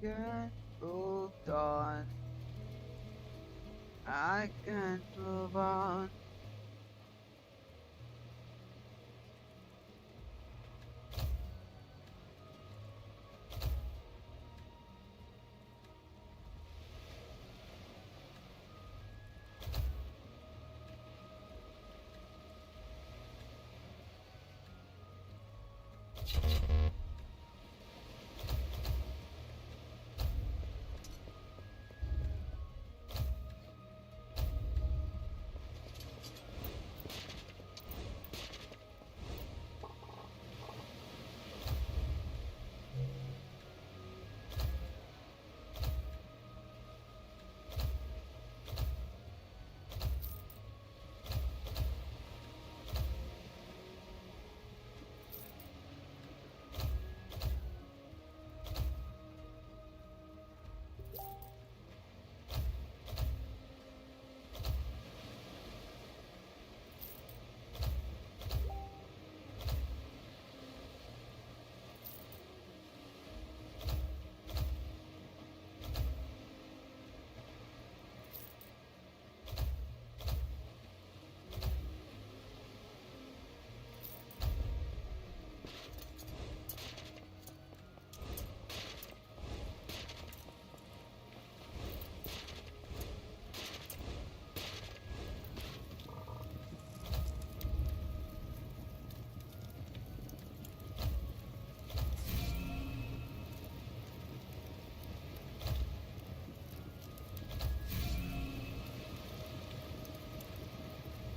can't hold on. I can't move on.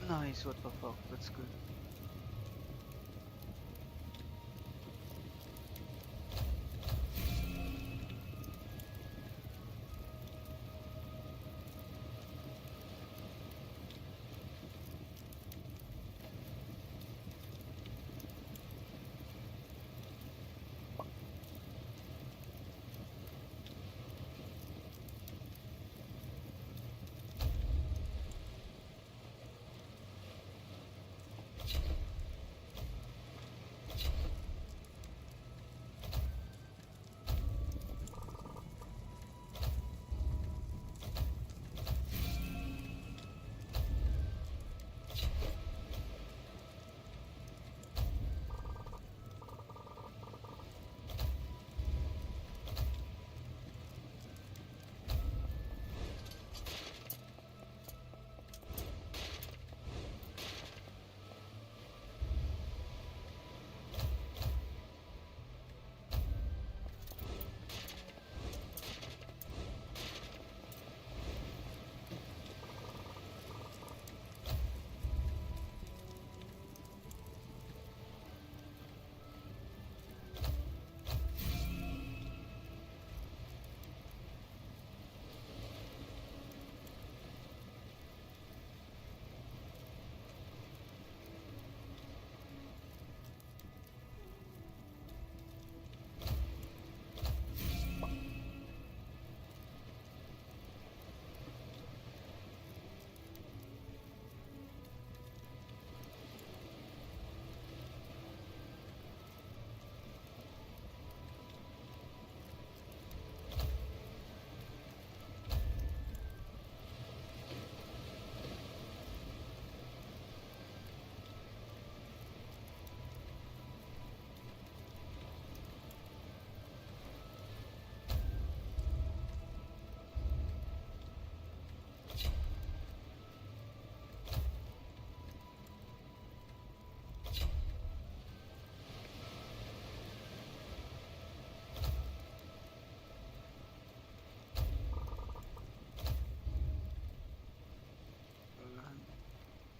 Nice, what the fuck, that's good.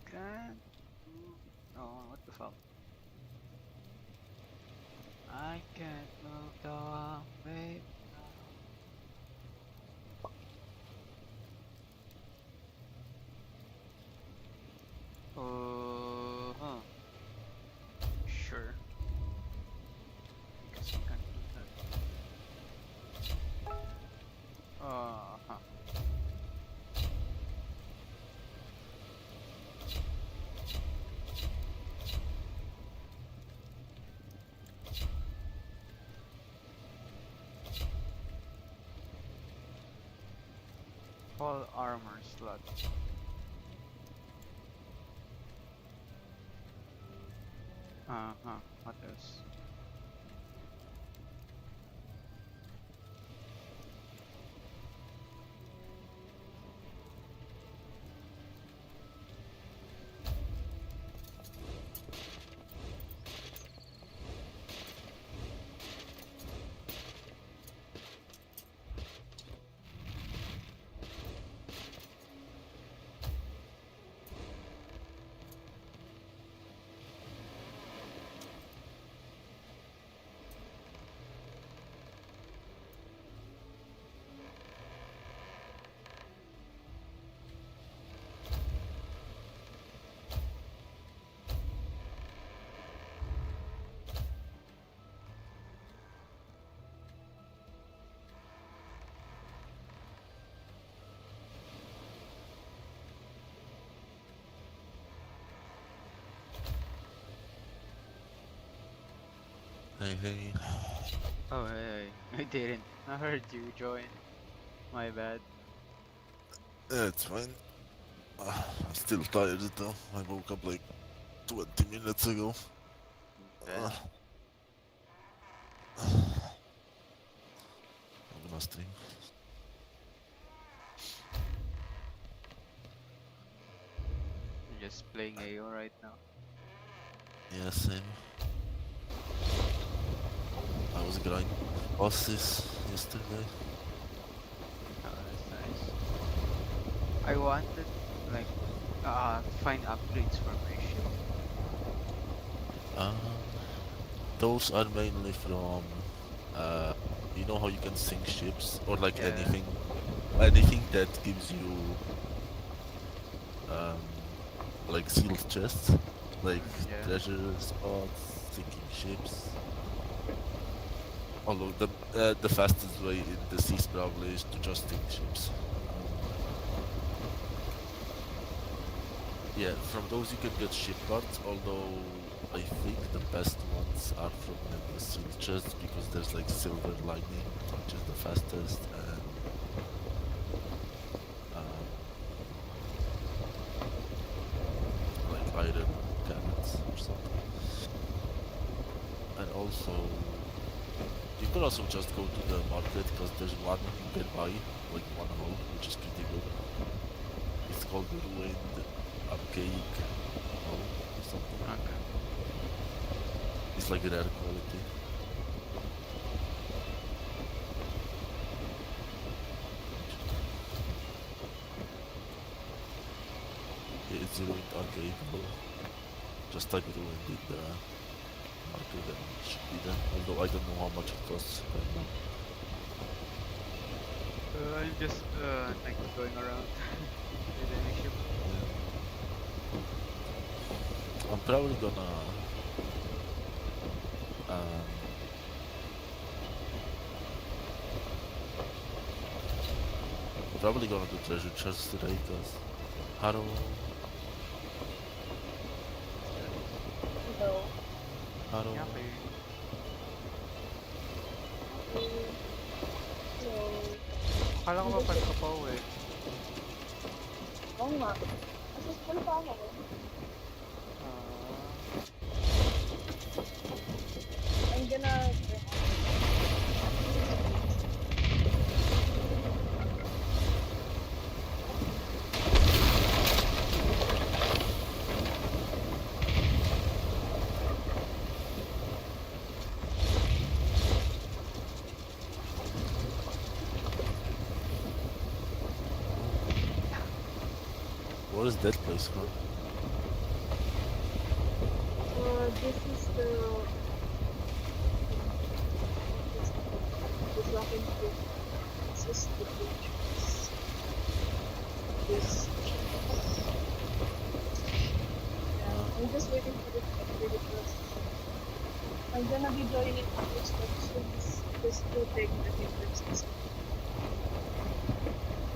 Can't move. Oh, what the fuck? I can't move the way. Huh. Sure. I guess I can't do that. Huh. Full armor slot. Uh-huh. What else? Hey. Oh, hey, I didn't. I heard you join. My bad. Yeah, it's fine. I'm still tired though. I woke up like 20 minutes ago. Bad. Uh, I'm gonna stream. I'm just playing AO right now. Yeah, same. I was grinding bosses yesterday. Oh, that's nice. I wanted, like, find upgrades for my ship. Um, those are mainly from, uh, you know how you can sink ships or like Yeah. anything that gives you, um, like sealed chests, like Yeah. treasure spots, sinking ships. Although the fastest way in the seas probably is to just sink ships. Yeah, from those you can get ship parts, although I think the best ones are from the seal chests because there's like silver lining, which is the fastest, and um, like iron cannons or something. And also, you could also just go to the market because there's one you can buy, like one hull, which is pretty good. It's called the Ruined Arcane Hull or something. Okay. It's like rare quality. Yeah, it's Ruined Arcane Hull. Just type Ruined in the market and it should be there. Although I don't know how much it costs right now. I'm just, like, going around with any ship. Yeah. I'm probably gonna um, do treasure chests today because Haro, Hello. Haro, Yeah, okay. Hello. Akala ko ba pag ka pa uwi? Oo nga. Kasi school pa ako. Ah, I'm gonna... what is that place from? This is the... This locking group. This is the features. This... Yeah, I'm just waiting for the upgrade first. I'm gonna be joining after steps this to take the features.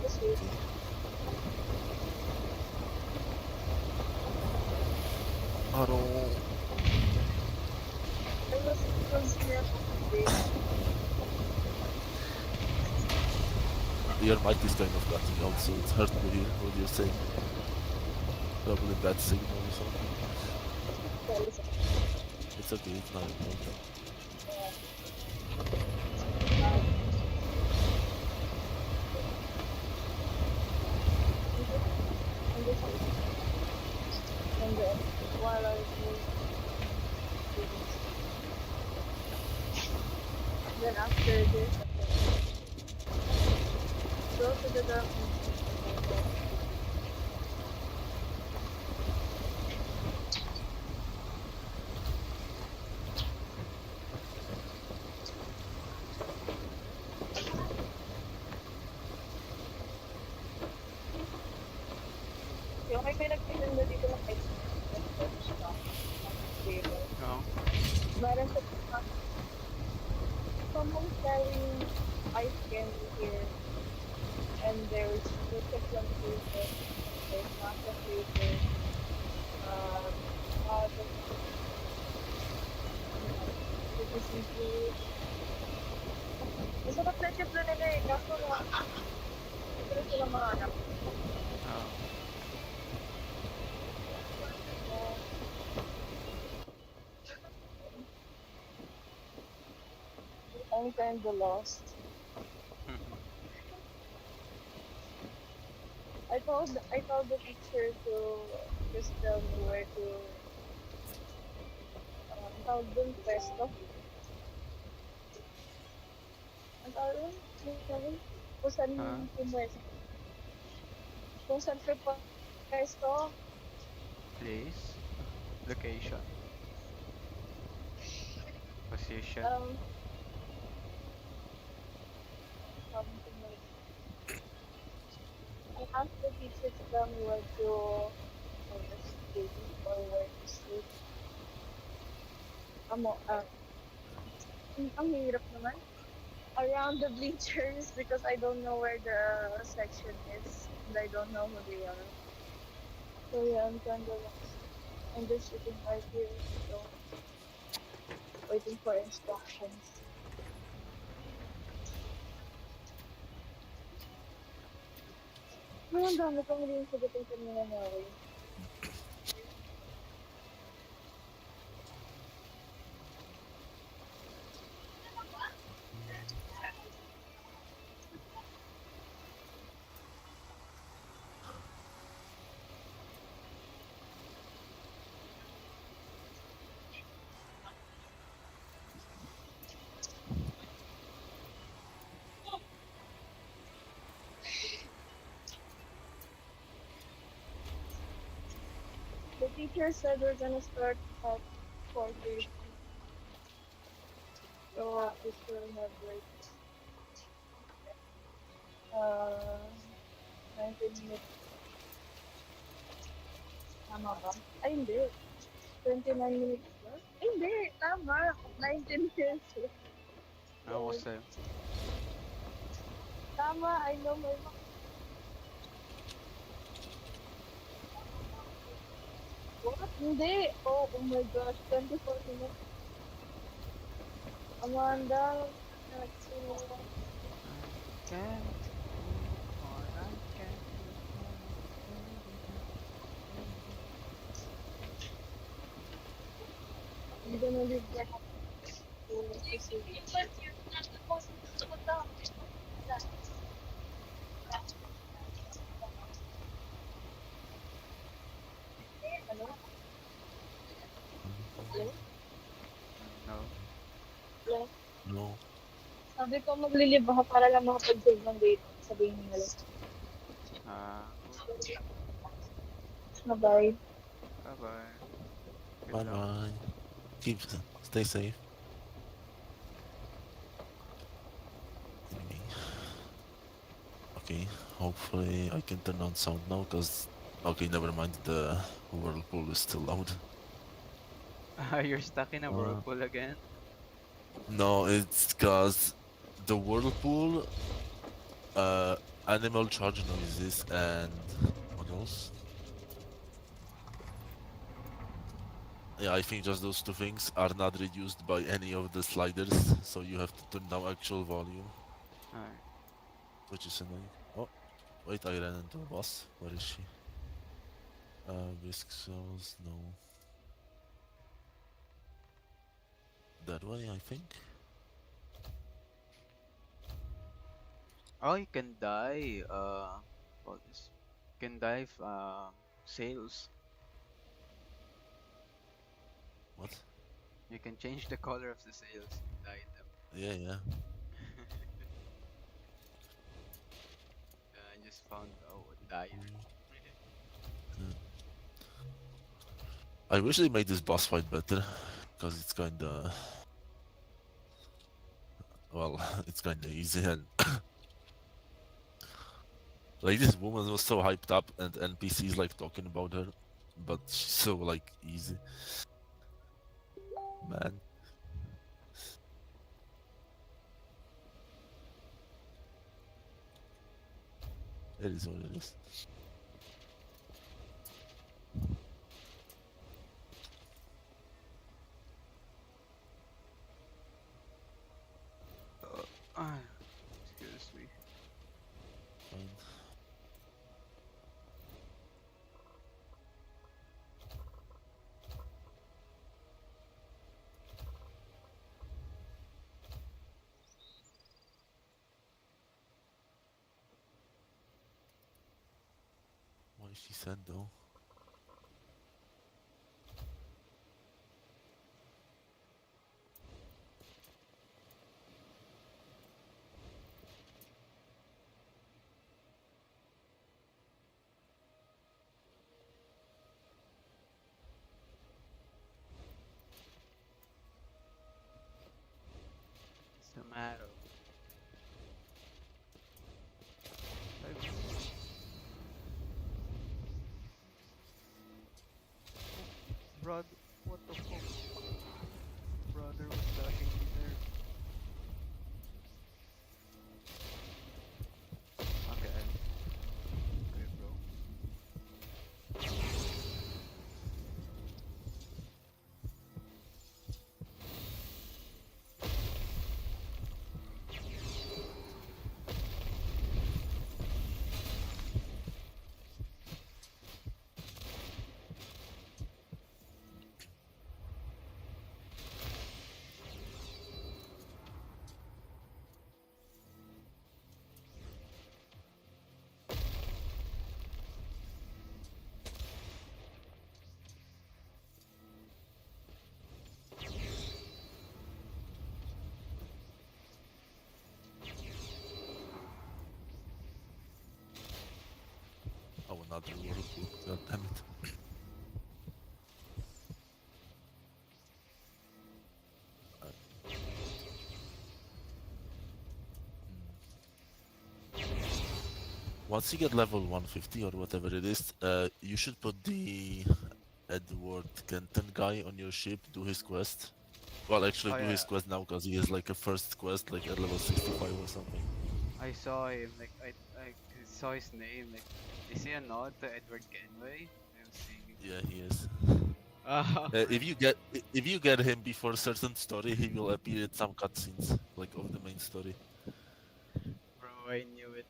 Just wait. Haro, I was here for today. Your mic is kind of cutting out, so it's hard to hear what you're saying. Probably bad signal or something. Sorry, sorry. It's okay, it's not important. Um, I'm just and then while I was then after this, go to the dark. Yung may pinagtitinda dito ng ice cream. No. Meron sa someone selling ice candy here, and there's chocolate flavor, there's matcha flavor, the seafood. Masarap na chocolate nila eh, kaso lang, hindi rin sila mahanap. Oh. I'm kind of lost. I told the teacher to just tell me where to tawag dun pesto. Ang tawag dun? Kung saan Huh? pumwesto. Kung saan pwesto. Place. Location. Position. Something like I asked the teacher to tell me where to sleep or where to sleep. Ang hirap naman. Around the bleachers because I don't know where the section is and I don't know who they are. So yeah, I'm kind of lost. I'm just sitting right here, so waiting for instructions. Ang dami kong rin sagutin kanina na ako. The teacher said we're gonna start at 4:30. So we still have like 19 minutes. Tama ba? Ay, hindi. 29 minutes ba? Ay, hindi. Tama. 19 minutes. Almost there. Tama. I know my mom. What? Hindi. Oh my gosh. 24 minutes. Amanda. Let's see. I can do all I can I'm gonna leave the house. To see. Ano? Hello? No. Hello? No. Sabi ko maglilib ako para lang makapag-save ng date. Sabihin niya lang. Cool. Bye-bye. Bye-bye. Good Bye luck. bye. Stay safe. Anyway. Okay, hopefully I can turn on sound now, cause... Okay, never mind, the whirlpool is still loud. You're stuck in a whirlpool again? No, it's cause the whirlpool, animal charge noises, and what else? Yeah, I think just those two things are not reduced by any of the sliders, so you have to turn down actual volume. Alright. which is annoying. Oh, wait, I ran into a boss. Where is she? Risk cells, no. That way, I think. Oh, you can die. What is? Can die. Sails. What? You can change the color of the sails. And dye them. Yeah, yeah. I just found out what dye. I wish they made this boss fight better, because it's kinda... Well, it's kinda easy and... Like, this woman was so hyped up and NPCs like talking about her, but she's so like easy. Man. It is what it is. Excuse me. Fine. What is she said though? What's the matter? Brother, what the fuck? Brother was dashing me there. Okay. Okay, bro. Oh, another whirlpool. God damn it. Once you get level 150 or whatever it is, you should put the Edward Kenton guy on your ship, do his quest. Well, actually Oh do his yeah, quest now, because he has like a first quest, like at level 65 or something. I saw him. Like I saw his name. Like, is he a nod to Edward Kenway? I'm seeing. Yeah, he is. Ah, If you get him before a certain story, he will appear in some cutscenes, like of the main story. bro, I knew it.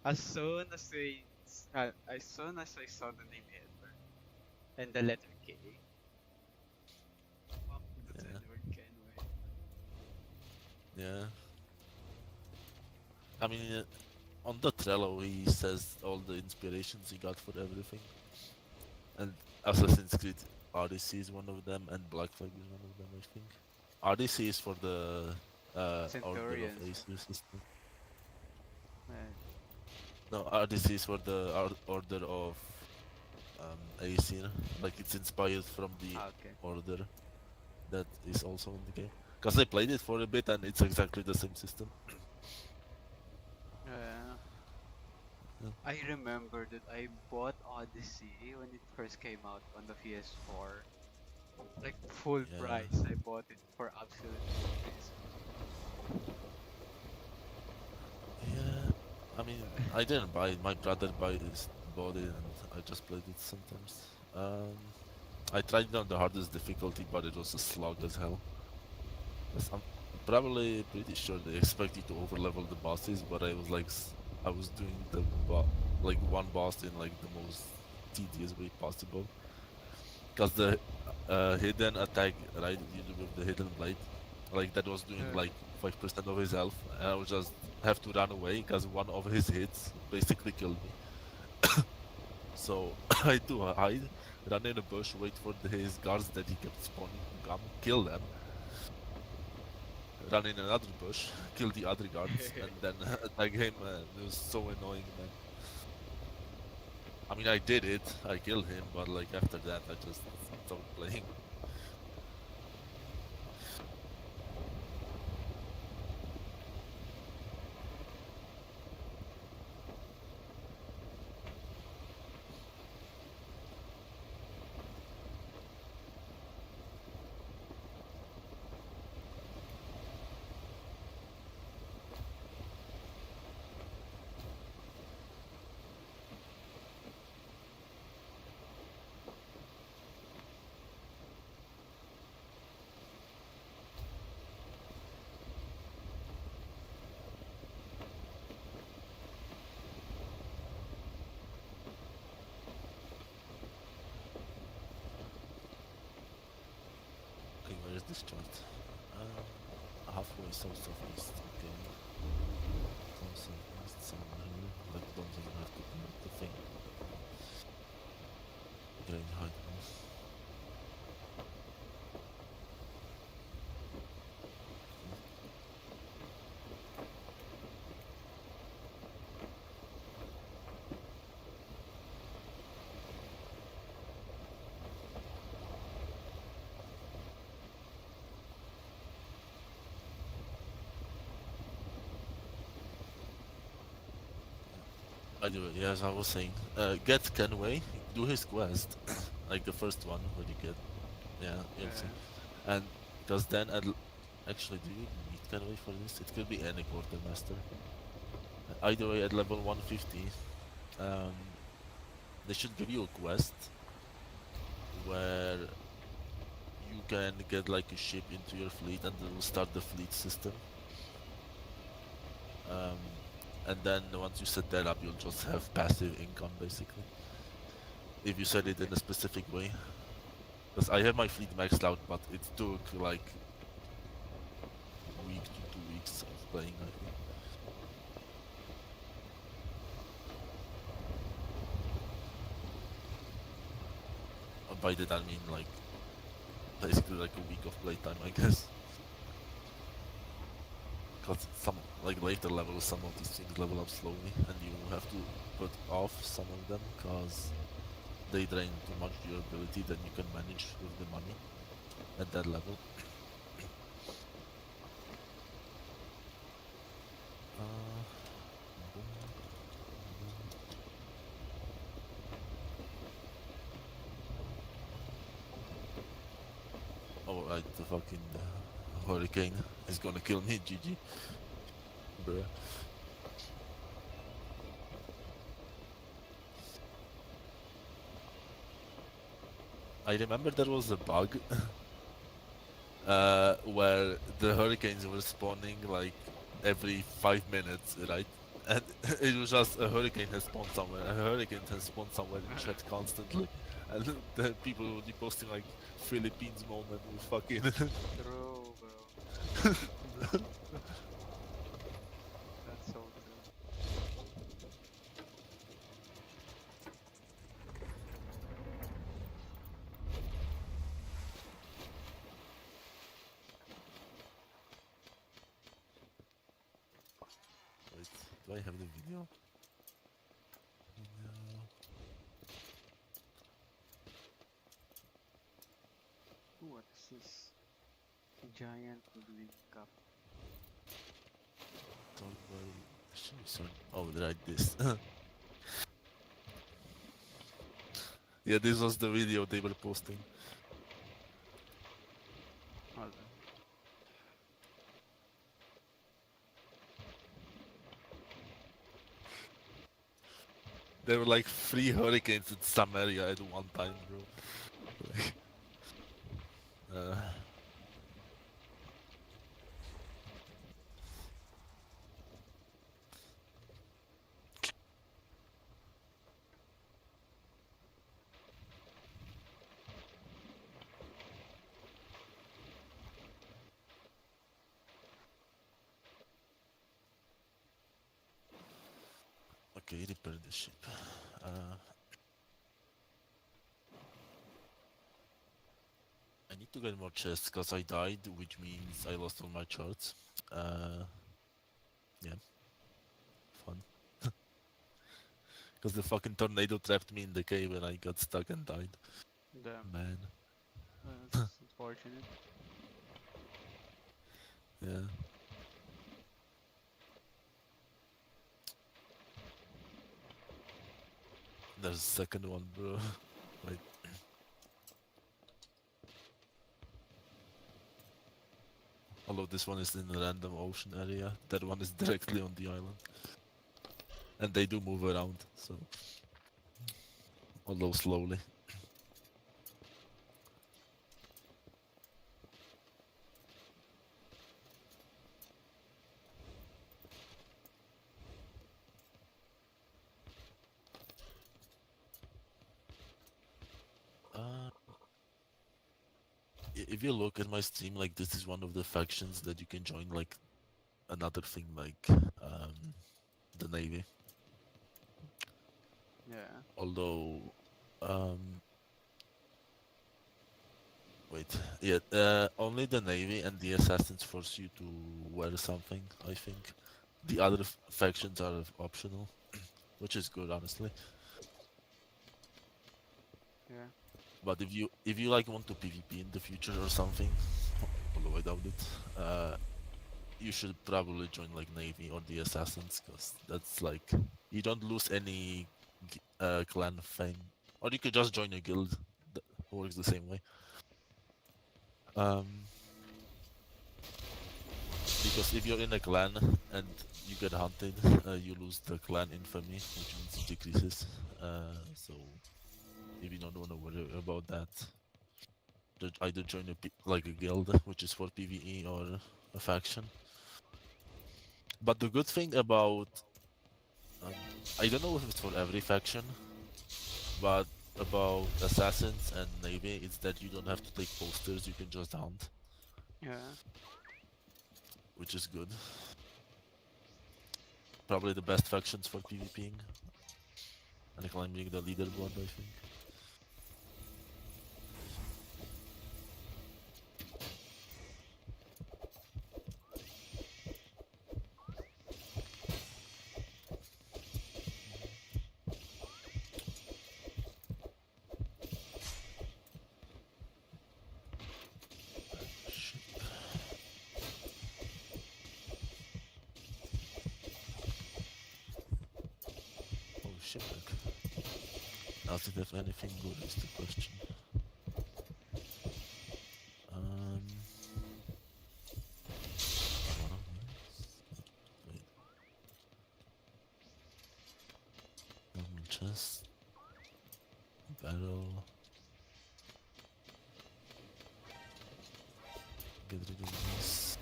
As soon as as soon as I saw the name Edward and the letter K. Oh, that's Yeah. Edward Kenway. Yeah. I mean, on the Trello, he says all the inspirations he got for everything. And Assassin's Creed Odyssey is one of them, and Black Flag is one of them, I think. Odyssey is for the Order of Centurions. Acer system. Right. No, Odyssey is for the Order of Acer. Like, it's inspired from the Ah, okay. Order that is also in the game. Because I played it for a bit, and it's exactly the same system. Yeah. Yeah. I remember that I bought Odyssey when it first came out on the PS4. Like full Yeah. price. I bought it for absolute price. Yeah, I mean, I didn't buy it. My brother bought it, and I just played it sometimes. I tried it on the hardest difficulty, but it was a slog as hell. Probably pretty sure they expect you to overlevel the bosses, but I was like, I was doing the like one boss in like the most tedious way possible. Because the hidden attack, right, you do with the hidden blade, like that was doing like 5% of his health, and I would just have to run away because one of his hits basically killed me. So I do hide, run in a bush, wait for his guards that he kept spawning to come, kill them, run in another bush, kill the other guards, and then attack him. It was so annoying, man. I mean, I did it, I killed him, but like after that, I just stopped playing. Okay, where is this chart? Halfway south of east. Okay. South of east, somewhere here. Like, don't even have to connect the thing. Getting high. Anyway, yes, I was saying, get Kenway, do his quest, like the first one where you get, yeah, you'll see, and because then actually, do you need Kenway for this? It could be any quartermaster. Either way, at level 150, um, they should give you a quest where you can get like a ship into your fleet, and they will start the fleet system. Um, and then once you set that up, you'll just have passive income basically. If you set it in a specific way. Because I have my fleet maxed out, but it took like a week to 2 weeks of playing, I think. By that I mean like basically like a week of playtime, I guess. Because some like later levels, some of these things level up slowly, and you have to put off some of them because they drain too much your ability than you can manage with the money at that level. Boom, boom. Oh, right, the fucking hurricane is gonna kill me, GG. Bruh. I remember there was a bug where the hurricanes were spawning like every 5 minutes, right? And it was just a hurricane has spawned somewhere, a hurricane has spawned somewhere in chat constantly. And the people would be posting like Philippines moment with fucking True, bro. That's so true. Wait, do I have the video? No. What is this? Giant woodwind cup. Talk about oh, right, this. Yeah, this was the video they were posting. Hold on. There were like 3 hurricanes in some area at one time, bro. Like, Okay, repair the ship. I need to get more chests because I died, which means I lost all my charts. Yeah, fun. Because the fucking tornado trapped me in the cave and I got stuck and died. Damn. Man, That's unfortunate. yeah. There's a second one, bro. Wait. Although this one is in a random ocean area, that one is directly on the island. And they do move around, so. Although slowly. If you look at my stream, like this is one of the factions that you can join, like another thing like the Navy. Yeah. Although, wait, yeah, only the Navy and the Assassins force you to wear something, I think. The other factions are optional, which is good, honestly. Yeah. But if you like want to PvP in the future or something, although I doubt it, you should probably join like Navy or the Assassins, because that's like you don't lose any clan fame, or you could just join a guild. That works the same way. Because if you're in a clan and you get hunted, you lose the clan infamy, which means it decreases. So if you don't want to worry about that, either join like a guild, which is for PvE, or a faction. But the good thing about I don't know if it's for every faction, but about Assassins and Navy, it's that you don't have to take posters, you can just hunt, Yeah. which is good. Probably the best factions for PvPing and climbing the leaderboard, I think. Ship. Oh, shipwreck. Does it have anything good is the question. Um, one of these. Wait. Normal chest. Barrel. Get rid of this.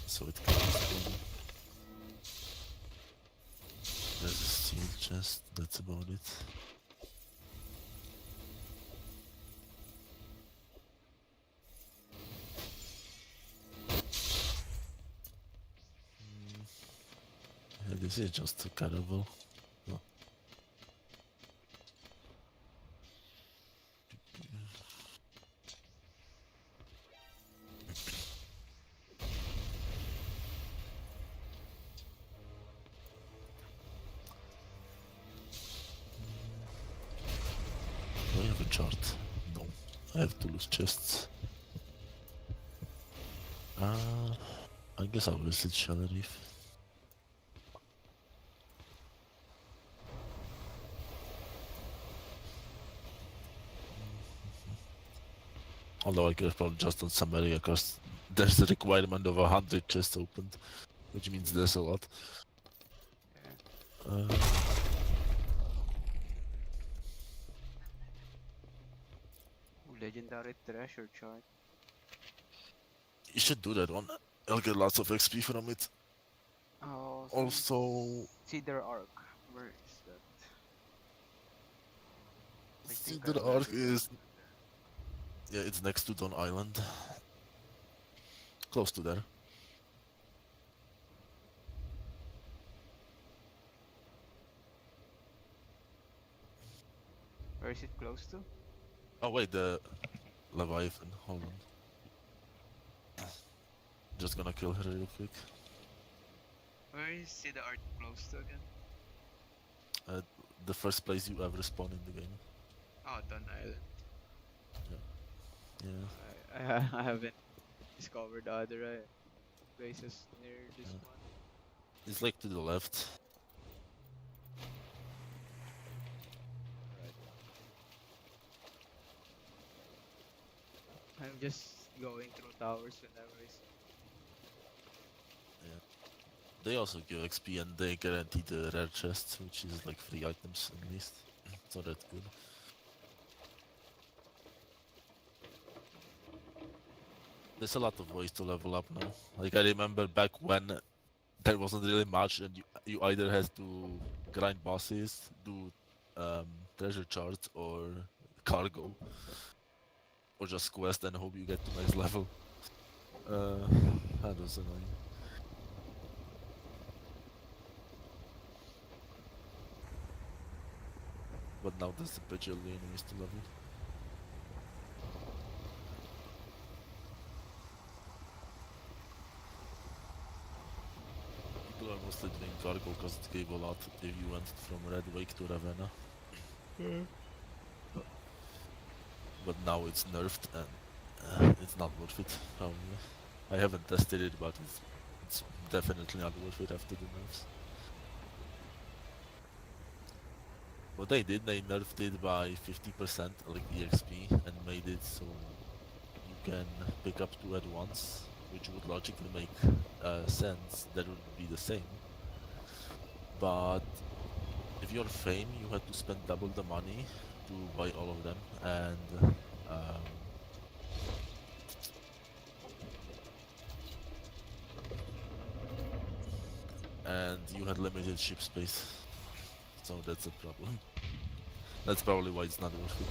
So it can be. There's a steel chest, that's about it. Yeah, this is just a cannibal. Oh. Do I have a chart? No. I have two loose chests. I guess I will visit Shallow Reef. Although I could have probably just done some area because there's a requirement of 100 chests opened, which means there's a lot. Yeah. Uh, Legendary treasure chart. you should do that one. I'll get lots of XP from it. Oh, Also, Cedar Arc. Where is that? I think I Cedar already Arc went is there. yeah, it's next to Don Island, close to there. Where is it close to? Oh wait, the Leviathan. Hold on. Just gonna kill her real quick. Where is it the art close to again? The first place you ever spawn in the game. Oh, Don Island. Yeah. I haven't discovered the other places near this Yeah. one. It's like to the left. Right. I'm just going through towers whenever I see. Yeah. They also give XP and they guarantee the rare chests, which is like 3 items at least. So that's good. There's a lot of ways to level up now. Like I remember back when there wasn't really much, and you either had to grind bosses, do treasure charts, or cargo, or just quest and hope you get to next level. That was annoying. But now there's a bajillion ways to level. People are mostly doing cargo because it gave a lot if you went from Red Wake to Ravenna. But now it's nerfed and it's not worth it, probably. I haven't tested it, but it's definitely not worth it after the nerfs. What they did, they nerfed it by 50%, like EXP, and made it so you can pick up 2 at once, which would logically make sense. That would be the same. But if you're Fame, you had to spend double the money to buy all of them, um, and you had limited ship space. So that's a problem. That's probably why it's not worth it.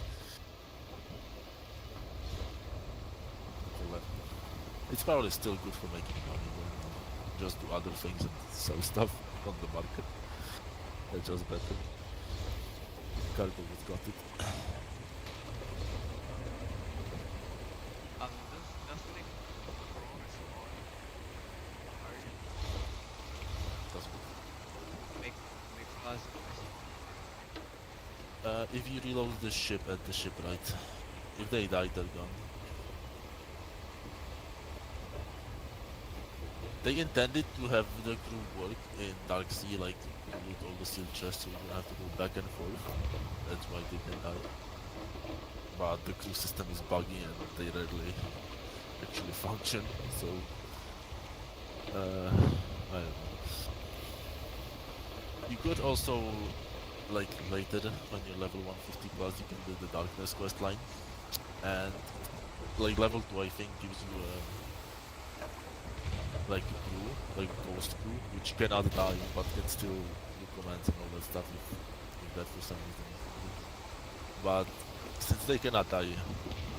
It's probably still good for making money, but just do other things and sell stuff on the market. That's just better. Cargo was got it. Does make pros or That's make plus good. If you reload the ship at the shipwright, if they die, they're gone. They intended to have the crew work in Dark Sea, like loot all the steel chests, so you don't have to go back and forth. That's why they didn't die. But the crew system is buggy and they rarely actually function, so I don't know. You could also, like later, when you're level 150 plus, you can do the Darkness quest line, and like level 2 I think gives you like a crew, like ghost crew, which cannot die but can still do commands and all that stuff if that for some reason is good. But since they cannot die, you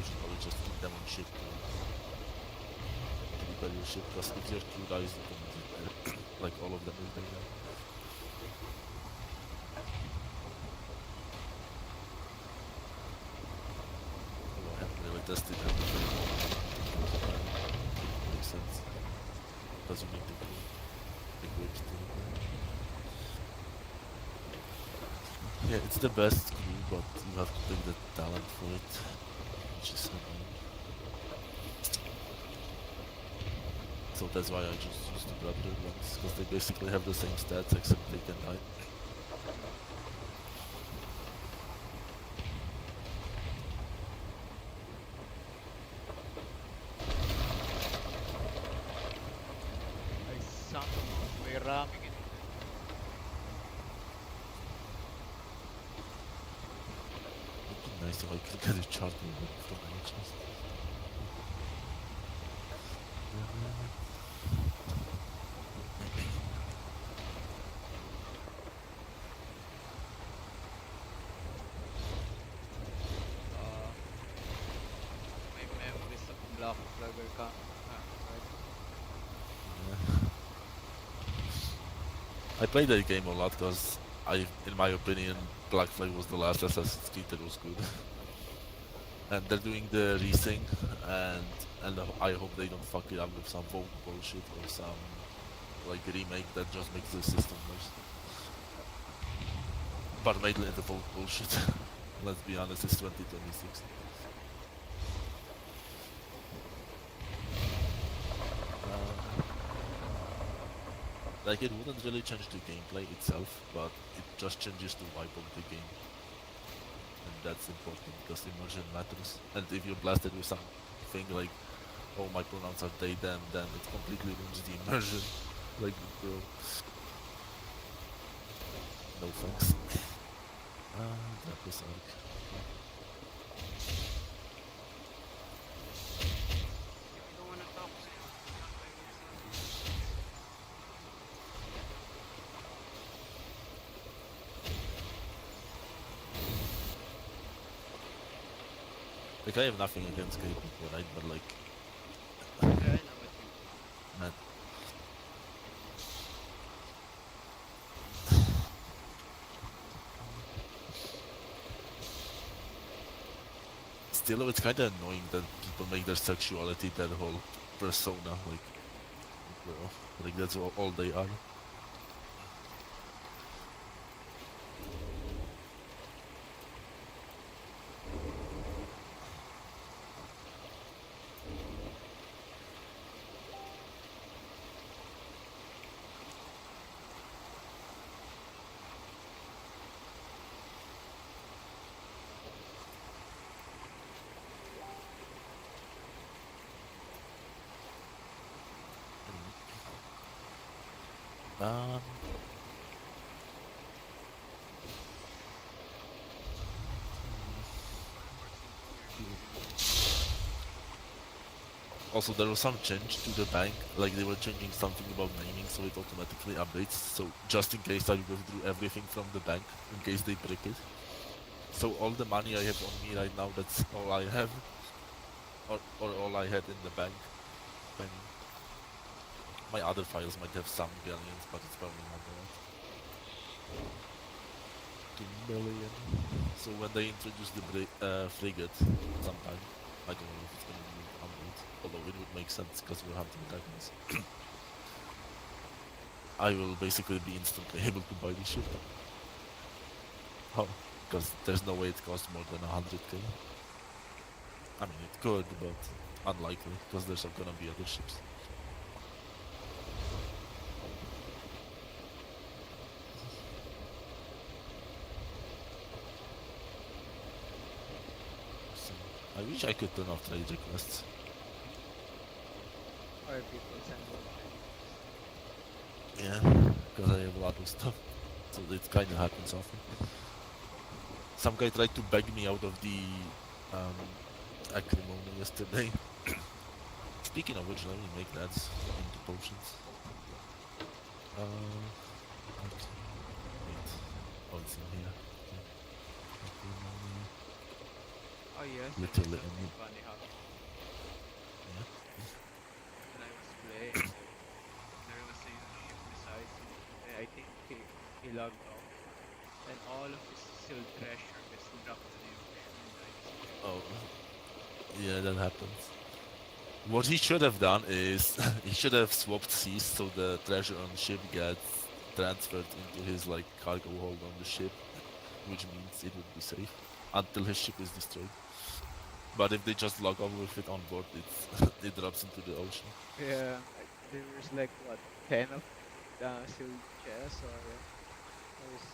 should probably just keep them on ship to repair your ship, because if your crew dies, you can repair like all of them if they die. Although I haven't really tested everything. Makes sense. Because you need the crew equipped to repair. Yeah, it's the best crew, but you have to pick the talent for it, which is annoying. So that's why I just use the Brotherhood ones, because they basically have the same stats except they can die. I sound may ramming it. It'd be nice if I could get a chart from any chest. My memories of Black Flag are right. Yeah. I played that game a lot because in my opinion, Black Flag was the last Assassin's Creed that was good. And they're doing the resync, and I hope they don't fuck it up with some Vogue bullshit or some like remake that just makes the system worse. But mainly the Vogue bullshit. Let's be honest, it's 2026. Like it wouldn't really change the gameplay itself, but it just changes the vibe of the game. And that's important because immersion matters. And if you're blasted with something like, oh, my pronouns are they, them, then it completely ruins the immersion. Like, bro. No thanks. That was arc. If you don't wanna talk, say not by yourself. Like, I have nothing against gay people, right? But like, Yeah, I know what you mean. man. Still, it's kind of annoying that people make their sexuality their whole persona. Like, bro, like that's all they are. Um, Also, there was some change to the bank, like they were changing something about naming, so it automatically updates. So just in case I withdrew everything from the bank, in case they break it. So all the money I have on me right now, that's all I have, or all I had in the bank. I mean, my other files might have some galleons, but it's probably not that. 2 million. So when they introduce the frigate sometime, I don't know if it's gonna be 100, although it would make sense because we're hunting dragons. I will basically be instantly able to buy the ship. How? Because there's no way it costs more than 100k. I mean, it could, but unlikely, because there's not gonna be other ships. So, I wish I could turn off trade requests. Or people send more Yeah, because I have a lot of stuff. So it kind of happens often. Some guy tried to beg me out of the acrimony yesterday. Speaking of which, let me make that into potions. Okay. Wait. Oh, it's in here. Okay. Acrimony. Oh yes, and Little there's and something funny happened. yeah. When I was playing, there was a ship beside me. And I think he logged off. And all of his sealed treasure is dropped to the ocean and I just picked Oh, it up. yeah, that happens. What he should have done is he should have swapped seas so the treasure on the ship gets transferred into his like cargo hold on the ship, which means it would be safe until his ship is destroyed. But if they just log off with it on board, it drops into the ocean. Yeah, there was like what, 10 of sealed chests or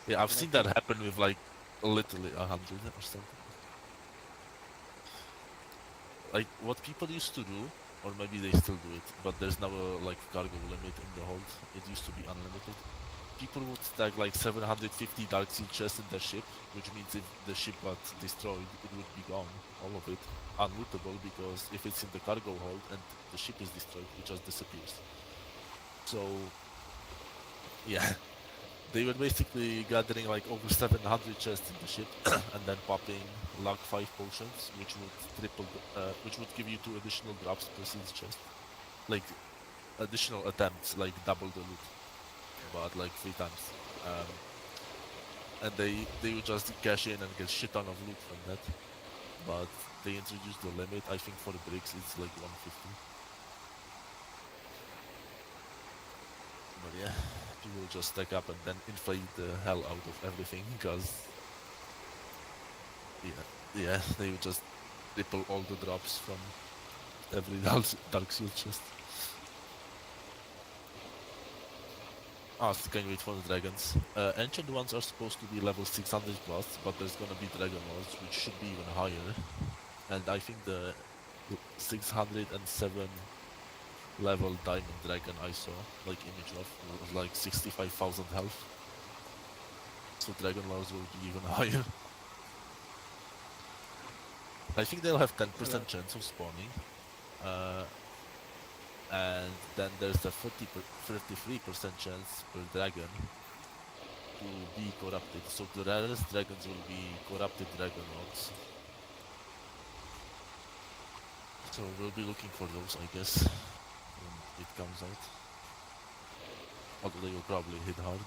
Yeah, I've something like seen that that. happen with like literally 100 or something. Like what people used to do, or maybe they still do it, but there's now a like cargo limit in the hold. It used to be unlimited. People would stack like 750 dark sea chests in their ship, which means if the ship got destroyed, it would be gone, all of it, unlootable, because if it's in the cargo hold and the ship is destroyed, it just disappears. So, yeah, they were basically gathering like over 700 chests in the ship, and then popping luck 5 potions, which would which would give you 2 additional drops per sealed chest, like additional attempts, like double the loot, Yeah. but like 3 times. Um, and they would just cash in and get shit ton of loot from that. But they introduced the limit. I think for the bricks it's like 150. But yeah, people will just stack up and then inflate the hell out of everything because yeah, they would just ripple all the drops from every dark seal chest. Ah, still can wait for the dragons. Ancient ones are supposed to be level 600 plus, but there's gonna be dragon lords, which should be even higher. And I think the 607 level diamond dragon I saw, like image of, was like 65,000 health. So dragon lords will be even higher. I think they'll have It's a 10% lot. chance of spawning. Uh, and then there's a 33% chance per dragon to be corrupted. So the rarest dragons will be corrupted dragon lords. So we'll be looking for those, I guess, when it comes out. Although they will probably hit hard.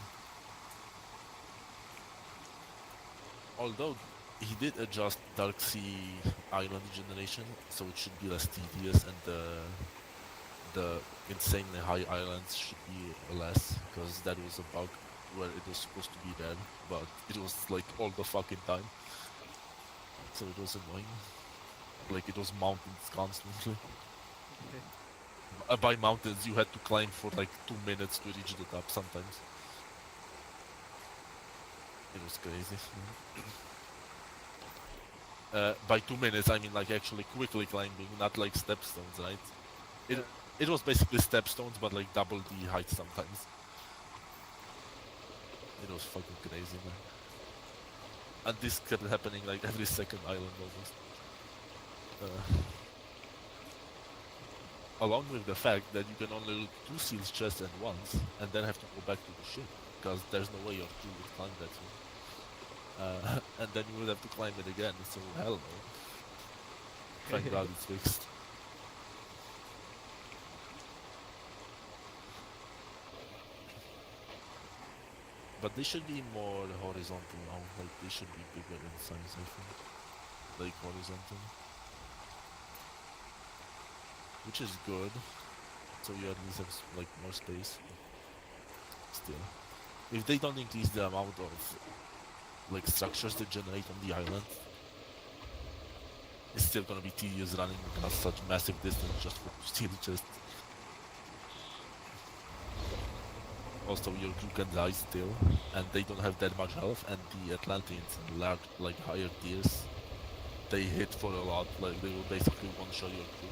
Although he did adjust Dark Sea island generation, so it should be less tedious, and the insanely high islands should be less, because that was a bug where it was supposed to be there, but it was like all the fucking time. So it was annoying. Like it was mountains constantly. By mountains you had to climb for like 2 minutes to reach the top sometimes. It was crazy. By 2 minutes I mean like actually quickly climbing, not like stepstones, right? It Yeah. it was basically stepstones, but like double the height sometimes. It was fucking crazy, man. And this kept happening like every second island almost. Along with the fact that you can only loot 2 seals chests at once, and then have to go back to the ship, because there's no way your crew would climb that thing. And then you would have to climb it again, so hell no. Thank God it's fixed. But they should be more horizontal now, like they should be bigger in size, I think. Like horizontal. Which is good, so you at least have like more space. Still. If they don't increase the amount of like structures they generate on the island, it's still gonna be tedious running across such massive distance just for steel chests. Also, your crew can die still, and they don't have that much health, and the Atlanteans and large, like higher tiers, they hit for a lot, like they will basically one-shot your crew.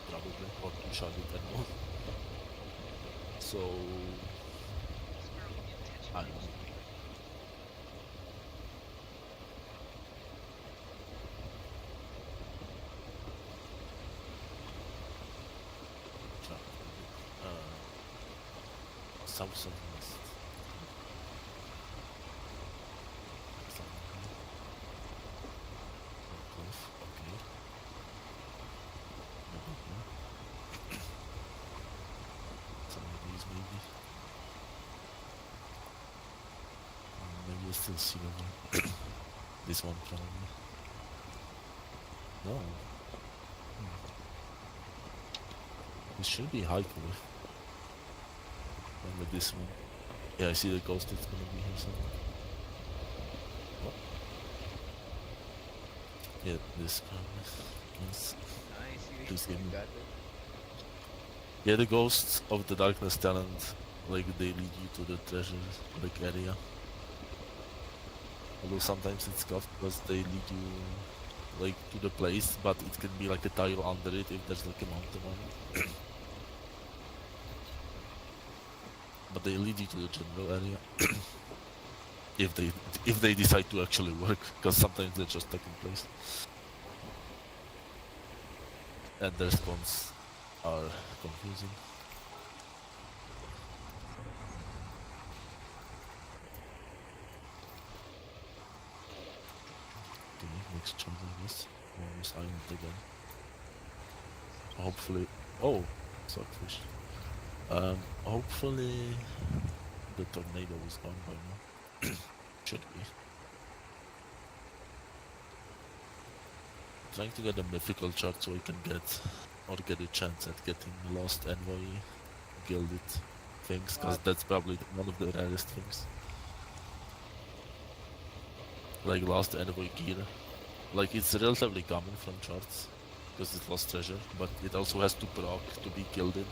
Probably, or two-shot it at most. So, It's probably I intentionally don't know. doing that. Try- South southwest. Something cliff. Okay. Maybe here. Some of these maybe. Maybe I still see over. This one probably. No. This should be high cliff. With this one. Yeah, I see the ghost. It's gonna be here somewhere. What? Yeah, this probably. Yes. Nice, Please give you me. got it. Yeah, the ghosts of the darkness talent, like they lead you to the treasure like area. Although sometimes it's tough because they lead you like to the place, but it can be like a tile under it if there's like a mountain on it. But they lead you to the general area if they decide to actually work, because sometimes they're just stuck in place. And their spawns are confusing. Okay, next chunk of this. Almost island again. Hopefully. Oh, swordfish. Hopefully the tornado is gone by now. Should be. Trying to get a mythical chart so I can get or get a chance at getting lost envoy gilded things, because What? that's probably one of the rarest things. Like lost envoy gear. Like it's relatively common from charts because it's lost treasure, but it also has to proc to be gilded,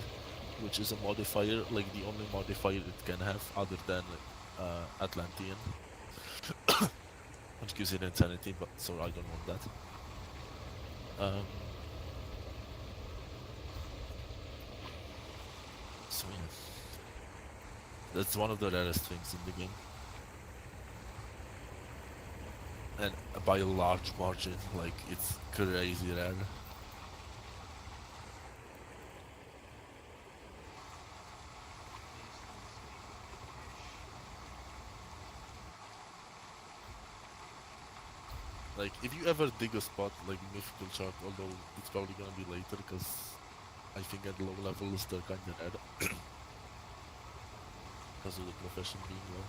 which is a modifier, like the only modifier it can have other than Atlantean, which gives it insanity, but so I don't want that. So yeah, that's one of the rarest things in the game, and by a large margin, like it's crazy rare. This looks fish. Like if you ever dig a spot like mythical chart, although it's probably gonna be later because I think at low levels they're kinda rare because of the profession being low.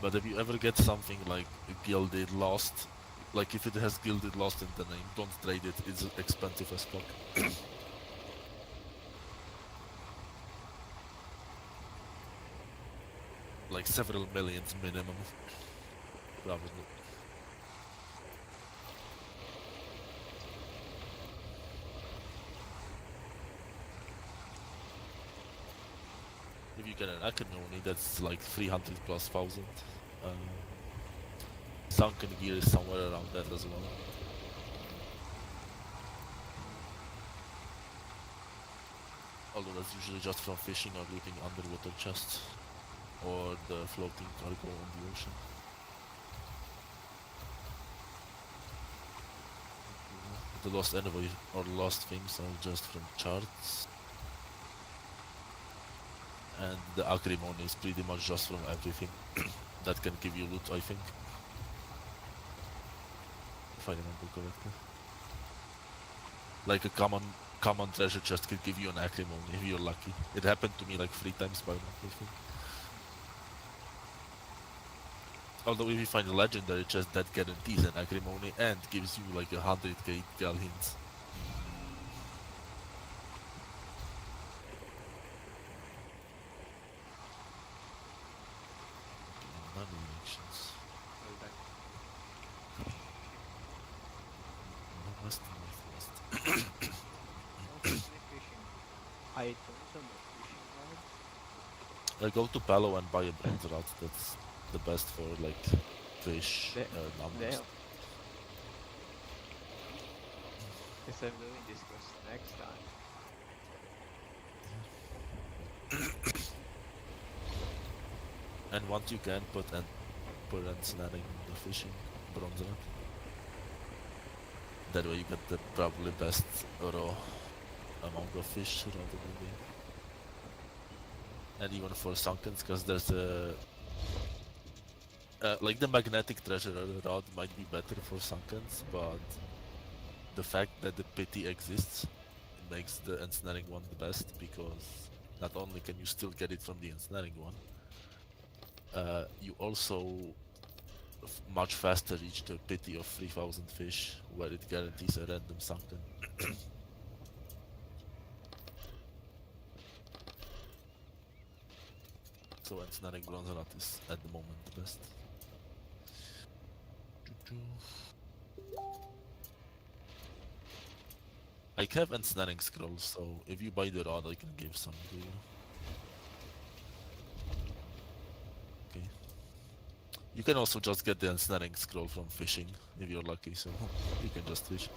But if you ever get something like gilded lost, like if it has gilded lost in the name, don't trade it. It's expensive as fuck. Like several millions minimum, probably. If you get an Academy, that's like 300 plus thousand. Sunken gear is somewhere around that as well. Although that's usually just from fishing or looting underwater chests or the floating cargo on the ocean. The lost envoy or lost things are just from charts. And the acrimony is pretty much just from everything that can give you loot, I think. If I remember correctly. Like a common treasure chest could give you an acrimony if you're lucky. It happened to me like 3 times by month, I think. Although if you find a legendary chest that guarantees an acrimony and gives you like 100k gal hints. Money elections. Well done. Northwest, northwest. Mostly fishing items or not fishing rods. I go to Palo and buy a bronze rod. That's the best for like fish numbers. Damn. Guess I'm doing this quest next time. And once you can put snaring on the fishing bronze rod. That way you get the probably best raw amount of fish around the game. And even for sunkens, because there's a like the magnetic treasure rod might be better for sunkens, but the fact that the pity exists makes the ensnaring one the best, because not only can you still get it from the ensnaring one, you also much faster reach the pity of 3000 fish, where it guarantees a random sunken. So ensnaring bronze rod is at the moment the best. I have ensnaring scrolls, so if you buy the rod, I can give some to you. Okay. You can also just get the ensnaring scroll from fishing, if you're lucky, so you can just fish.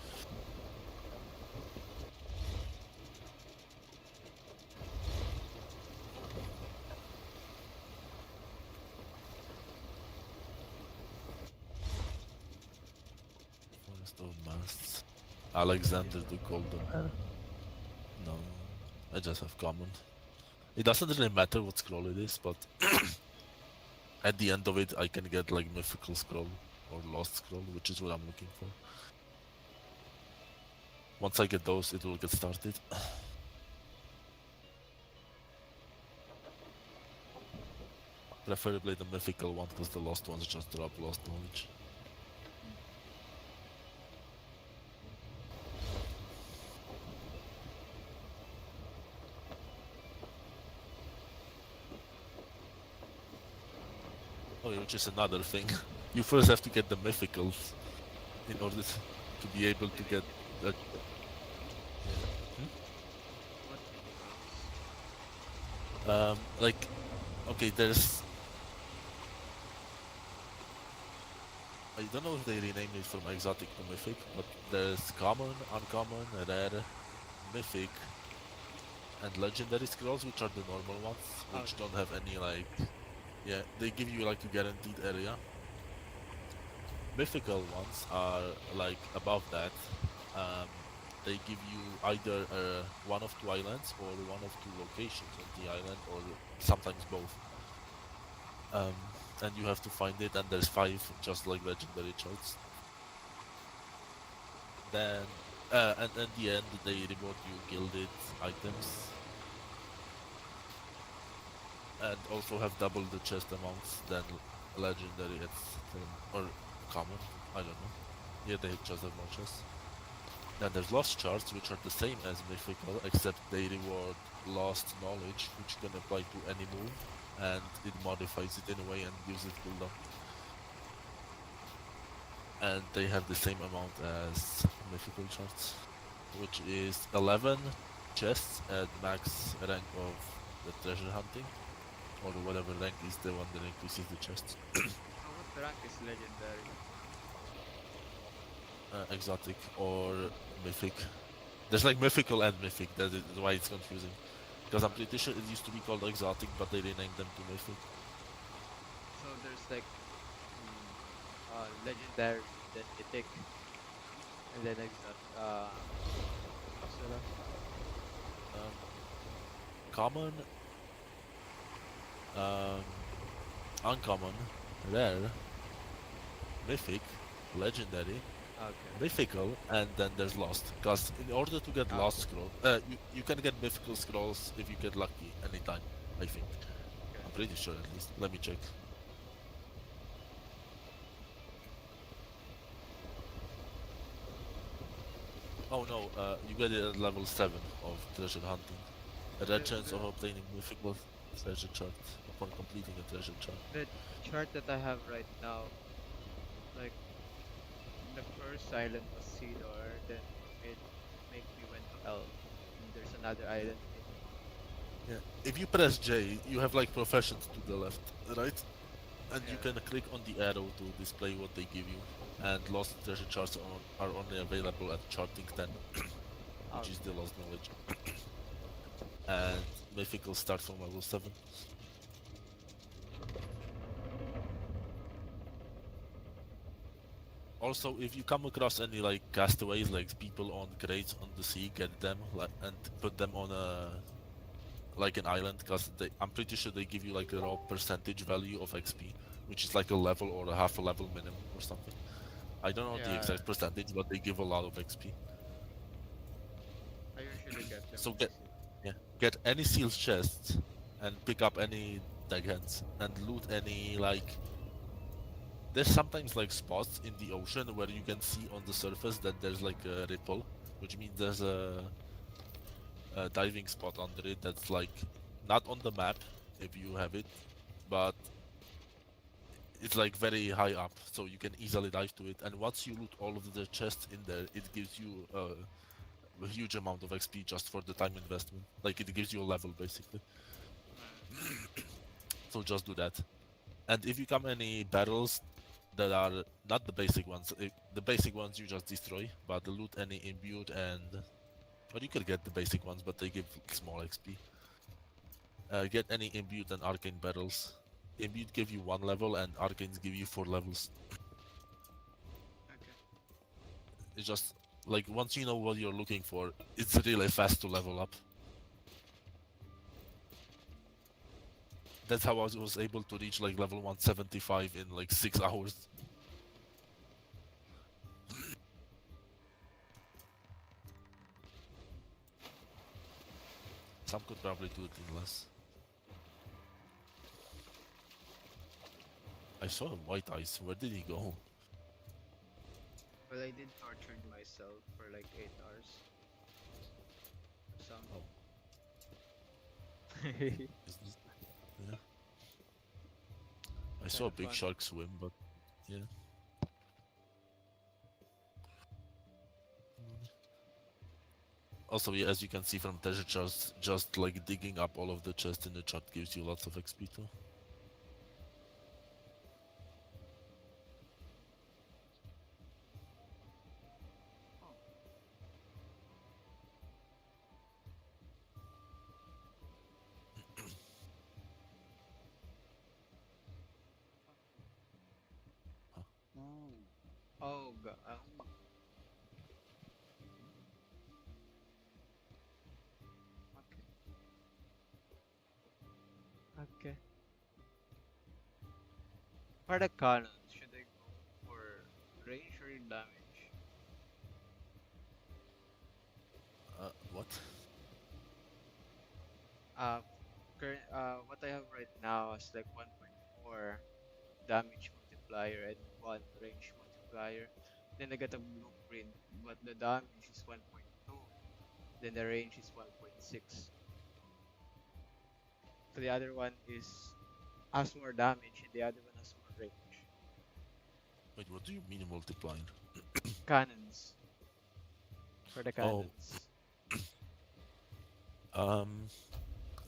Forest of Masts. Alexander the Golden Hair. No, I just have common. It doesn't really matter what scroll it is, but at the end of it, I can get like mythical scroll or lost scroll, which is what I'm looking for. Once I get those, it will get started. Preferably the mythical one, because the lost ones just drop lost knowledge. Oh, yeah, which is another thing. You first have to get the mythicals in order to be able to get that. What mythicals? Like, okay, there's. I don't know if they renamed it from exotic to mythic, but there's common, uncommon, rare, mythic, and legendary scrolls, which are the normal ones, which Okay. don't have any like. Yeah, they give you like a guaranteed area. Mythical ones are like above that. Um, they give you either one of two islands or one of two locations on the island, or sometimes both. Um, and you have to find it, and there's five, just like legendary charts. Then, and in the end, they reward you gilded items, and also have double the chest amounts than legendary or common. I don't know. Yeah, they just have more chests. Then there's lost charts, which are the same as mythical, except they reward lost knowledge, which you can apply to any move, and it modifies it in a way and gives it cooldown. And they have the same amount as mythical charts, which is 11 chests at max rank of the treasure hunting, or whatever rank is the one that increases the chests. What rank is legendary? Exotic or mythic. There's like mythical and mythic, that is why it's confusing. Because I'm pretty sure it used to be called exotic, but they renamed them to mythic. So there's like legendary, then mythic, and then exotic. What's the last Um, common, um, uncommon, rare, mythic, legendary, one? Okay. mythical, and then there's lost. Because in order to get Okay. lost scroll, you can get mythical scrolls if you get lucky anytime, I think. Okay. I'm pretty sure at least. Let me check. Oh no, you get it at level 7 of treasure hunting. A rare The, chance the of obtaining mythical treasure chart upon completing a treasure chart. the chart that I have right now, like the first island was Cedar, then it make me went to L, and there's another island in Yeah. If you press J, you have like professions to the left, right? And you yeah. can click on the arrow to display what they give you. And lost treasure charts are only available at charting 10, which is Okay. the lost knowledge. And mythical start from level 7. Also, if you come across any like castaways, like people on crates on the sea, get them and put them on a like an island, because I'm pretty sure they give you like a raw percentage value of XP, which is like a level or a half a level minimum or something. I don't know the Yeah, exact percentage, but they give a lot of XP. I usually get them So on the get sea. yeah, get any seal's chests and pick up any deckhands and loot any like. There's sometimes like spots in the ocean where you can see on the surface that there's like a ripple, which means there's a diving spot under it that's like not on the map if you have it, but it's like very high up, so you can easily dive to it. And once you loot all of the chests in there, it gives you a huge amount of XP just for the time investment. Like it gives you a level basically. So just do that. And if you come any barrels that are not the basic ones, the basic ones you just destroy, but loot any imbued and, or you could get the basic ones, but they give small XP. Get any imbued and arcane barrels. Imbued give you 1 level and arcanes give you 4 levels. Okay. It's just like once you know what you're looking for, it's really fast to level up. That's how I was able to reach like level 175 in like 6 hours. Some could probably do it in less. I saw white eyes. Where did he go? Well, I did tortured myself for like 8 hours or Oh, something. is this? Yeah. I saw Kind a of big fun. shark swim, but yeah. Also, yeah, as you can see from treasure chests, just like digging up all of the chests in the chart gives you lots of XP too. Oh. Huh. Ooh. Oh, ooh. Okay. Okay. For the cannons, should I go for range or damage? What? Uh, what I have right now is like 1.4 damage multiplier and 1 range multiplier. Then I got a blueprint, but the damage is 1.2. Then the range is 1.6. So the other one is has more damage and the other one has more range. Wait, what do you mean multiplying? Cannons for the Oh, cannons. um,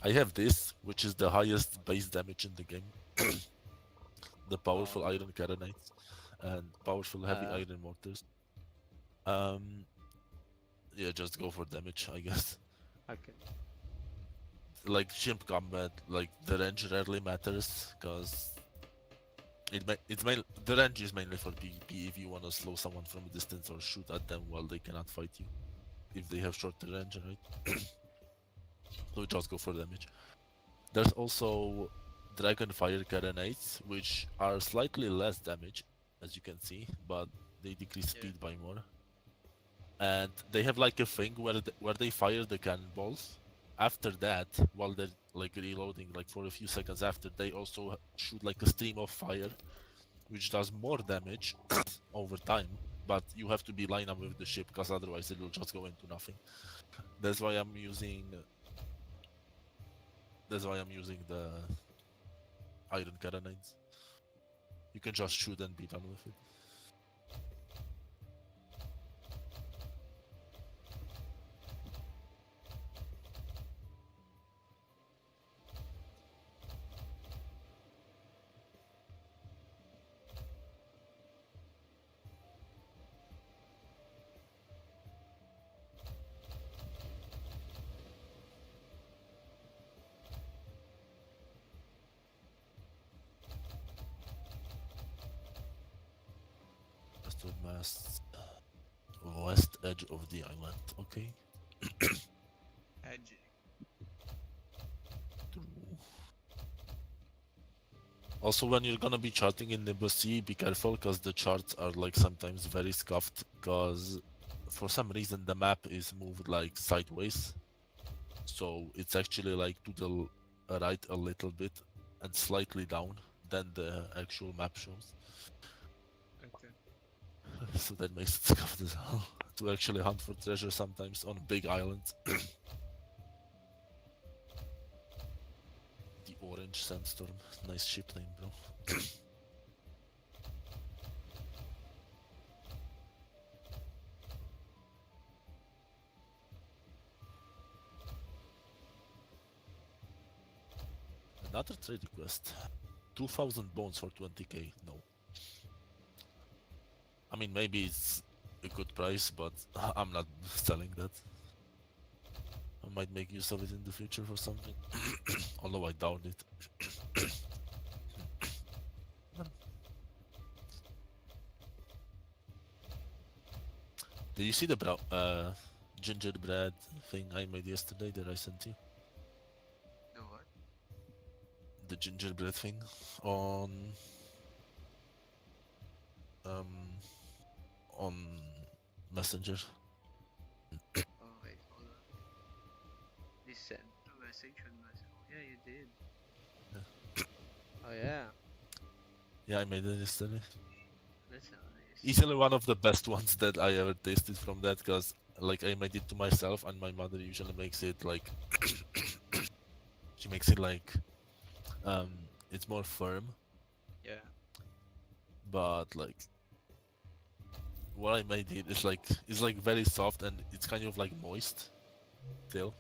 I have this, which is the highest base damage in the game. The powerful Oh, iron carronades and powerful heavy uh, iron mortars. Um, yeah, just go for damage, I guess. okay. Like ship combat, like the range rarely matters, cause the range is mainly for PvP if you want to slow someone from a distance or shoot at them while they cannot fight you. If they have shorter range, right? So just go for damage. There's also Dragon Fire Carronades, which are slightly less damage, as you can see, but they decrease Yeah. speed by more. And they have like a thing where they fire the cannonballs. After that, while they're like reloading, like for a few seconds after, they also shoot like a stream of fire, which does more damage over time. But you have to be lined up with the ship, because otherwise it will just go into nothing. That's why I'm using. That's why I'm using the iron carronades. You can just shoot and be done with it. Just to mass west edge of the island. Okay. Edging. Also, when you're gonna be charting in Nimbus-C, be careful because the charts are like sometimes very scuffed because for some reason the map is moved like sideways. So it's actually like to the right a little bit and slightly down than the actual map shows. Okay. So that makes it scuffed as hell to actually hunt for treasure sometimes on big islands. The Orange Sandstorm. Nice ship name, bro. Another trade request. 2000 bones for 20k. No. I mean, maybe it's a good price, but I'm not selling that. I might make use of it in the future for something. Although I doubt it. Did you see the gingerbread thing I made yesterday that I sent you? The what? The gingerbread thing on um on Messenger. Oh wait, hold on. You sent a message on my. Oh yeah, you did. Yeah. Oh yeah. Yeah, I made it yesterday. That's nice. Easily one of the best ones that I ever tasted from that, because like I made it to myself, and my mother usually makes it like she makes it like it's more firm, Yeah. but like what I made it is like it's like very soft and it's kind of like moist still.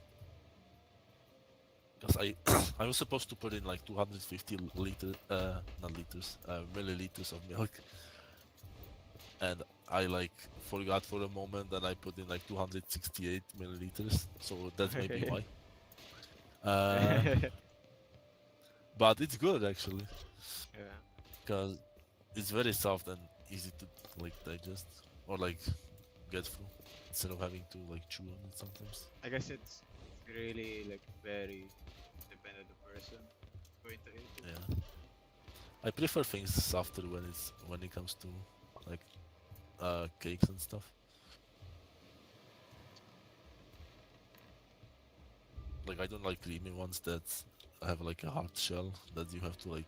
Because I I was supposed to put in like 250 liter not liters milliliters of milk, and I like forgot for a moment and I put in like 268 milliliters, so that's maybe why. Uh, but it's good actually, Yeah. because it's very soft and easy to like digest or like get through instead of having to like chew on it sometimes. I guess it's really like very dependent on the person going to eat it. Yeah, I prefer things softer when it comes to like cakes and stuff. Like I don't like creamy ones that have like a hard shell that you have to like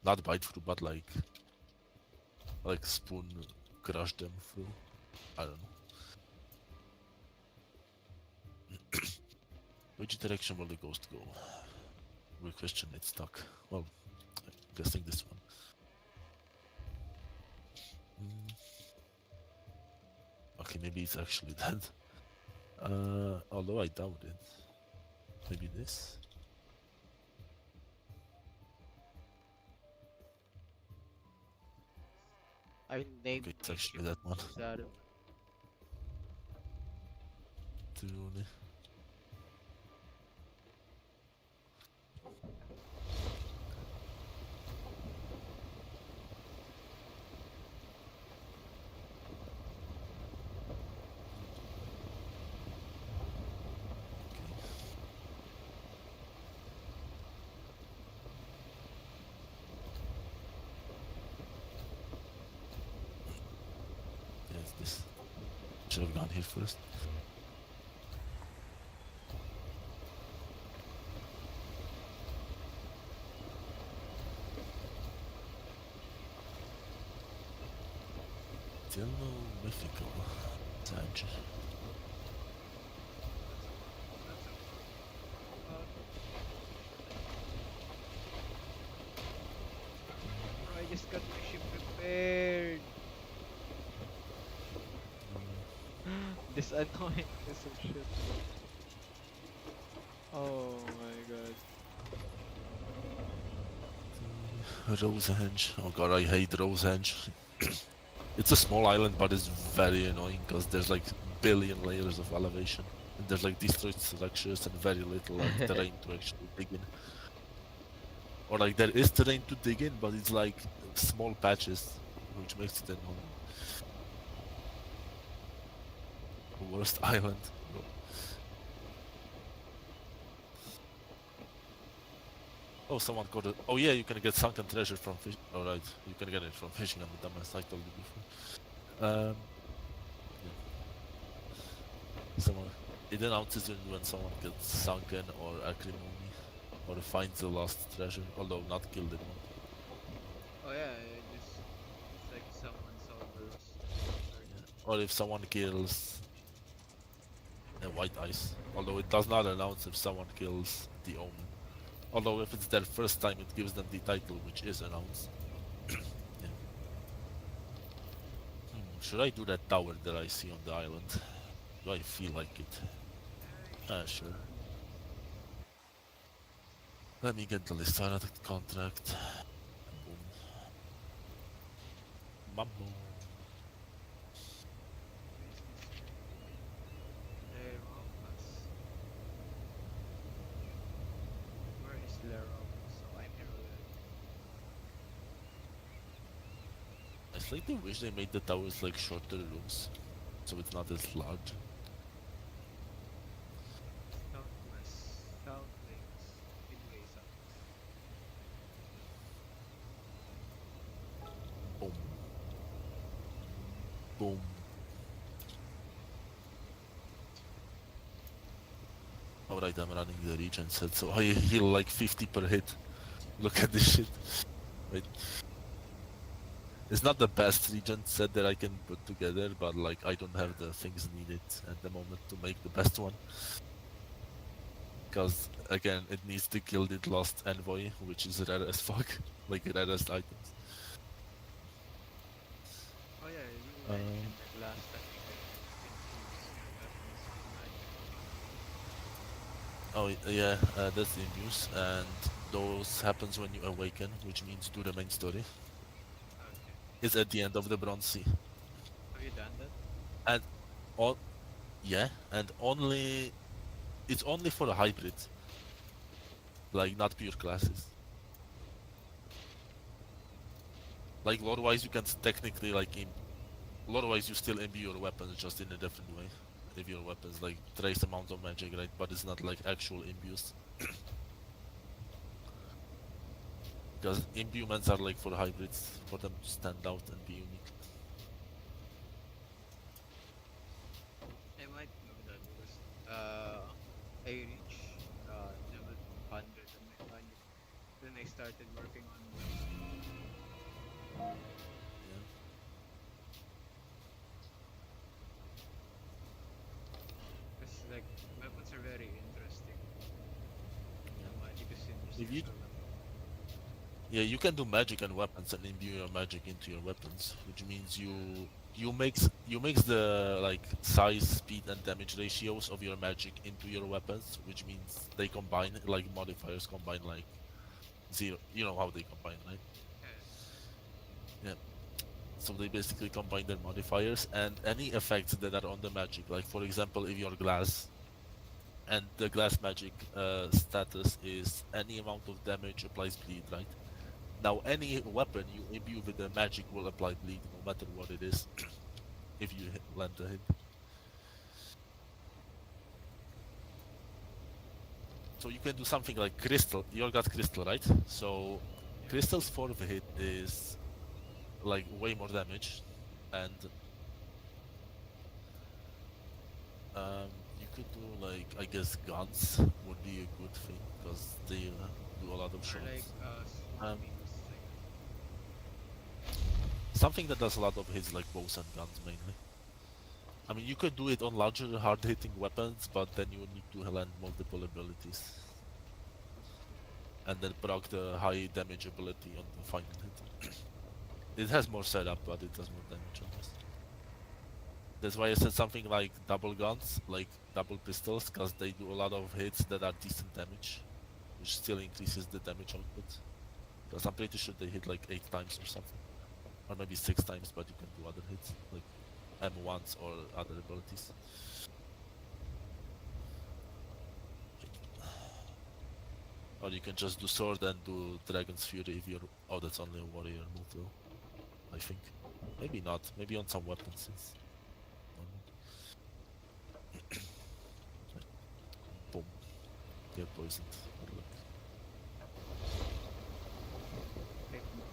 not bite through, but like spoon crush them through. I don't know. Which direction will the ghost go? Weird question. It's stuck. Well, I'm guessing this one. Mm, okay, maybe it's actually dead. Although I doubt it. Maybe this. I named Okay, it's my actually ship that one. Zaru. Truly. Yes, this. Should have gone here first. Still no mythical. Sage. That's a bro, I just got my ship prepared. This annoyingness of ships. Oh my god. Rosehenge. Oh god, I hate Rosehenge. It's a small island, but it's very annoying because there's like billion layers of elevation. And there's like destroyed structures and very little like terrain to actually dig in. Or like there is terrain to dig in, but it's like small patches, which makes it annoying. Worst island. Bro. Oh, someone got it. Oh yeah, you can get sunken treasure from fish. Alright, you can get it from fishing. I'm a dumbass. I told you before. Yeah. Someone. It announces when someone gets sunken or acrimony or finds the lost treasure, although not killed anyone. Oh yeah, just it's like someone saw the lost treasure. Yeah. Or if someone kills a white ice, although it does not announce if someone kills the omen. Although if it's their first time, it gives them the title, which is announced. Yeah. Should I do that tower that I see on the island? Do I feel like it? Yeah, you Ah, should. sure. Let me get the Listana contract. Boom. Mambo. Where is this Leropas? Where is Leropas? So I'm here already. I slightly wish they made the towers like shorter rooms, so it's not as large. Soundlings. Midway sounds. Boom. Boom. Alright, I'm running the regen set, so I heal like 50 per hit. Look at this shit. Wait. It's not the best region set that I can put together, but like I don't have the things needed at the moment to make the best one. Because again, it needs the Gilded Lost Envoy, which is rare as fuck, like rarest items. Oh yeah, you Um, mentioned that last time you can infuse your weapons with magic. yeah, that's the news, and those happens when you awaken, which means do the main story. Okay. It's at the end of the Bronze Sea, Have you done that? and all yeah, and only it's only for a hybrid, like not pure classes. Like lore-wise, you can technically like lore-wise you still imbue your weapons just in a different way. If your weapons like trace amount of magic, right? But it's not like actual imbues. Because imbuements are like for hybrids, for them to stand out and be unique. I might do that because I reached level 200 on my magic. Then I started working on weapons. Yeah. Because like weapons are very interesting. Yeah. Magic is interesting If as you well. Yeah, you can do magic and weapons and imbue your magic into your weapons, which means you mix the like size, speed, and damage ratios of your magic into your weapons, which means they combine like modifiers combine like zero. You know how they combine, right? Yeah. Yeah. So they basically combine their modifiers and any effects that are on the magic. Like for example, if you're glass and the glass magic status is any amount of damage applies bleed, right? Now, any weapon you imbue with the magic will apply bleed, no matter what it is, if you land a hit. So you can do something like crystal. You got crystal, right? So Yeah. crystal's fourth hit is like way more damage, and um, you could do like I guess guns would be a good thing because they do a lot of Or like shots. sword Um, beams, like something that does a lot of hits like bows and guns mainly. I mean, you could do it on larger, hard-hitting weapons, but then you would need to land multiple abilities. And then proc the high damage ability on the final hit. It has more setup, but it does more damage on this. That's why I said something like double guns, like double pistols, because they do a lot of hits that are decent damage, which still increases the damage output. Because I'm pretty sure they hit like 8 times or something. Or maybe 6 times, but you can do other hits, like M1s or other abilities. Or you can just do sword and do Dragon's Fury if you're... Oh, that's only a warrior move though, I think. Maybe not. Maybe on some weapons it's normal. Boom. Get poisoned. Good luck. take note.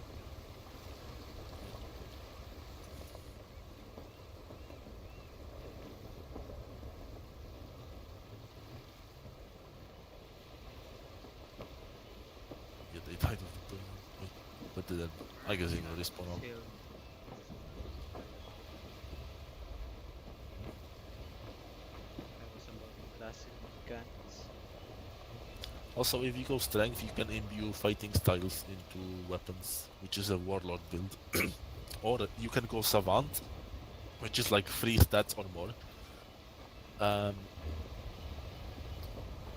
Yeah, they died of the poison. Wait, but then I guess they will respawn up. Still, that was about the classic mechanics. Also, if you go strength, you can imbue fighting styles into weapons, which is a warlord build. Or you can go savant, which is like 3 stats or more. Um,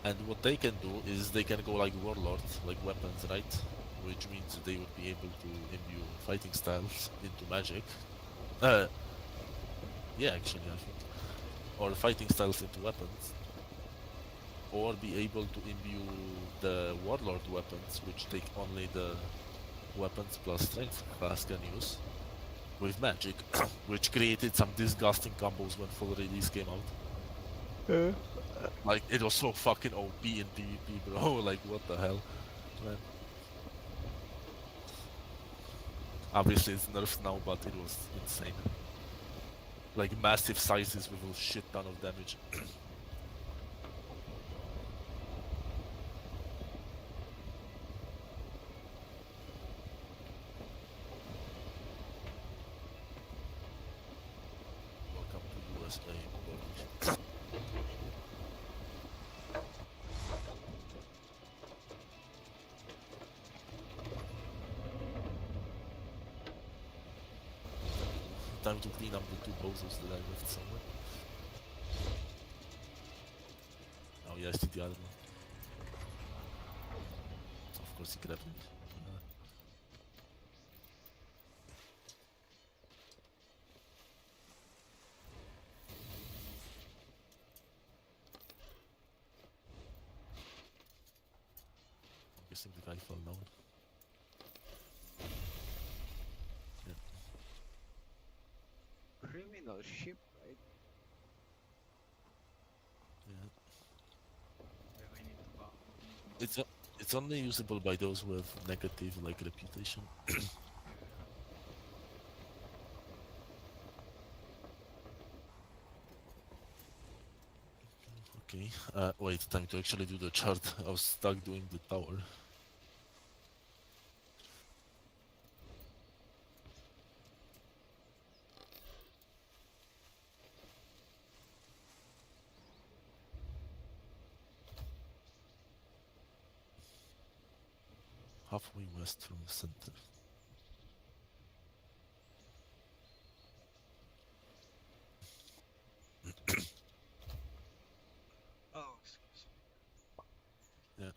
and what they can do is they can go like warlord, like weapons, right? Which means they would be able to imbue fighting styles into magic. Uh, yeah, actually, I think. Or fighting styles into weapons. Or be able to imbue the warlord weapons, which take only the weapons plus strength class can use, with magic, which created some disgusting combos when full release came out. Yeah. Like, it was so fucking OP in PvP, bro. Like, what the hell, man. Obviously, it's nerfed now, but it was insane. Like, massive sizes with a shit ton of damage. boring. Time to clean up the two bozos that I left somewhere. Oh yeah, I see the other one. Of course he grabbed me. I'm guessing the guy fell down. Yeah. Criminal ship, right? Yeah. Yeah, we need to go. It's it's only usable by those who have negative like reputation. Okay. Wait, time to actually do the chart. I was stuck doing the tower. Halfway west from the center. Oh, excuse Yeah.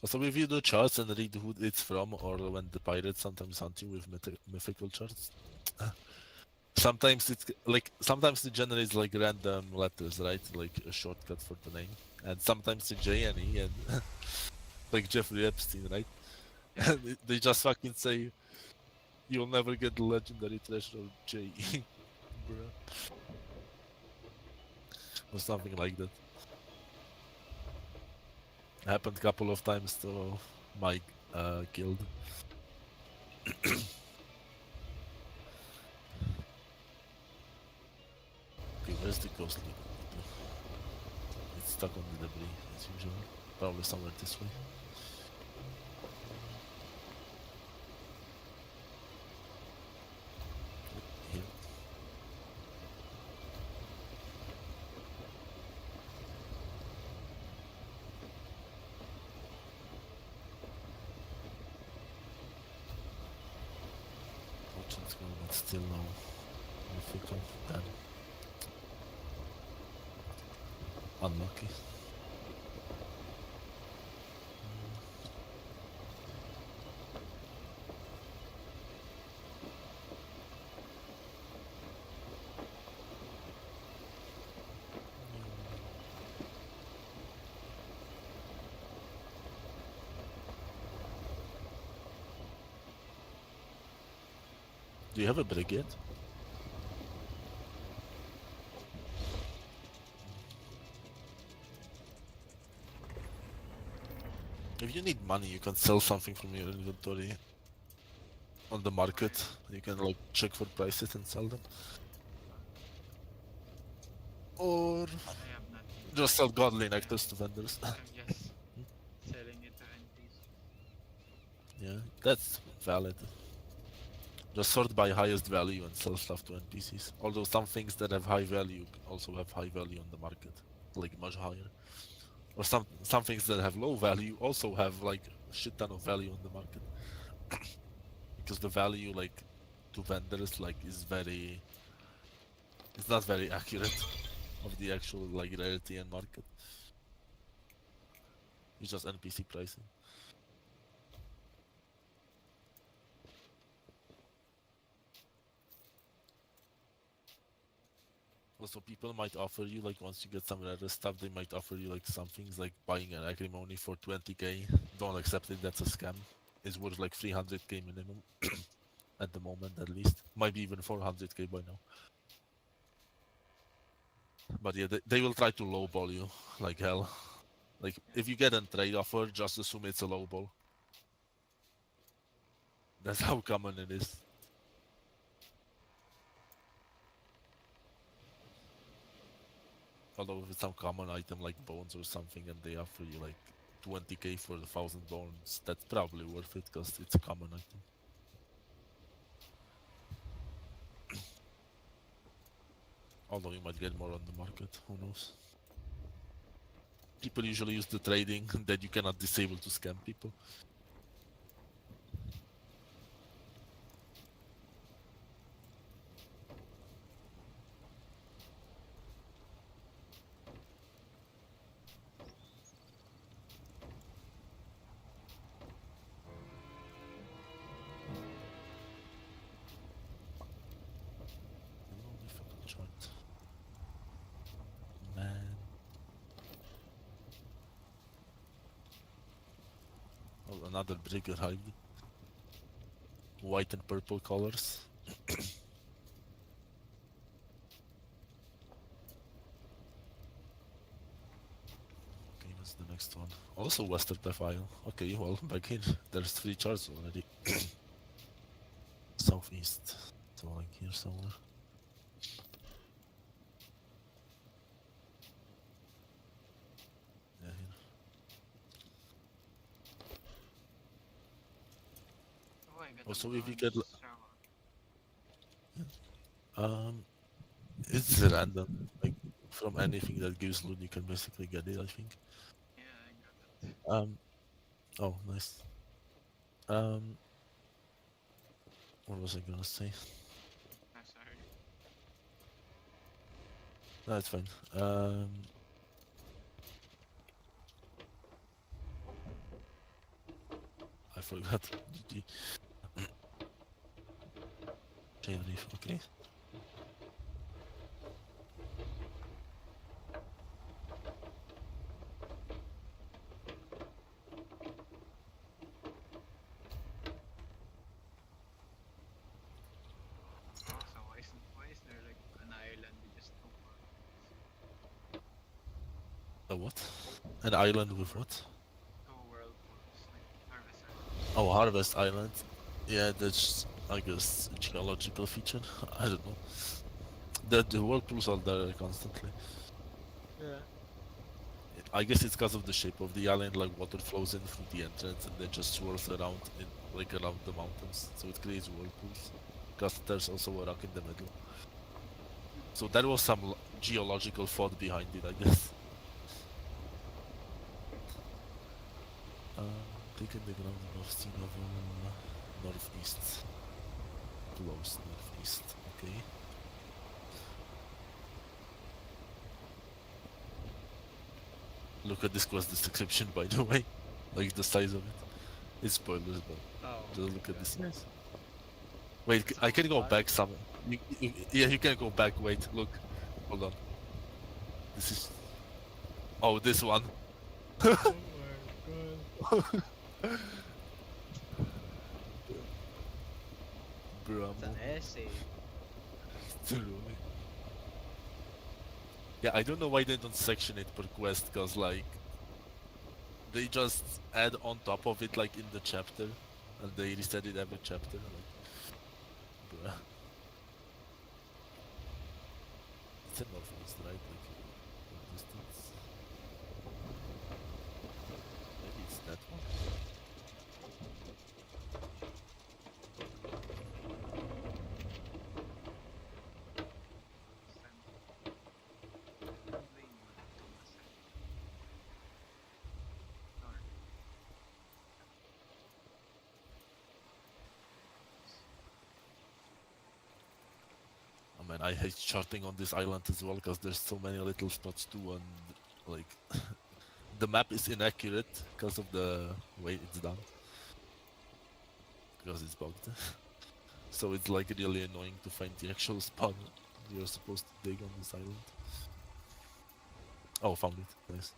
So if you do charts and read who it's from, or when the pirates sometimes hunt you with mythical charts, sometimes it's like sometimes it generates like random letters, right? Like a shortcut for the name, and sometimes it's J and E, and like Jeffrey Epstein, right? Yeah. And they just fucking say you'll never get the legendary treasure of J, bruh, or something like that. Happened a couple of times to my guild. Okay, where's the ghost lead? It's stuck on the debris as usual. Probably somewhere this way. Here. Fortune's going, but still no mythical. Damn. Unlucky. Do you have a brigade? If you need money, you can sell something from your inventory on the market. You can like check for prices and sell them. Or I have nothing. just sell godly Yeah. nectars to vendors. I'm just selling it to NPC. Yeah, that's valid. Just sort by highest value and sell stuff to NPCs. Although some things that have high value also have high value on the market, like much higher. Or some things that have low value also have like a shit ton of value on the market. Because the value like to vendors like is very, it's not very accurate of the actual like rarity and market. It's just NPC pricing. Also, people might offer you like once you get some rare stuff, they might offer you like some things like buying an acrimony for 20k. Don't accept it. That's a scam. It's worth like 300k minimum at the moment, at least. Might be even 400k by now. But yeah, they will try to lowball you like hell. Like if you get a trade offer, just assume it's a lowball. That's how common it is. Although if it's some common item like bones or something, and they offer you like 20k for 1,000 bones, that's probably worth it because it's a common item. Although you might get more on the market, who knows? People usually use the trading that you cannot disable to scam people. Holy fucking chart. Man. Oh, another brick arrived. White and purple colors. Okay, what's the next one? Also Western File. Okay, well, back here. There's 3 charts already. Southeast. So like here somewhere. Yeah, here. Oh, I got Also, a if you get... bronze shower. It's random. Like, from anything that gives loot, you can basically get it, I think. Yeah, I got it. Um, oh, nice. Um, what was I gonna say? I'm sorry. No, it's fine. I forgot. GG. Chain reef, okay. Also, why is there like an island with just two worlds? A what? An island Two with world, what? two whirlpools, like Harvest Island. Oh, Harvest Island. Yeah, that's, I guess, a geological feature. I don't know. The whirlpools are there constantly. Yeah. I guess it's because of the shape of the island, like water flows in through the entrance and then just swirls around in like around the mountains, so it creates whirlpools. Because there's also a rock in the middle. So there was some geological thought behind it, I guess. Taking the ground above sea level, northeast. Close northeast, okay. Look at this quest description, by the way. Like the size of it. It's spoilers, but Oh just my look at god. this size. Wait, It's I so can go far. back some. Yeah, you can go back. Wait, look. Hold on. This is. Oh, this one. Oh my god. It's an Bravo. essay. Truly. Yeah, I don't know why they don't section it per quest, cause like they just add on top of it like in the chapter, and they reset it every chapter. Like, bruh. It's a northeast, right? Like, what distance? Maybe it's that one. Don't blame you like Thomas said. North. I mean, I hate charting on this island as well because there's so many little spots too, and like the map is inaccurate because of the way it's done, because it's bugged. So it's like really annoying to find the actual spot you're supposed to dig on this island. Oh, found it. Nice.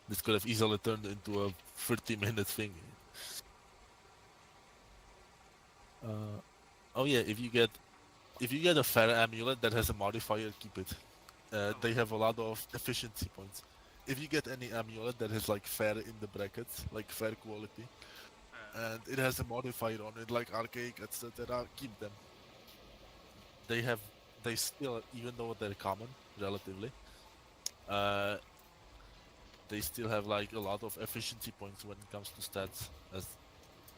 This could have easily turned into a 30-minute thing. Oh yeah, if you get a fair amulet that has a modifier, keep it. They have a lot of efficiency points. If you get any amulet that has like fair in the brackets, like fair quality, and it has a modifier on it like archaic, etc., keep them. They still, even though they're common relatively, uh, they still have like a lot of efficiency points when it comes to stats. As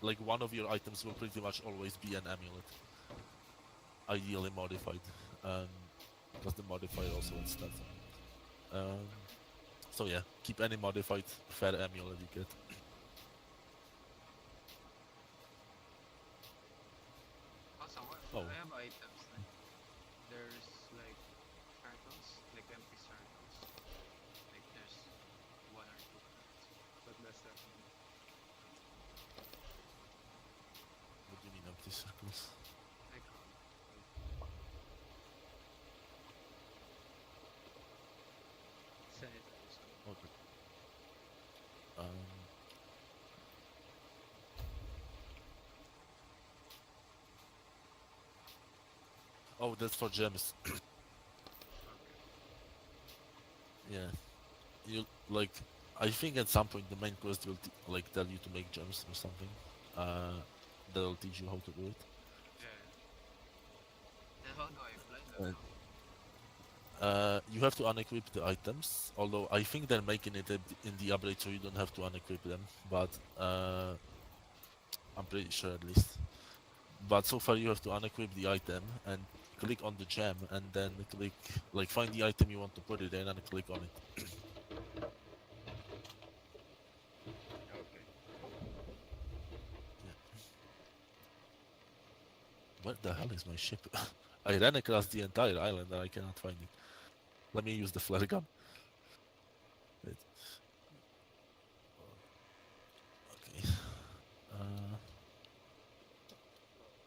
like one of your items will pretty much always be an amulet. ideally modified, um, because the modifier also adds stats. Um, so yeah, keep any modified fair amulet you get. Also, what Oh, I have items like there's like circles, like empty circles. Like there's one or two cards, but that's the only what do you mean empty circles? like hollow. Like sanitize some. Okay. Um, oh, that's for gems. Okay. Yeah, you like. I think at some point the main quest will like tell you to make gems or something. Uh, that'll teach you how to do it. Yeah. Then how do I apply that Uh, though? you have to unequip the items, although I think they're making it in the update so you don't have to unequip them, but I'm pretty sure at least. But so far you have to unequip the item and click on the gem and then click, like find the item you want to put it in and click on it. Okay. Yeah. Where the hell is my ship? I ran across the entire island and I cannot find it. Let me use the flare gun. Wait. Okay. Uh,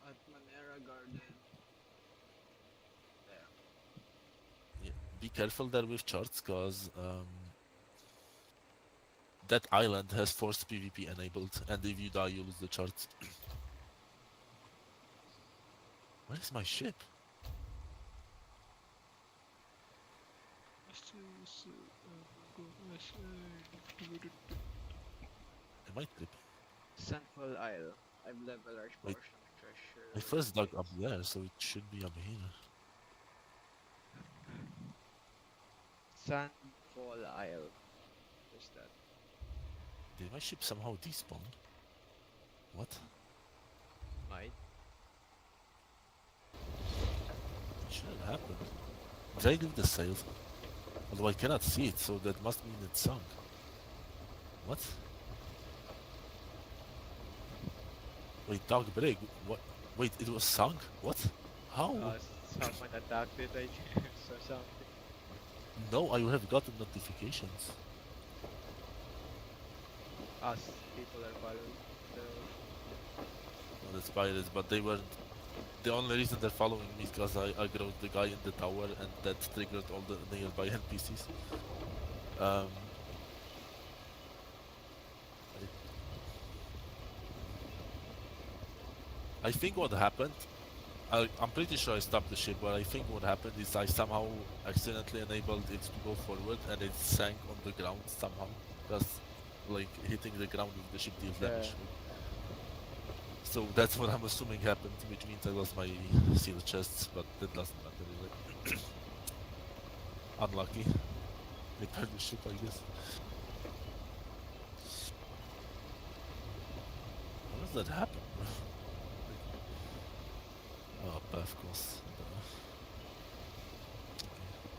At Manera Garden. There. yeah. Be careful there with charts, cause that island has forced PvP enabled, and if you die, you lose the charts. Where is my ship? Am I tripping? Sandfall Isle. I've leveled a large Wait, portion of I treasure first dug up base. there, so it should be up here. Sandfall Isle. Where's that? Did my ship somehow despawn? What? Might. It shouldn't happen. Did I leave the sails? Although I cannot see it, so that must mean it sunk. What? Wait, dog brig? What? Wait, it was sunk? What? How? Someone attacked it, I guess, or something. No, I would have gotten notifications. Us people are following the. No, that's pirates, but they weren't. The only reason they're following me is because I aggroed the guy in the tower and that triggered all the nearby NPCs. Um, I think what happened, I'm pretty sure I stopped the ship, but I think what happened is I somehow accidentally enabled it to go forward and it sank on the ground somehow. Because, like, hitting the ground with the ship deals Yeah. damage. So that's what I'm assuming happened, which means I lost my seal chests, but that doesn't matter really. Unlucky. Repair the ship, I guess. How does that happen? Oh, path course. Okay,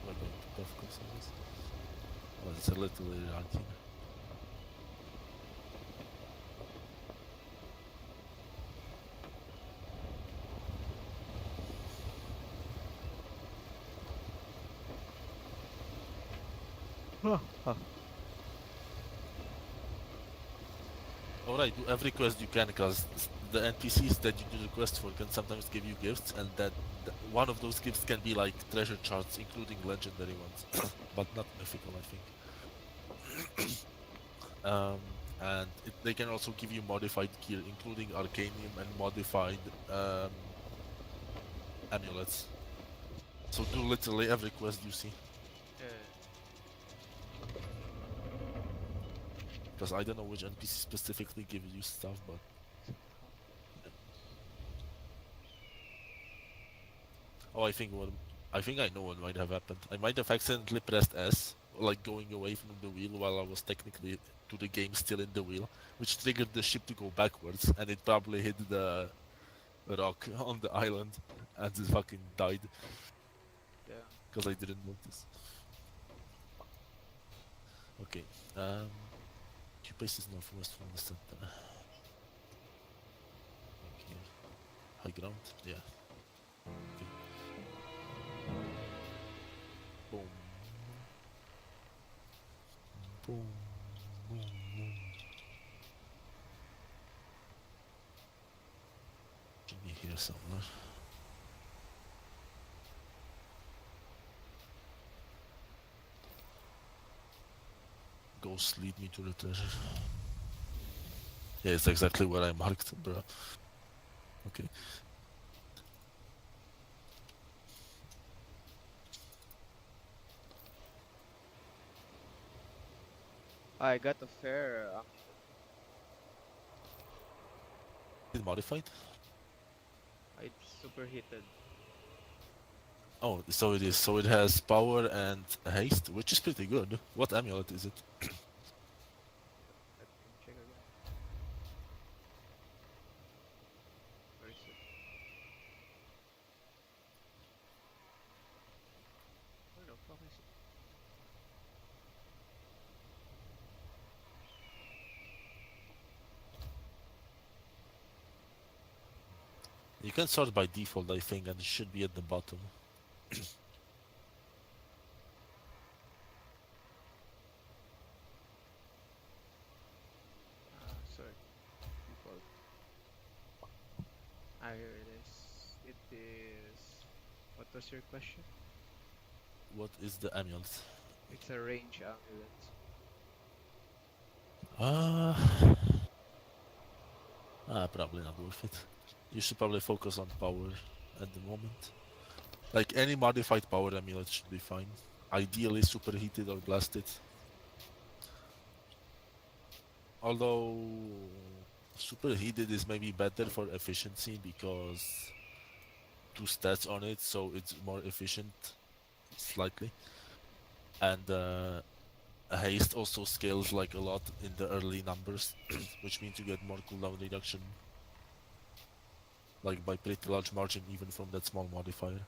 we're going to path course, I guess. Oh, it's a little Arcane. Alright, do every quest you can, because the NPCs that you do the quest for can sometimes give you gifts, and one of those gifts can be like treasure charts, including legendary ones, but not mythical, I think. Um, and they can also give you modified gear, including arcanium and modified amulets. So do literally every quest you see, Yeah. because I don't know which NPC specifically gives you stuff, but oh, I think I know what might have happened. I might have accidentally pressed S, like going away from the wheel while I was technically to the game still in the wheel, which triggered the ship to go backwards, and it probably hit the rock on the island and it fucking died Yeah. because I didn't notice. Okay. Two places northwest from the center. Like here. High ground? Yeah. Okay. Boom. Boom. Boom. Boom. Should be here somewhere. Ghosts lead me to the treasure. Yeah, it's exactly where I marked, bro. Okay. I got a fair Is it modified? it's superheated. Oh, so it is. So it has power and haste, which is pretty good. What amulet is it? Let me check again. Where is it? Where the fuck is it? You can sort by default, I think, and it should be at the bottom. Sorry. Default. Ah, here it is. It is. What was your question? What is the amulet? It's a range amulet. Uh, probably not worth it. You should probably focus on power at the moment. Like any modified power amulet should be fine. Ideally superheated or blasted. Although superheated is maybe better for efficiency because two stats on it, so it's more efficient slightly. And haste also scales like a lot in the early numbers, which means you get more cooldown reduction, like by pretty large margin, even from that small modifier.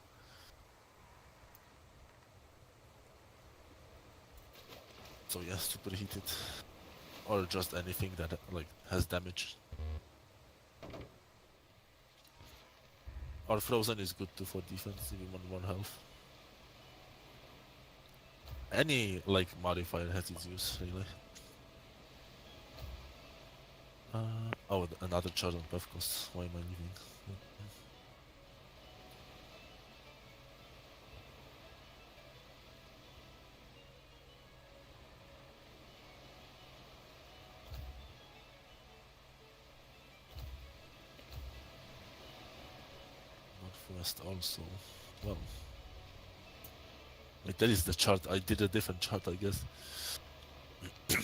So yeah, superheated, or just anything that like has damage. Or frozen is good too for defense, if you want more health. Any like modifier has its use, really. Oh, another charge on buff cost. Why am I leaving? Northwest also. Well, like that is the chart. I did a different chart, I guess. Here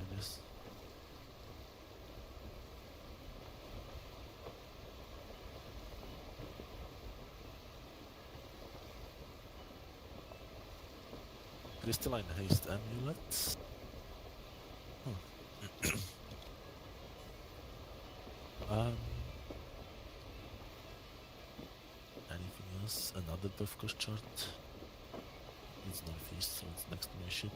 it is. Crystalline haste amulets. Huh. Anything else? Another buff cost chart. It's northeast, so it's next to my ship.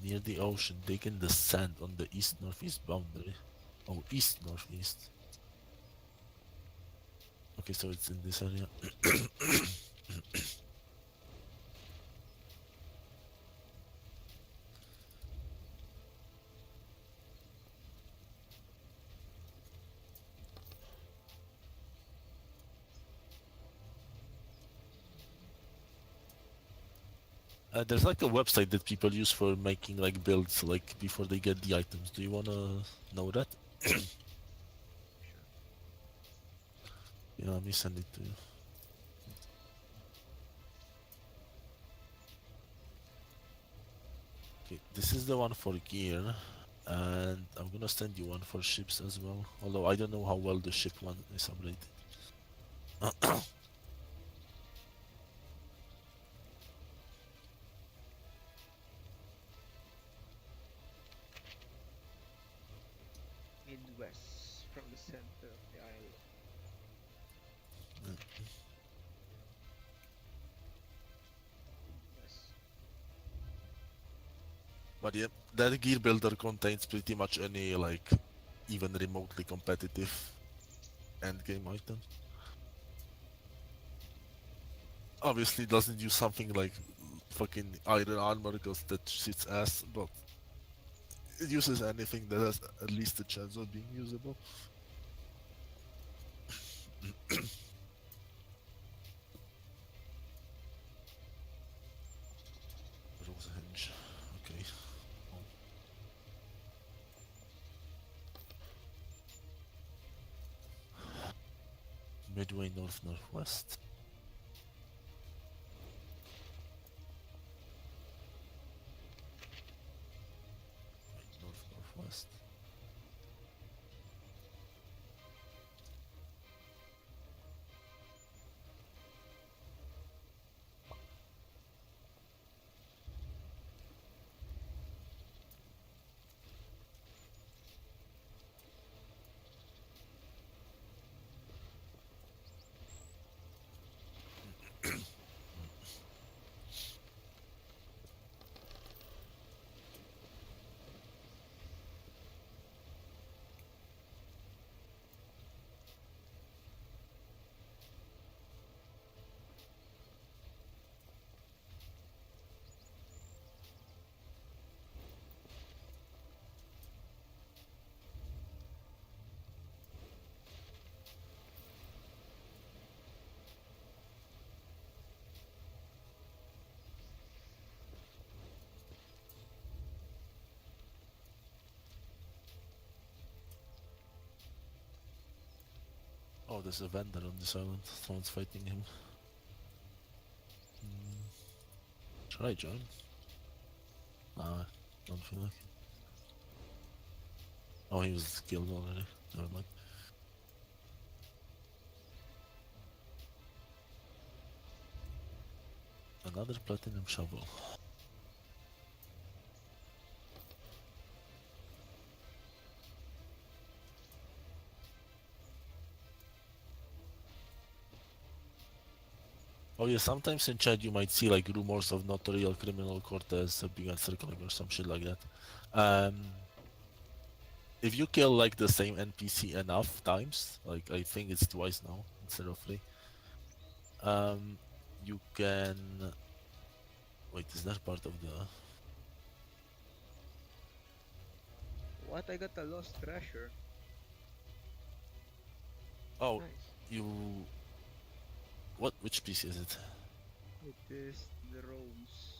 Near the ocean, dig in the sand on the east-northeast boundary. Oh, east-northeast. Okay, so it's in this area. There's like a website that people use for making like builds like before they get the items. Do you wanna know that? Sure. Yeah, let me send it to you. Okay, this is the one for gear, and I'm gonna send you one for ships as well. Although I don't know how well the ship one is updated. Midwest from the center of the island. Yes. But yeah, that gear builder contains pretty much any like even remotely competitive endgame item. Obviously, it doesn't use something like fucking iron armor because that shit's ass, but it uses anything that has at least a chance of being usable. Rose hinge. Okay. Oh, midway north northwest. Wait, north northwest. Oh, there's a vendor on this island. Someone's fighting him. Hmm. Should I join? Nah, don't feel like it. Oh, he was killed already. Never mind. Another platinum shovel. Oh yeah, sometimes in chat you might see like rumors of notarial criminal Cortez being circling or some shit like that. Um, if you kill like the same NPC enough times, like I think it's twice now instead of three, um, you can. Wait, is that part of the? What? I got a lost treasure. Oh, Nice. you. What? Which piece is it? It is the rose.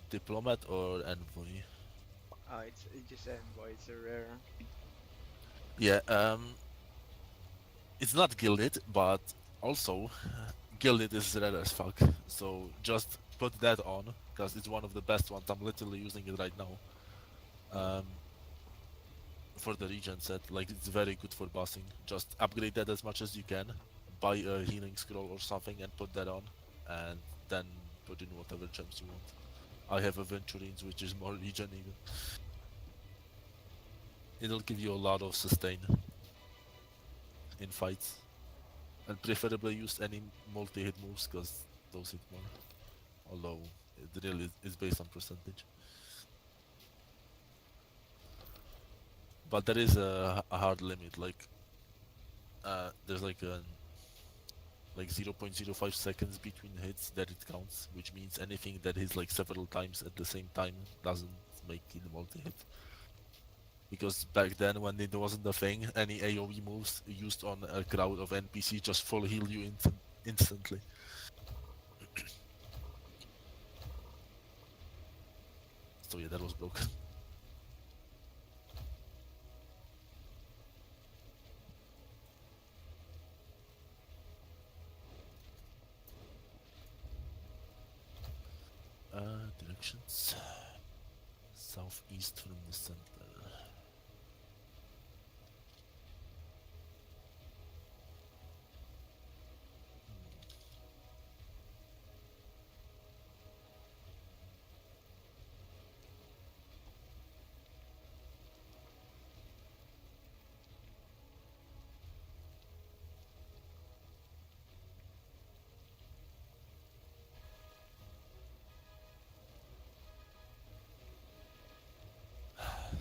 Diplomat or envoy? It's just envoy. It's a rare. Yeah. It's not gilded, but also gilded is rare as fuck. So just put that on because it's one of the best ones. I'm literally using it right now. Um, for the regen set, like it's very good for bossing. Just upgrade that as much as you can. Buy a healing scroll or something and put that on, and then put in whatever gems you want. I have Aventurines, which is more regen even. It'll give you a lot of sustain in fights, and preferably use any multi-hit moves because those hit more. Although The real is based on percentage. But there is a hard limit. Like there's like 0.05 seconds between hits that it counts, which means anything that hits like several times at the same time doesn't make it multi-hit. Because back then, when it wasn't a thing, any AoE moves used on a crowd of NPC just full heal you instantly. So yeah, that was broken. Directions. Southeast from the center.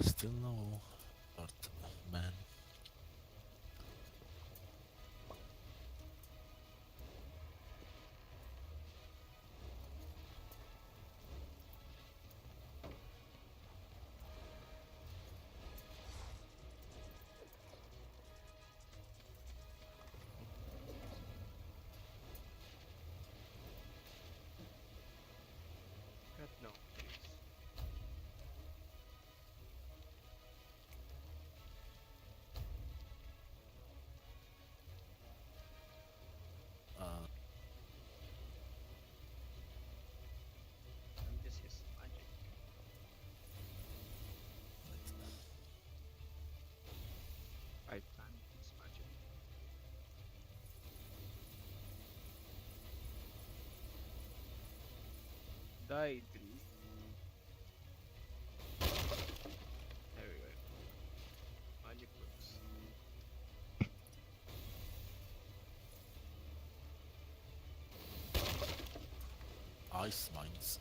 Still no but man. Cut no, please. Uh, And this is magic. Five times this magic. Die three. There we go. Magic works. ice mines.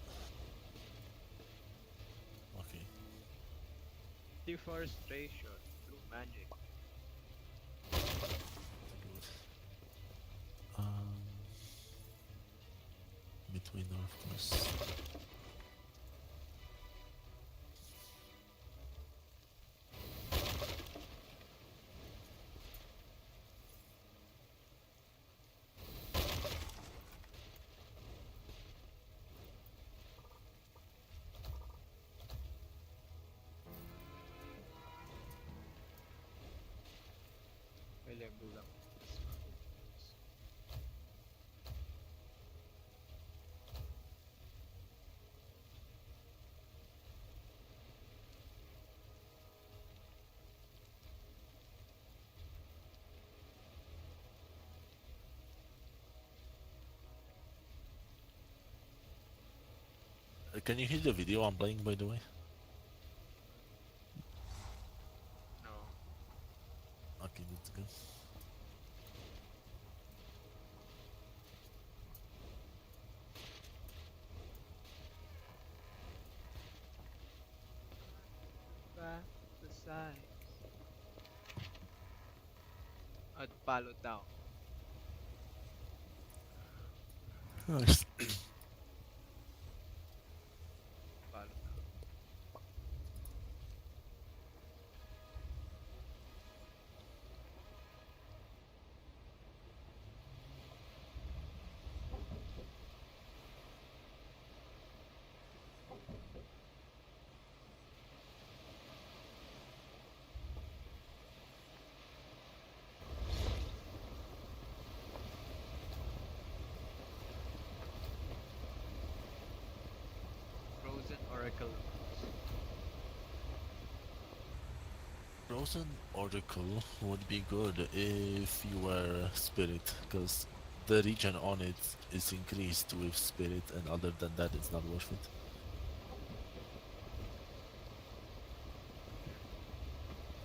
Okay. Deforestation through magic. Good. Midway north, of course. May level lang this magic. Can you hear the video I'm playing, by the way? No. Okay, that's good. Back the sides. At palo down. Nice. Palo down. Frozen Oracle runes. Frozen Oracle would be good if you were Spirit, because the regen on it is increased with Spirit, and other than that, it's not worth it.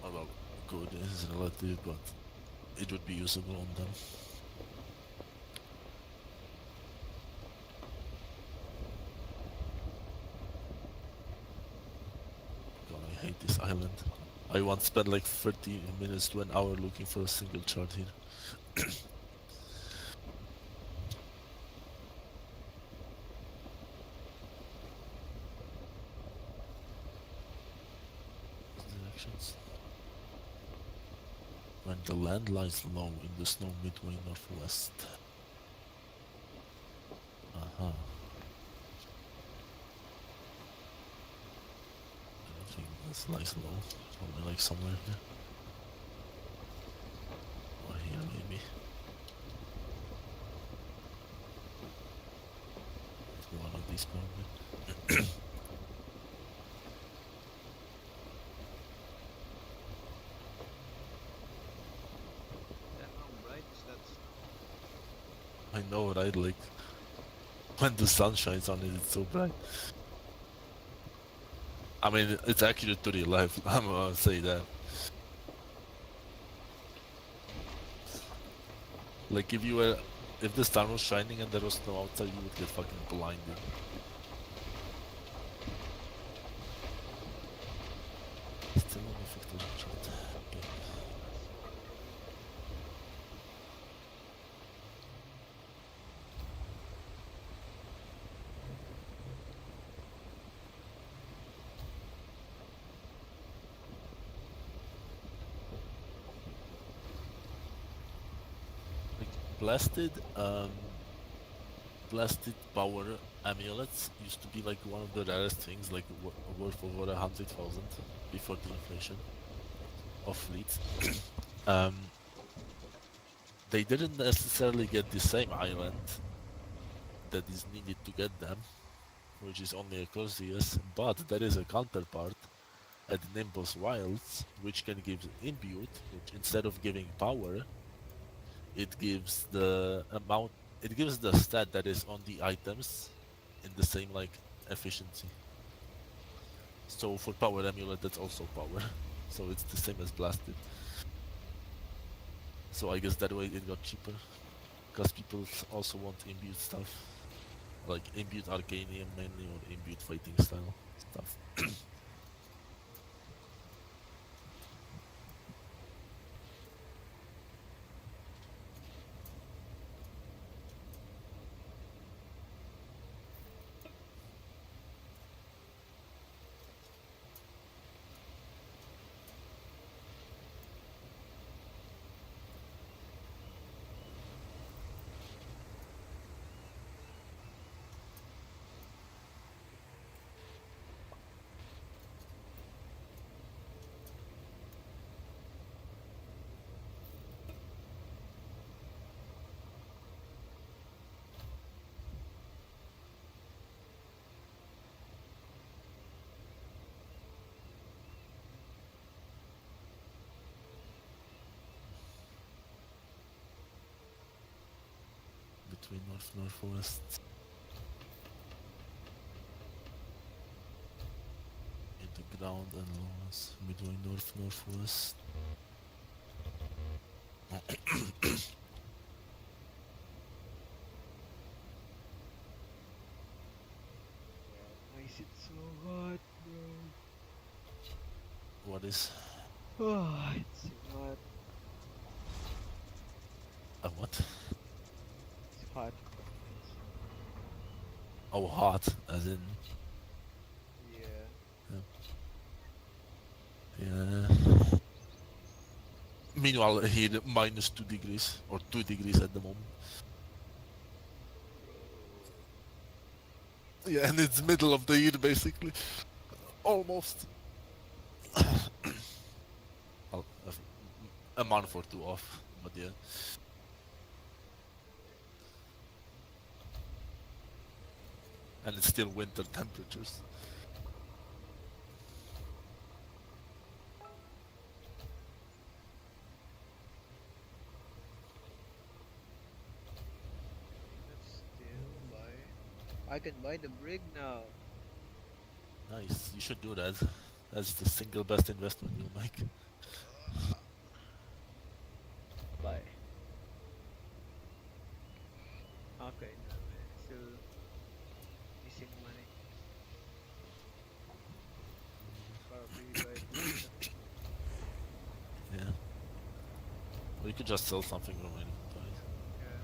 Although, good is relative, but it would be usable on them. hate this island. I once spent like 30 minutes to an hour looking for a single chart here. Directions. When the land lies low in the snow midway northwest. Uh-huh. I don't think this lies low. Probably like somewhere here. Or here maybe. One of these probably. Then how bright is that snow? I know, right? Like, when the sun shines on it, it's so bright. I mean, it's accurate to real life, I'm gonna say that. Like, if the sun was shining and there was snow outside, you would get fucking blinded. Still on effective shot. Okay. That's so early. Like, blasted power amulets used to be like one of the rarest things, like worth over 100,000 before the inflation of fleets. um, they didn't necessarily get the same island that is needed to get them, which is only across the US, but there is a counterpart at Nimbus Wilds, which can give Imbute, which instead of giving power, it gives the amount, it gives the stat that is on the items in the same like efficiency. So for power amulet, that's also power. So it's the same as blasted. So I guess that way it got cheaper, because people also want imbute stuff, like imbute Arcanium mainly, or imbute fighting style stuff. Between northwest. Into ground and lowers. Midway northwest. Why is it so hot, What is? bro? Oh, it's so hot. A what? It's hot. Oh, hot, as in. Yeah. Yeah. Meanwhile, here minus 2 degrees, or 2 degrees at the moment. Yeah, and it's middle of the year basically. Almost. Well, a month or two off, but yeah. And it's still winter temperatures. Let's still buy. I can buy the brig now. Nice, you should do that. That's the single best investment you'll make. Buy. Okay, no, still missing money. Probably buy Or you could just sell something from my inventory. Yeah.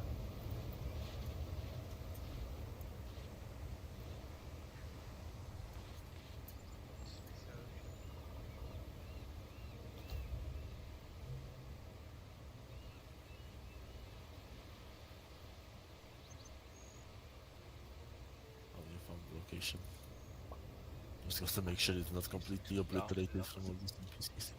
What's my sell shop? Oh, you found the location. Just have to make sure it's not completely obliterated from all these NPCs.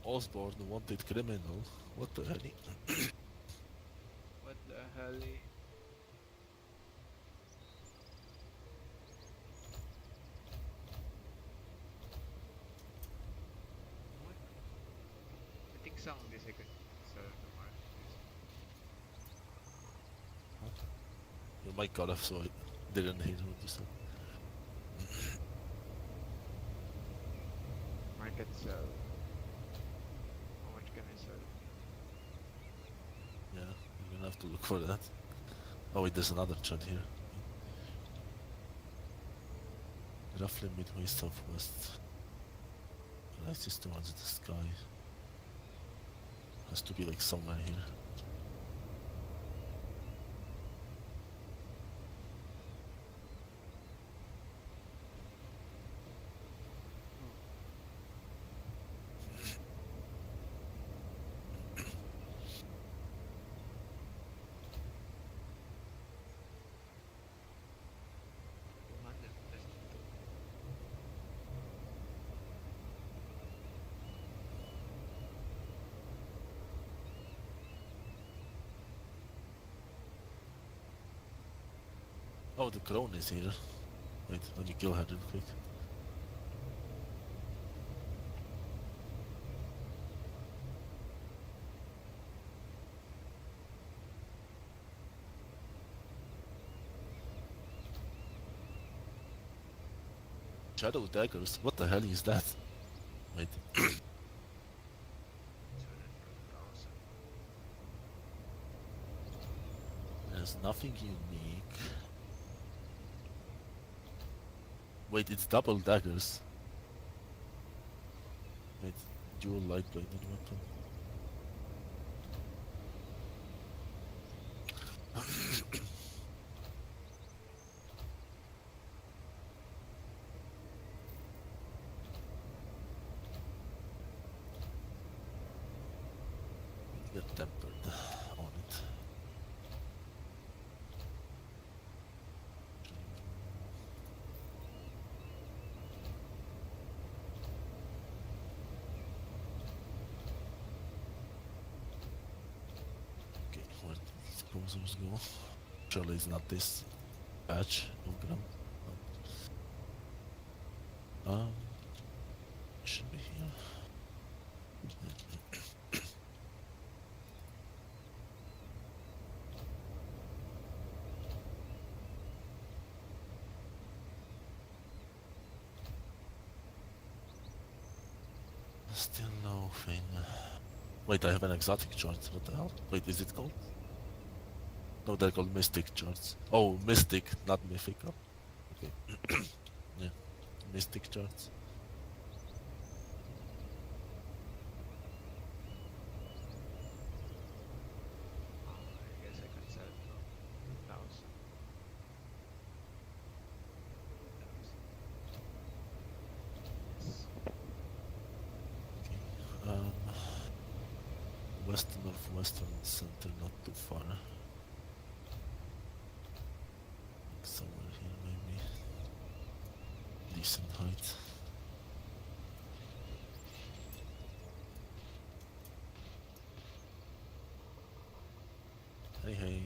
Osborne, wanted criminal. What the hell? What the hell? What? I think some of this I could sell to marketplace. Your mic got off, so I didn't hear what you said. Market sell. How much can I sell? Yeah, you're gonna have to look for that. Oh wait, there's another chart here. Roughly midway southwest. Rises towards the sky. Has to be like somewhere here. Oh, the crone is here. Wait, let me kill her real quick. Shadow daggers? What the hell is that? Wait. There's nothing unique. Wait, it's double daggers. Wait, dual light bladed weapon. Get tempered on it. Okay, where did these posers go? Surely it's not this patch of gram. Should be here. Still nothing. Wait, I have an exotic chart. What the hell? Wait, is it called? No, they're called mystic charts. Oh, mystic, not mythical. Okay. Yeah, mystic charts. I guess I can sell for 2,000. Yes. Okay. West, northwestern, center, not too far. Somewhere here, maybe. Decent height. Hey, hey.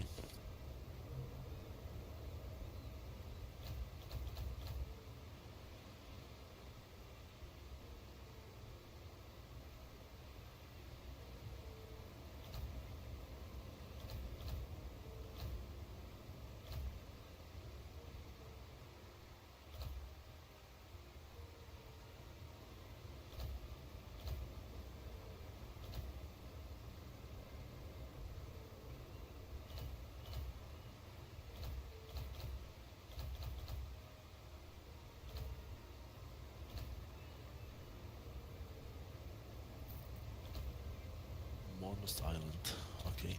Northwest Island. Okay.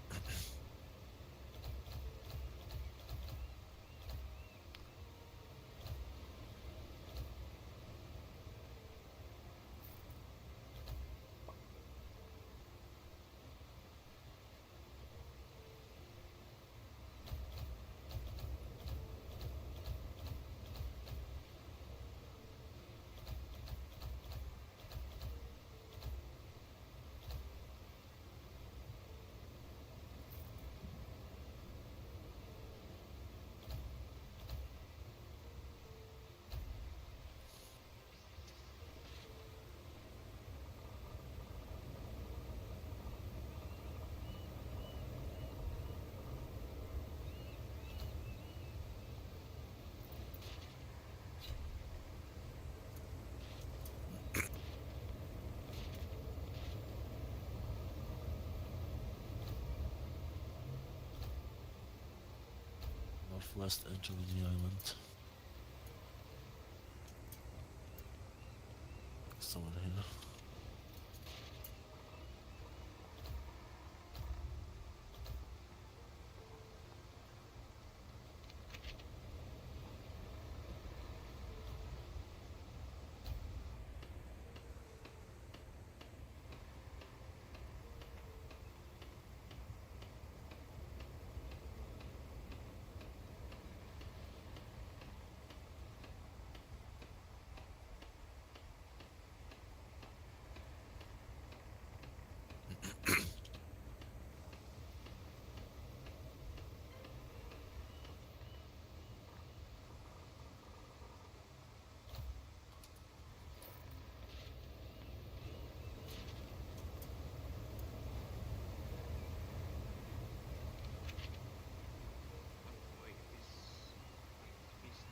Northwest edge of the island. Someone here. Avoid is northeast.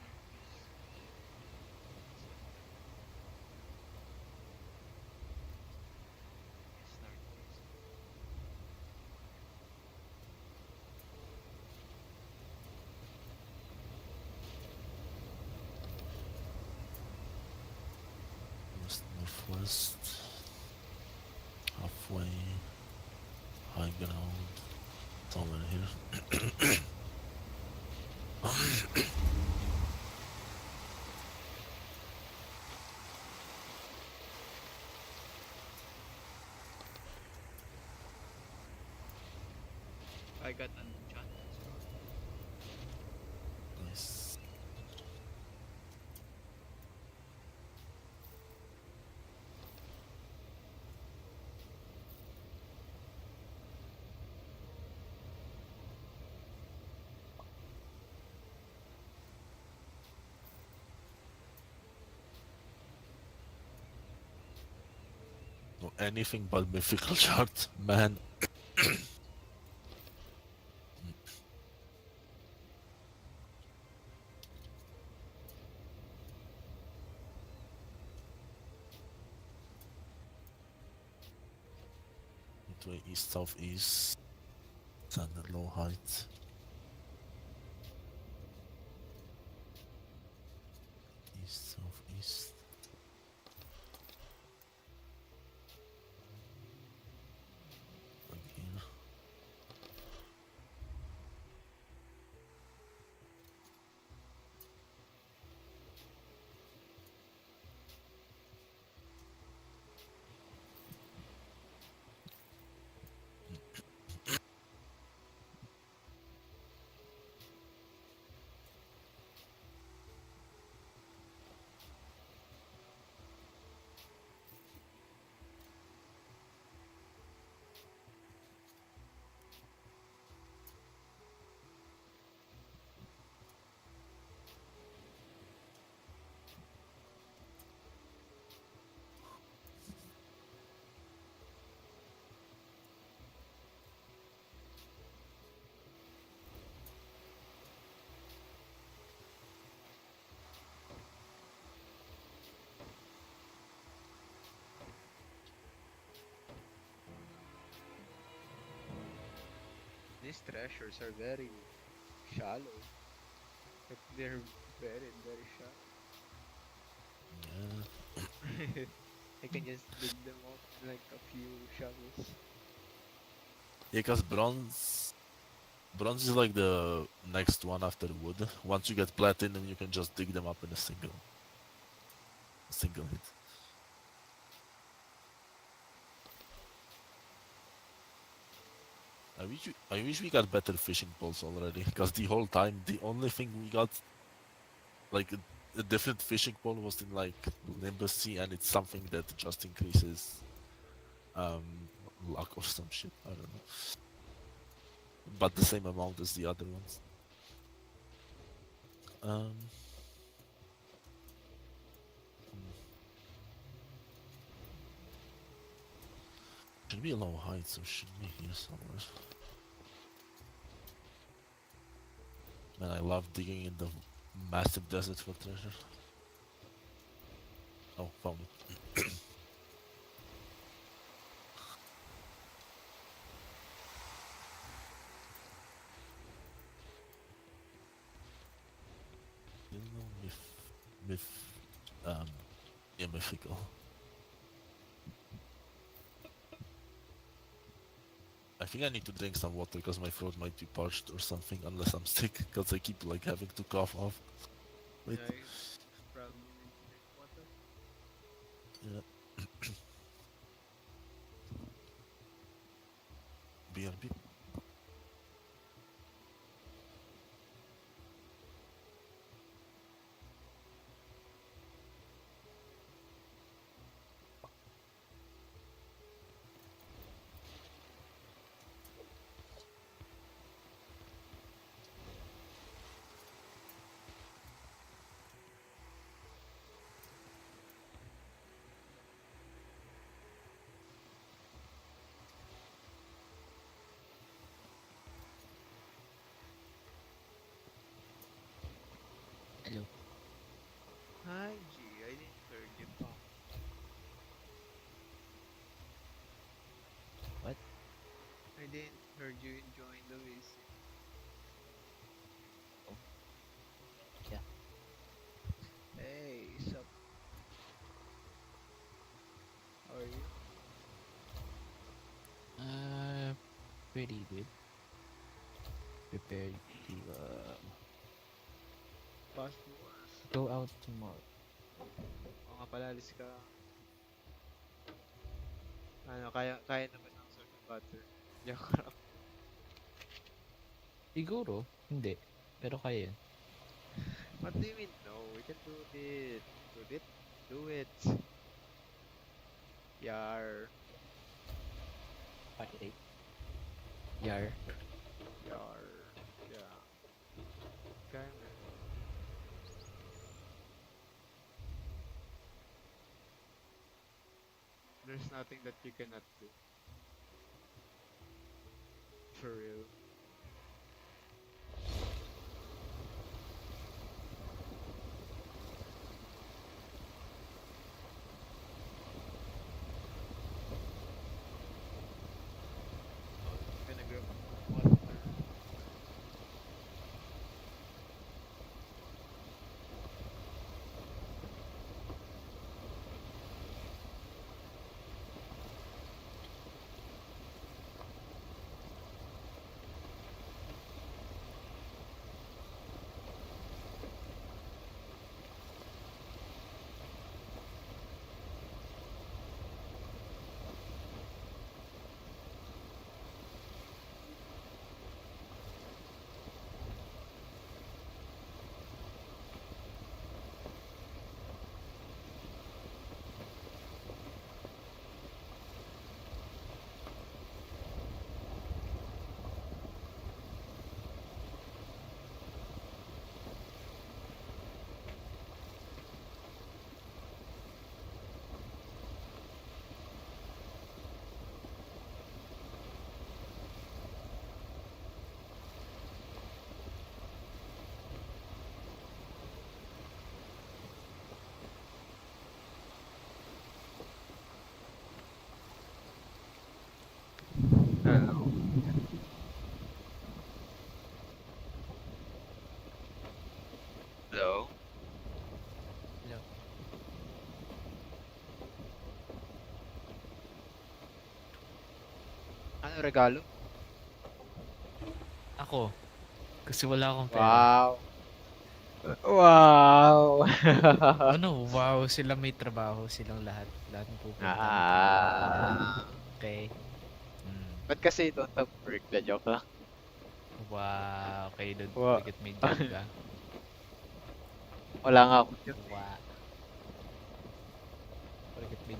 Is northeast. West northwest. Halfway. High ground. Somewhere here. I got an enchant as well. Nice. No, anything but mythical chart, man. Midway east southeast. Standard low height. East southeast. Like here. These treasures are very shallow. Like they're very Yeah. shallow. I can just dig them up in like a few shovels. Yeah, cause bronze is like the next one after wood. Once you get platinum, you can just dig them up in a single hit. I wish we got better fishing poles already, because the whole time the only thing we got like a different fishing pole was in like Nimbus Sea, and it's something that just increases um luck or some shit. I don't know, but the same amount as the other ones. Um, hmm. Should be a low height, so should be here somewhere. Man, I love digging in the massive desert for treasure. Oh, found it. You know, myth, um, yeah, mythical. I think I need to drink some water because my throat might be parched or something, unless I'm sick, because I keep like having to cough off. Wait, Yeah, you probably need to drink water. yeah, BRB. Hello. Hi, G. I didn't heard you talk. What? I didn't heard you join the VC. Oh, yeah. Hey, sup? How are you? Uh, pretty good. Prepared to Fast bukas. go out tomorrow. O nga pala, alis ka. Ano, kaya naman ng salt and butter. Joke lang. Siguro, hindi. Pero kaya yun. What do you mean? No, we can do it. Do it. Do it. Yar. Pare. Yar. Yar. Yeah. Kaya mo yan. There's nothing that you cannot do. For real. Oh, I'm gonna grab water. Hello. Hello. Hello. Ano regalo? Ako, kasi wala akong pera. Wow. Wow. Ano, wow, sila may trabaho, silang lahat. Lahat ng pupunta may trabaho. Ah. Okay? Hmm. Ba't kasi don't have work na joke lang? Wow, kayo doon, Wa porket may job ka. Wala nga ako job. Wow, porket may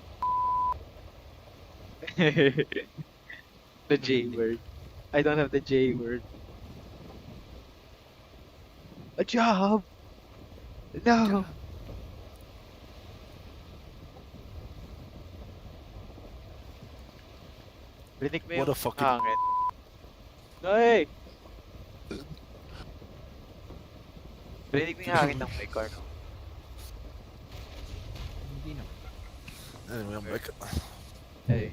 The ano J din. word. I don't have the J word. A job! No! Job. Rinig mo What yung a fucking hangin. Hey! Rinig mo yung hangin ng may car, no? Hindi naman. Anyway, I'm back. Hey.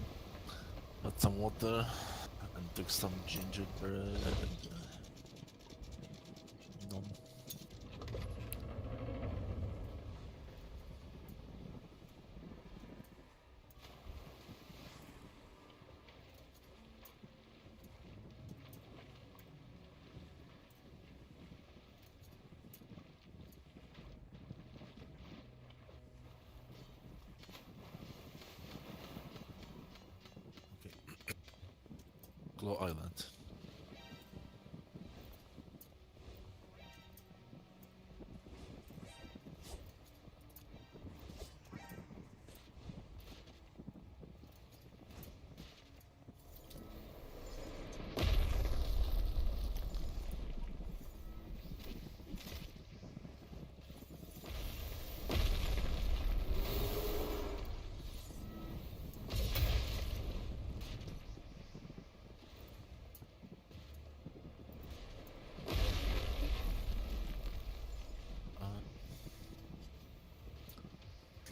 Got some water and took some gingerbread. Nom. Okay. Claw Island.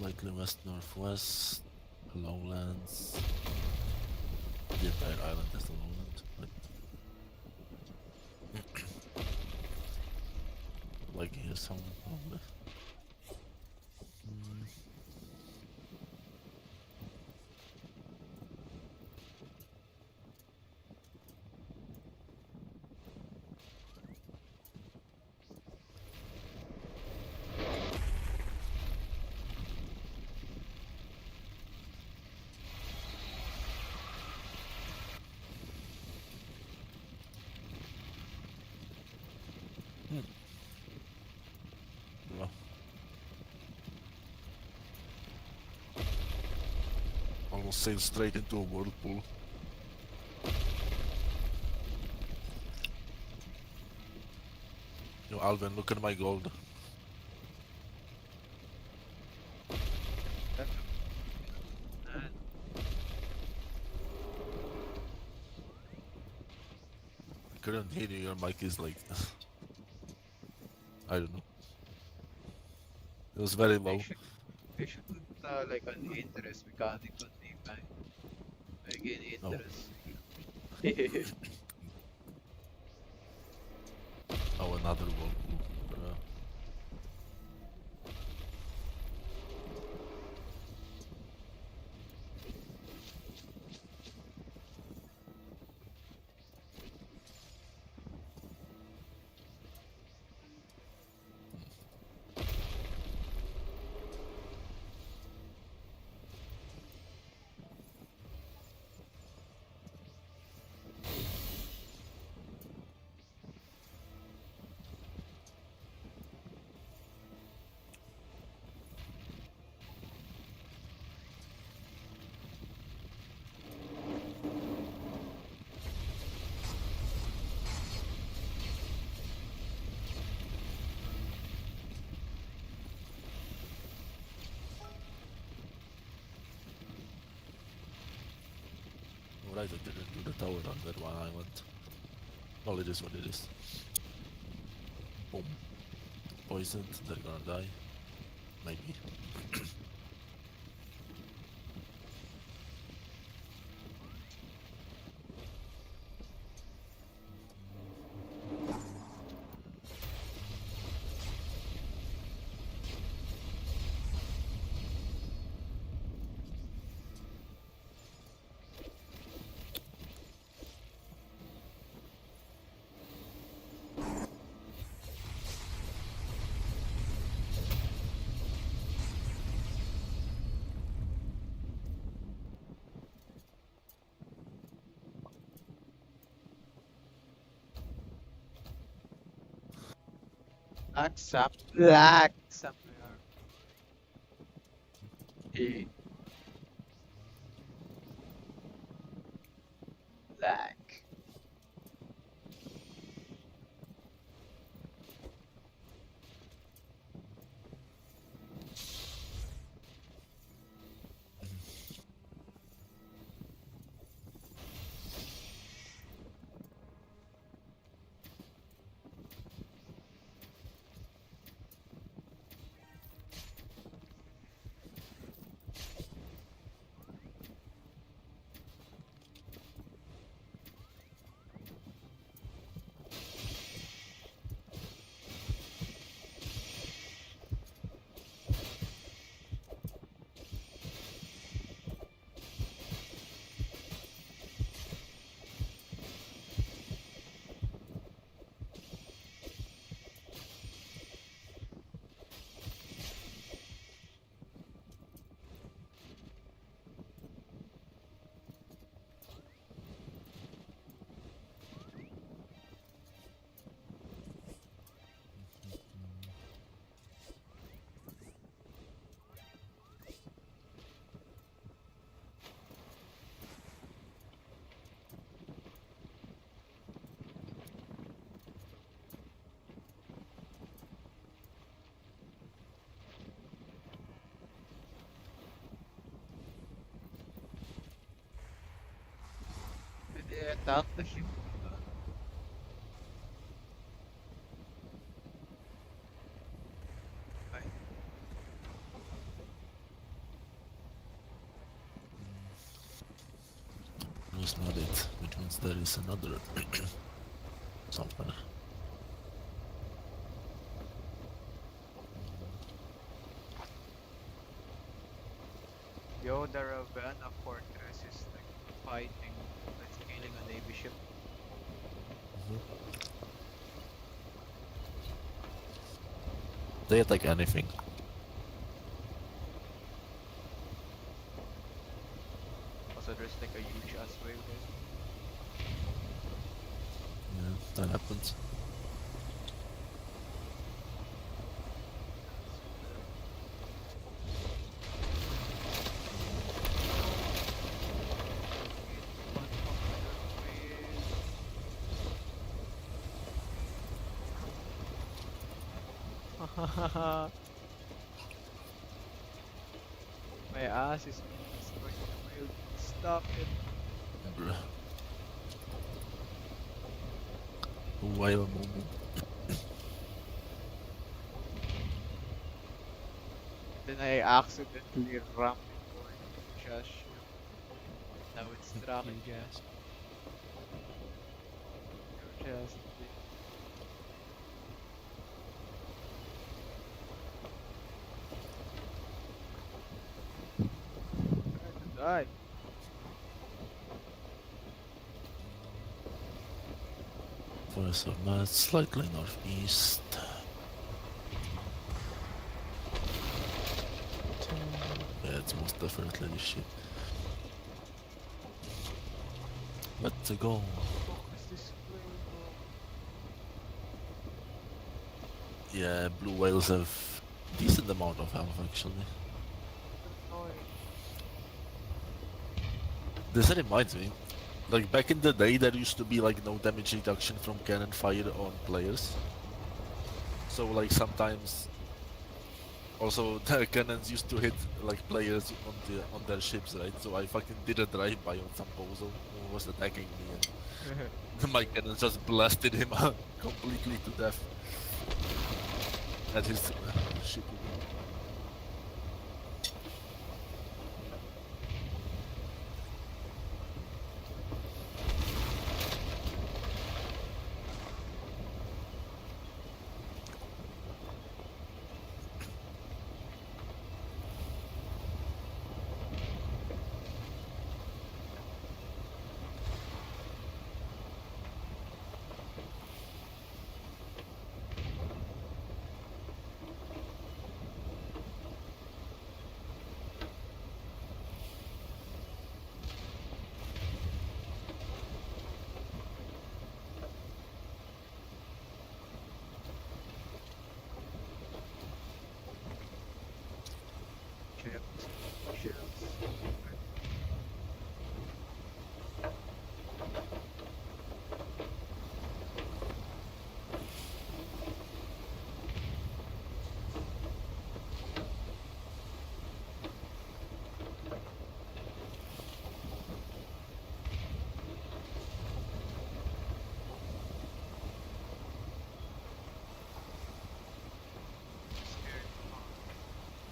Slightly west-northwest, lowlands. The entire island is a lowland. Like here somewhere, probably. Mm. Well, almost sailed straight into a whirlpool. Yo, Alvin, look at my gold. I couldn't hear you, your mic is like... I don't know. It was very low. I should put like an interest mechanic on the bank. I gain Oh. interest. Oh, another whirlpool. Right, I didn't do the tower on that one island. Well, it is what it is. Boom. Poisoned, they're gonna die. Maybe. accept black somewhere. Eh, black. Pwede attack the ship. Ay, That's not it, which means there is another somewhere. yo, the Ravenna fortress is like fighting, like scaling a navy ship. They attack anything. Also, there's like a huge ass wave, guys. Yeah, that happens. My ass is being destroyed by the whale. Stop it. Bruh. Why a moment? Then I accidentally rammed into a huge ass ship. Now it's tracking Huge me. ass. Huge ass thing. Prepare to die. Forest of Mad, slightly northeast. Yeah, it's most definitely this shit. Let's go. Fuck is this whale, bro? Yeah, blue whales have decent amount of health actually. Annoying. This reminds me, like back in the day there used to be like no damage reduction from cannon fire on players. So like sometimes also the cannons used to hit like players on their ships, right? So I fucking did a drive-by on some bozo who was attacking me and my cannon just blasted him completely to death at his ship.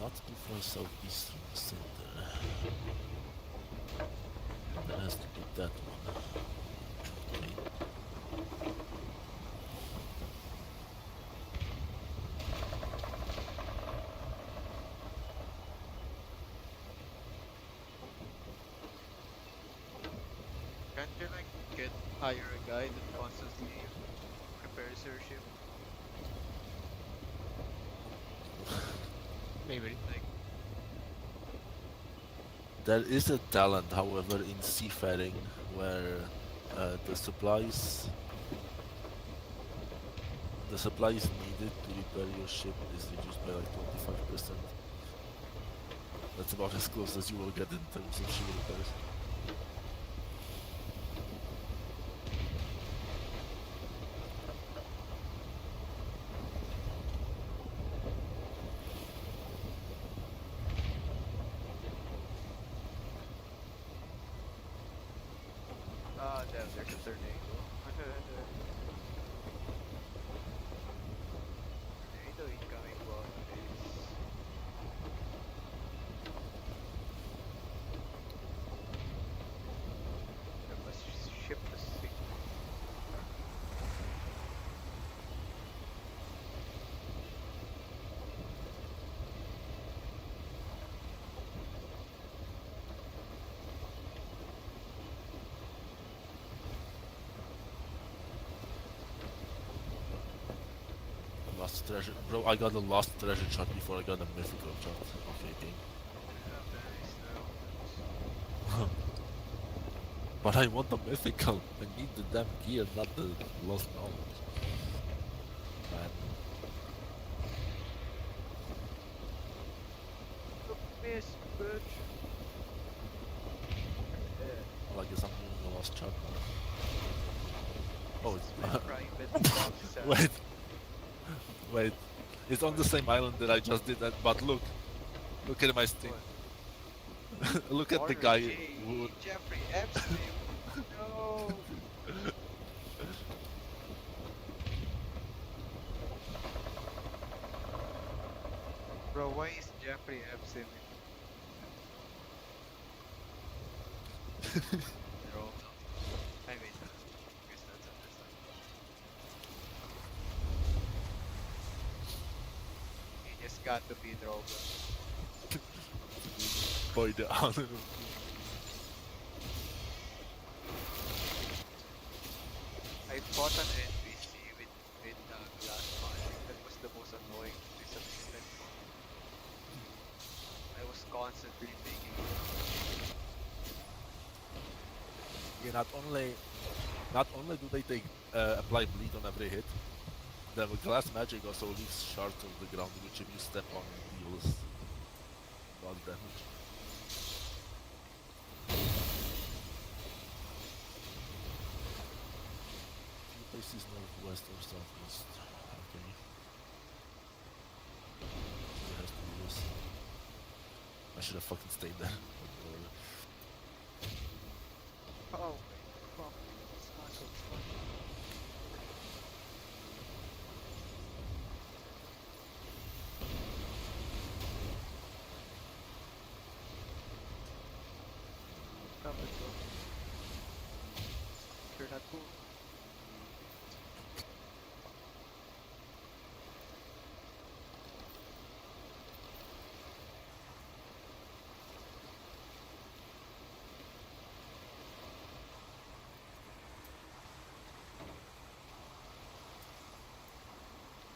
not too far southeast from the center. That has to be that one. Okay. Can't you like hire a guy that constantly repairs your ship? Maybe. Like, There is a talent, however, in seafaring where the supplies needed to repair your ship is reduced by like 25%. That's about as close as you will get in terms of ship repairs. damn, there's a tornado. Tornado incoming, boys. There must ship to sink. Lost treasure. Bro, I got a lost treasure shot before I got a mythical shot. Okay, game. Nice, no. But I want the mythical. I need the damn gear, not the lost knowledge. Man. Miss, bitch. Well, I guess I'm doing a lost shot now. Oh, This is my private box. wait. Wait. It's on the same island that I just did that, but look. Look at my Steam. Look at the guy who... Jeffrey Epstein. No. Bro, why is Jeffrey Epstein in Roblox? I mean, I guess that's understandable. He just got to be in Roblox. Boy, the honor. I fought an NPC with glass magic. That was the most annoying disappointment. I was constantly thinking, Yeah, not only do they take apply bleed on every hit, the glass magic also leaves shards on the ground, which if you step on deals bug damage. Few places northwest or southwest. Okay. So it has to be this. I should have fucking stayed there. oh, fuck, smash. Come, let's go. You're not cool.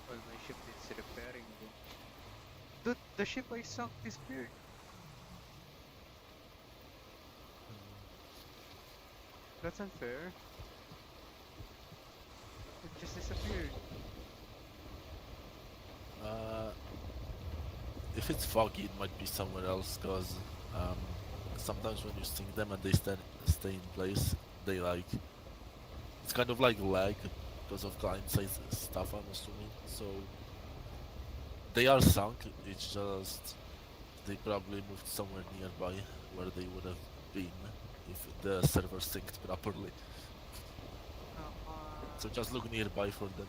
Well, my ship needs repairing though. Dude, the ship I sunk disappeared. That's unfair. It just disappeared. If it's foggy, it might be somewhere else, cause sometimes when you sink them and they stay in place, they like it's kind of like lag because of client side stuff, I'm assuming. So they are sunk. It's just they probably moved somewhere nearby where they would have been if the server synced properly. Come on. So just look nearby for them.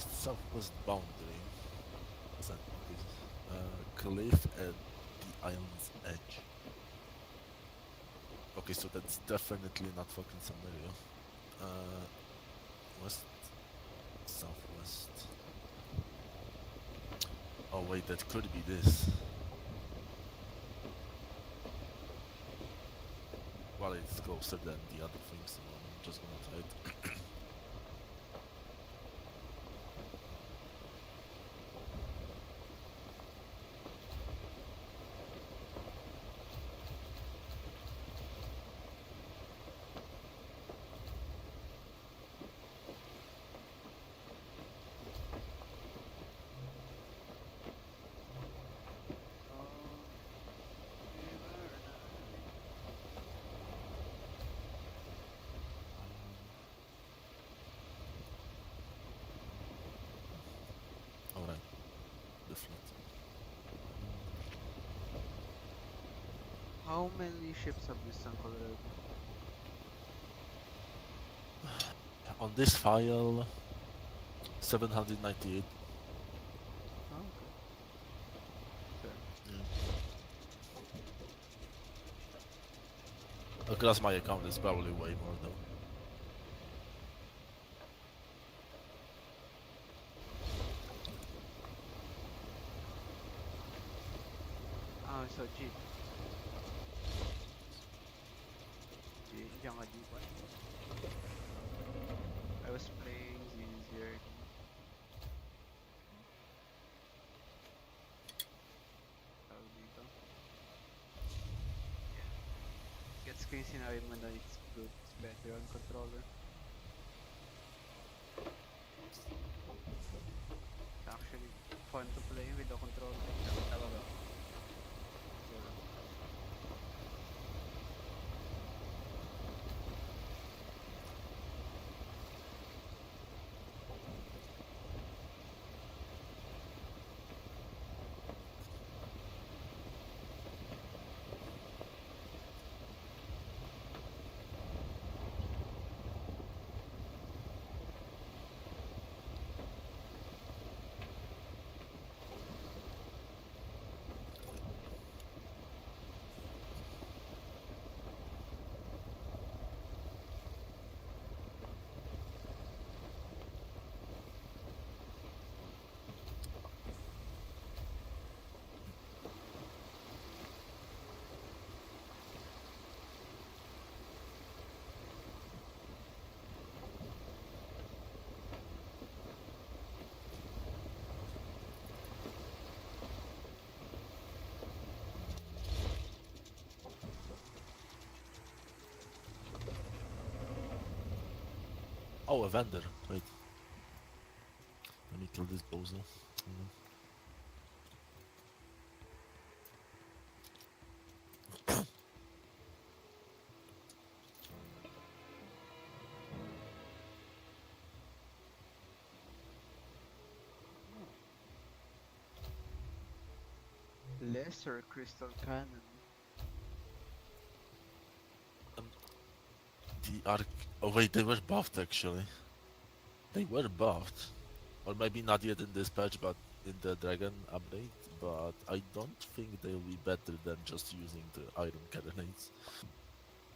west-southwest boundary. Okay. Cliff at the island's edge. Okay, so that's definitely not fucking Samaria. West, southwest. Oh wait, that could be this. Well, it's closer than the other thing, so I'm just gonna try it. Alright, the fleet. How many ships have you sunk already? On this file, 798. Oh, okay. Fair. Yeah. Across my account, it's probably way more though. Ah, so G. Diyan ka G1. I was playing Z0. Tawag dito. Yeah. Gets ko yung sinabi mo na it's good. It's better on controller. It's actually fun to play with the controller. Tama ba? Sure. Oh, a vendor. Wait. Let me kill this bozo. Lesser Crystal Cannon. The arc. Oh wait, they were buffed actually. They were buffed, or maybe not yet in this patch, but in the dragon update. But I don't think they'll be better than just using the iron cannons.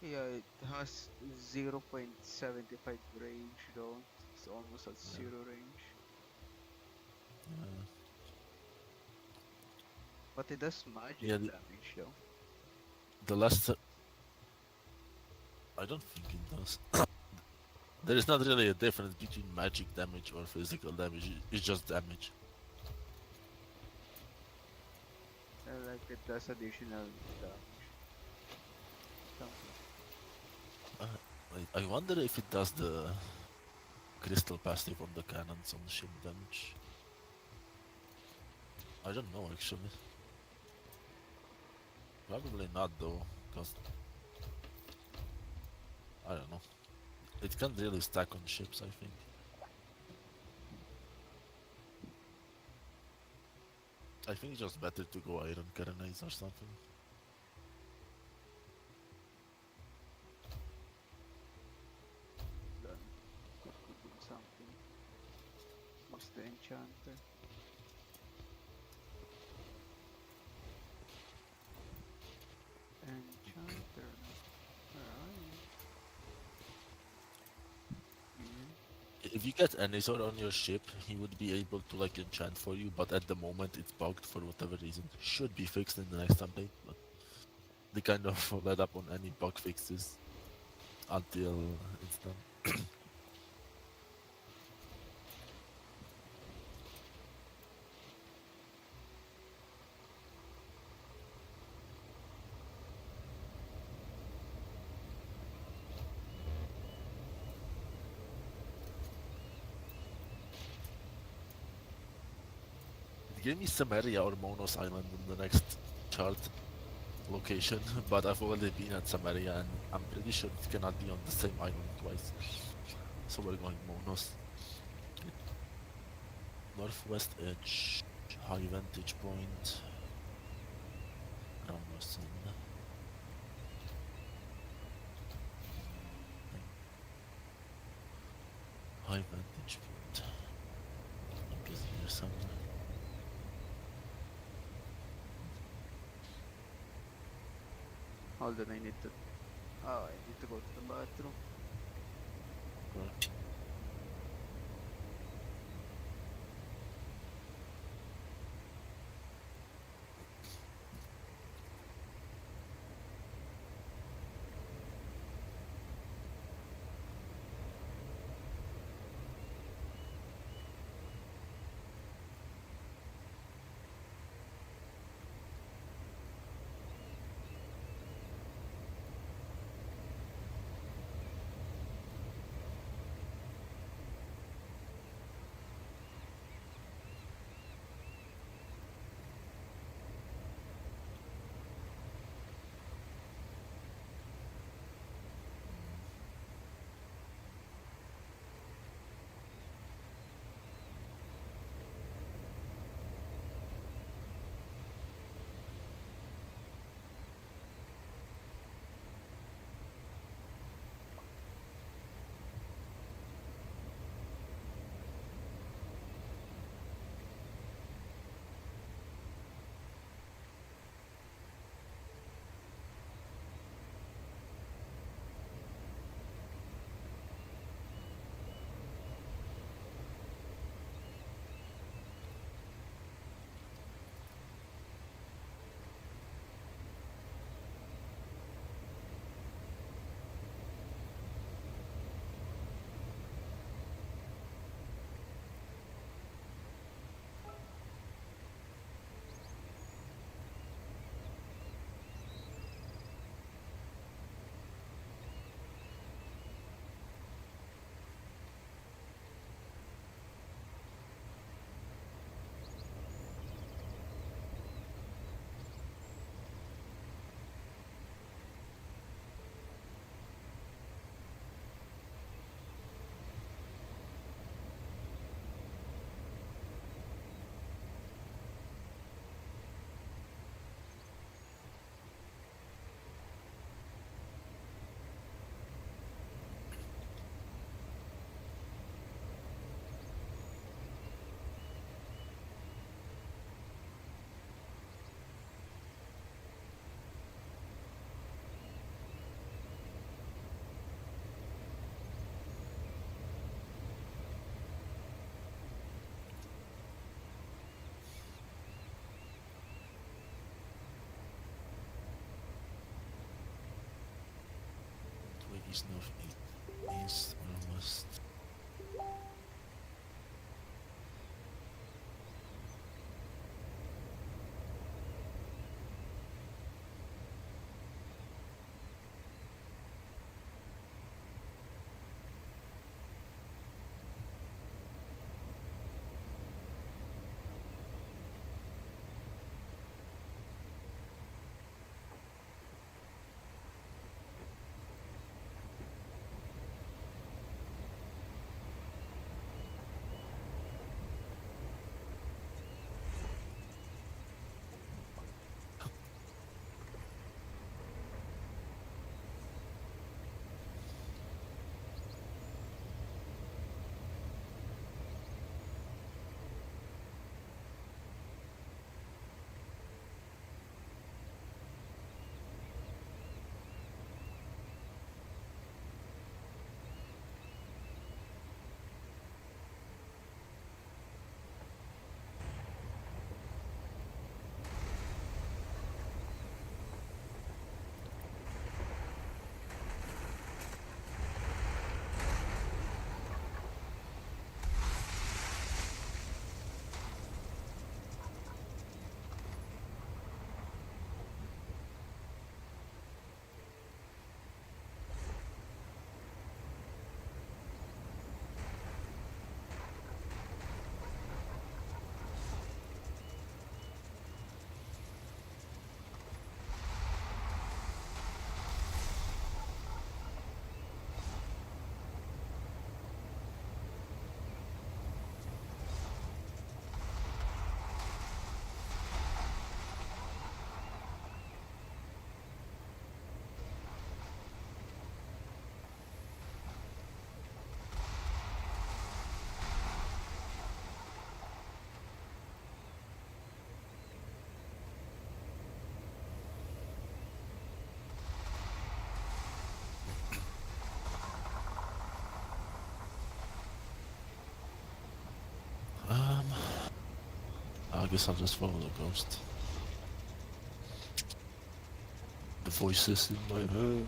Yeah, it has 0.75 range though. It's almost at Yeah. zero range. Yeah. But it does magic Yeah, damage though. the last. I don't think it does. There is not really a difference between magic damage or physical damage. It's just damage. Like it does additional damage. Something. I wonder if it does the crystal passive on the cannons on ship damage. I don't know actually. Probably not though, because I don't know. It can't really stack on ships, I think. I think it's just better to go iron cannons or something. Done. Could do something. Use the enchanter. Enchanter. Where are you? Here. If you get Anizor on your ship, he would be able to like enchant for you, but at the moment it's bugged for whatever reason. Should be fixed in the next update, but they kind of let up on any bug fixes until it's done. It gave me Samaria or Monos Island in the next chart location, but I've already been at Samaria and I'm pretty sure it cannot be on the same island twice. So we're going Monos. Northwest edge, high vantage point, around sun. High vantage point. I guess here somewhere. Hold on, I need to. Oh, I need to go to the bathroom. Correct. Way east, north, east, or west. I guess I'll just follow the ghost. The voices in my head.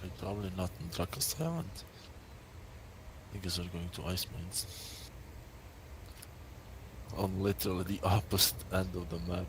Okay, probably not in Draco's Island. I guess we're going to Ice Mines. On literally the opposite end of the map.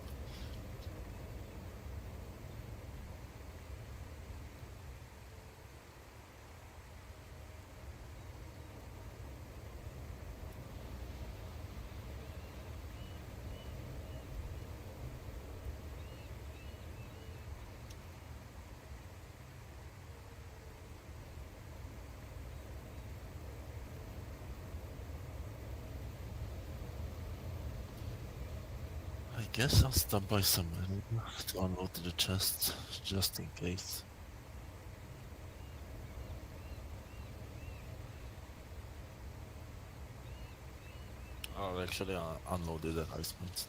I guess I'll stop by some to unload the chest, just in case. I'll actually unload it at Ice Mines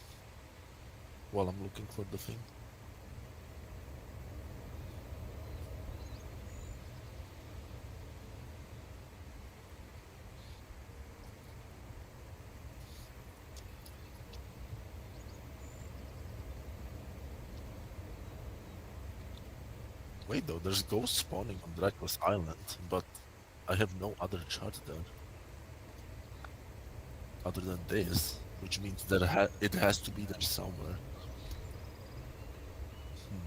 while I'm looking for the thing. Wait though, there's ghosts spawning on Dracula's Island, but I have no other chart there other than this, which means it has to be there somewhere. Hmm.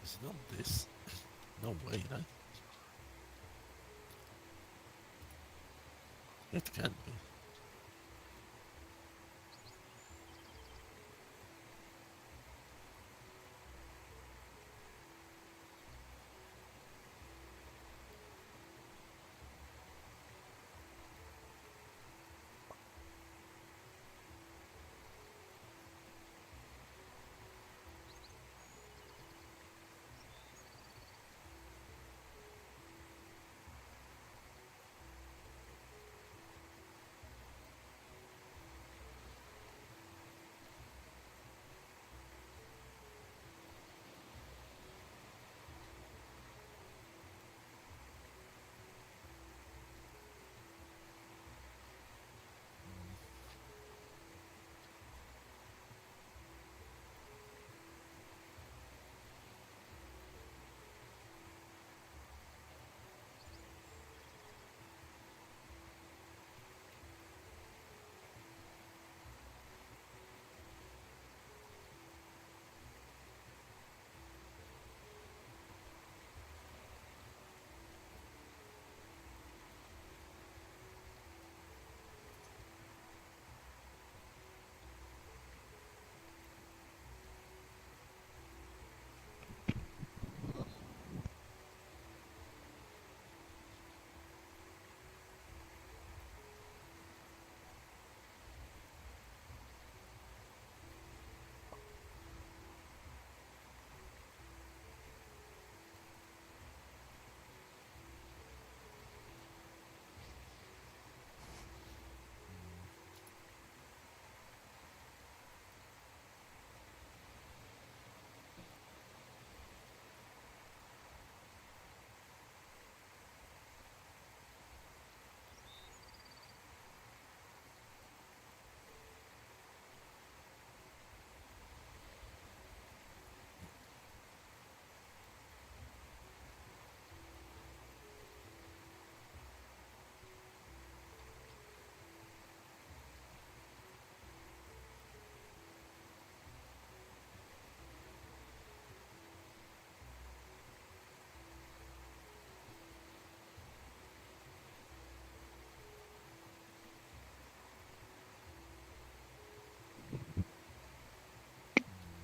Is it not this? No way, right? It can't be.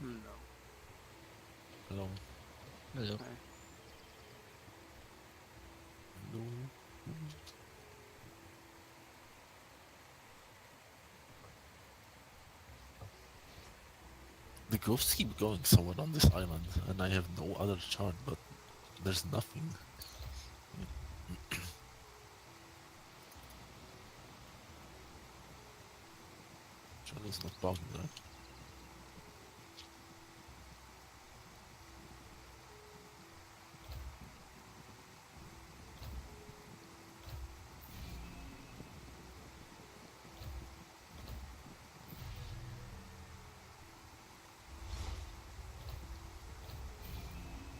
No. Hello. Hello. Hi. Hello. The ghosts keep going somewhere on this island, and I have no other chart, but there's nothing. Charlie's not bugged, right?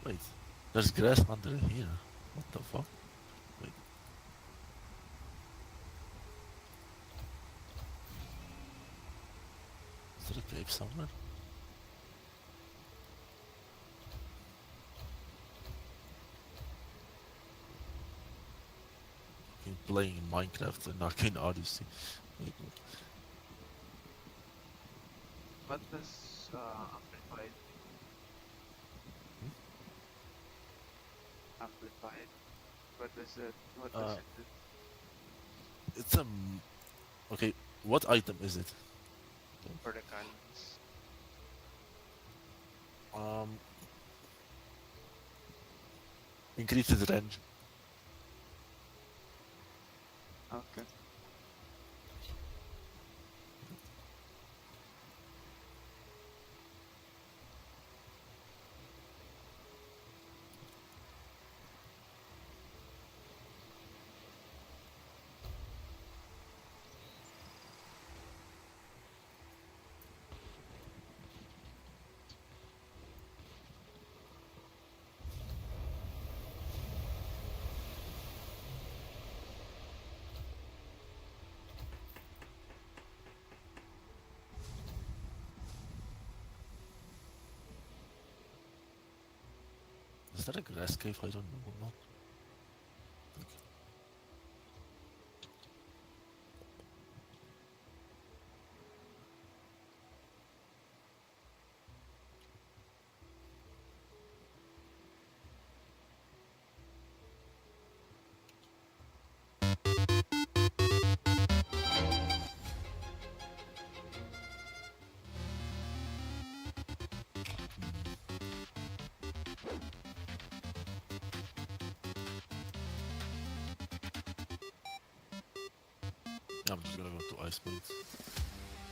Wait, there's grass under here. What the fuck? Wait, is there a cave somewhere? I'm playing Minecraft and Arcane Odyssey. Wait, What does amplified mean? amplified. What does that? What does Uh, it do? it's okay. What item is it? For the cannons. Um, increases range. Okay. Is that a grass cave? I don't know. Not. I'm just gonna go to ice plates.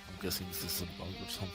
I'm guessing this is a bug or something.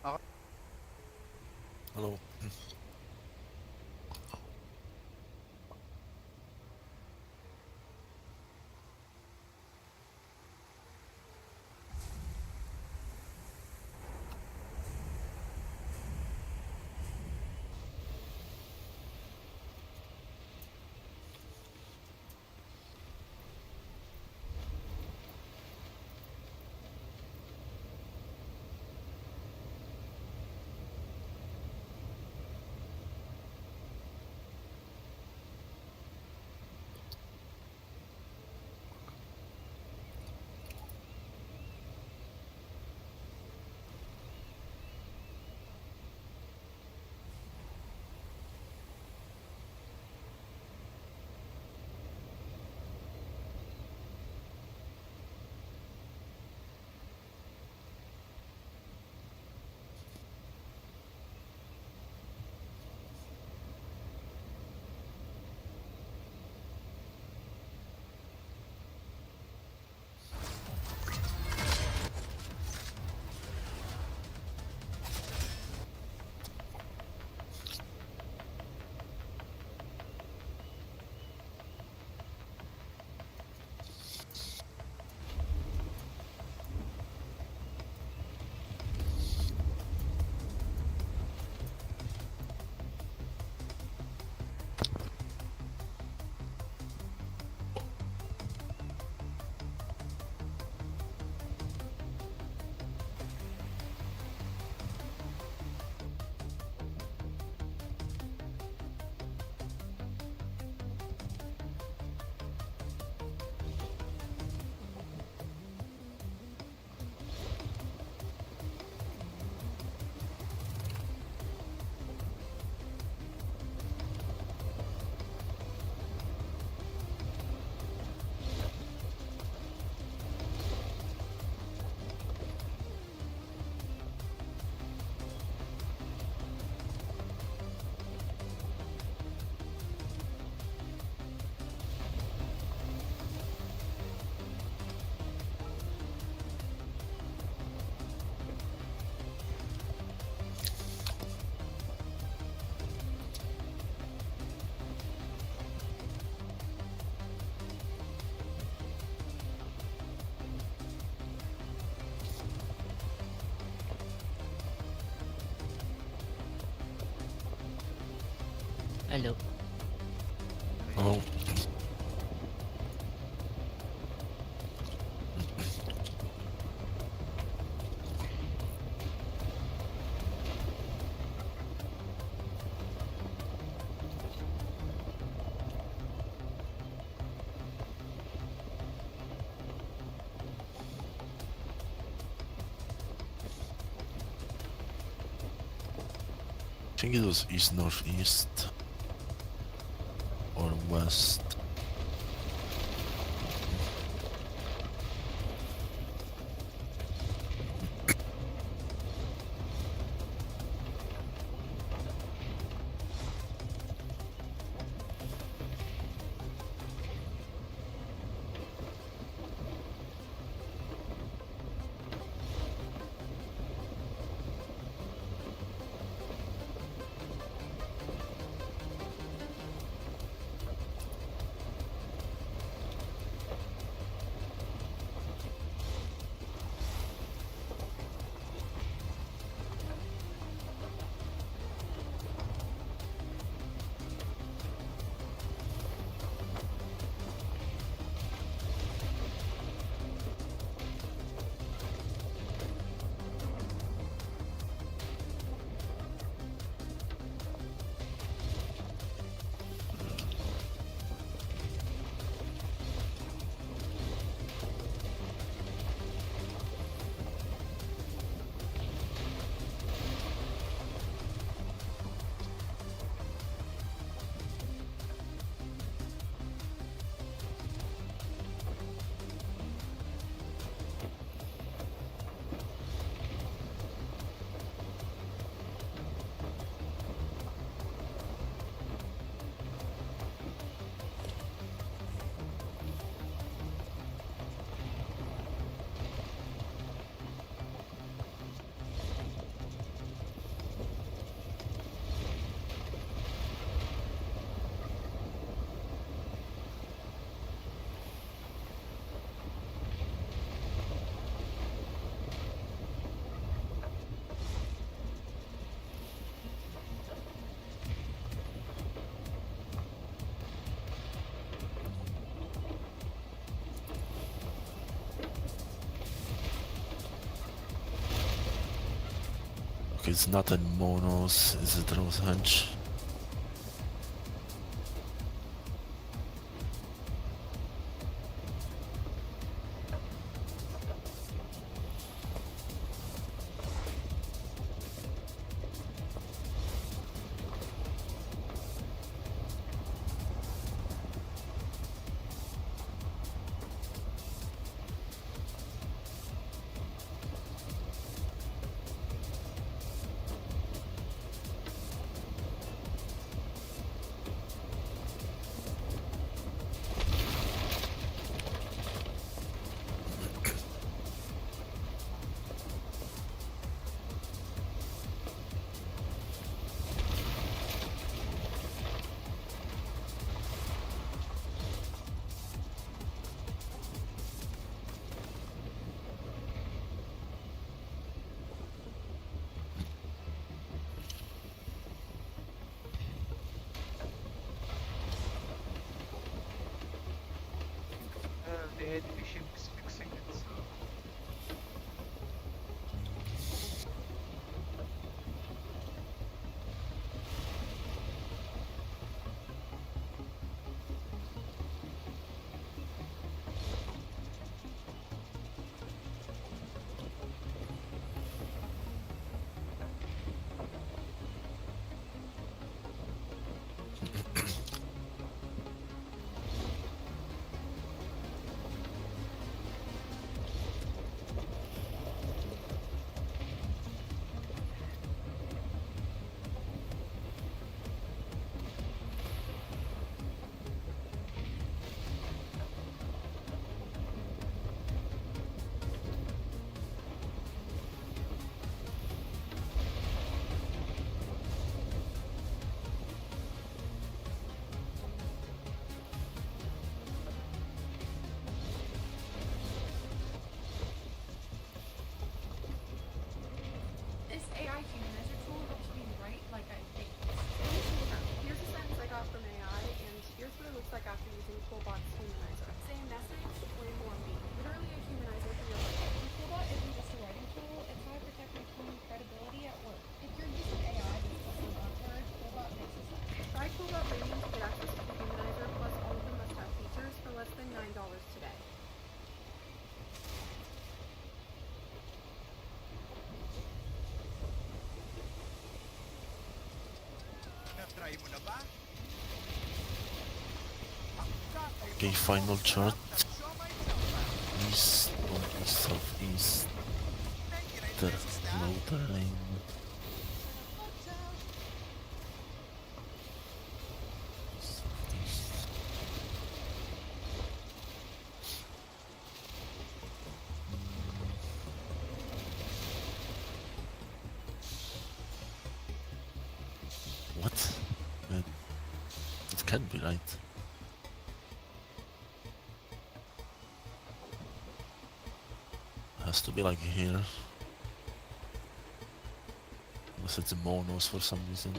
Okay. Hello. Hello. Oh, I think it was east northeast or west. Okay, it's not in Monos, is it Rose Hench? Na-try mo na ba? Okay, final chart. East, northeast, southeast. Low terrain. Southeast. What? It can't be right. Has to be like here. Unless it's a monos for some reason.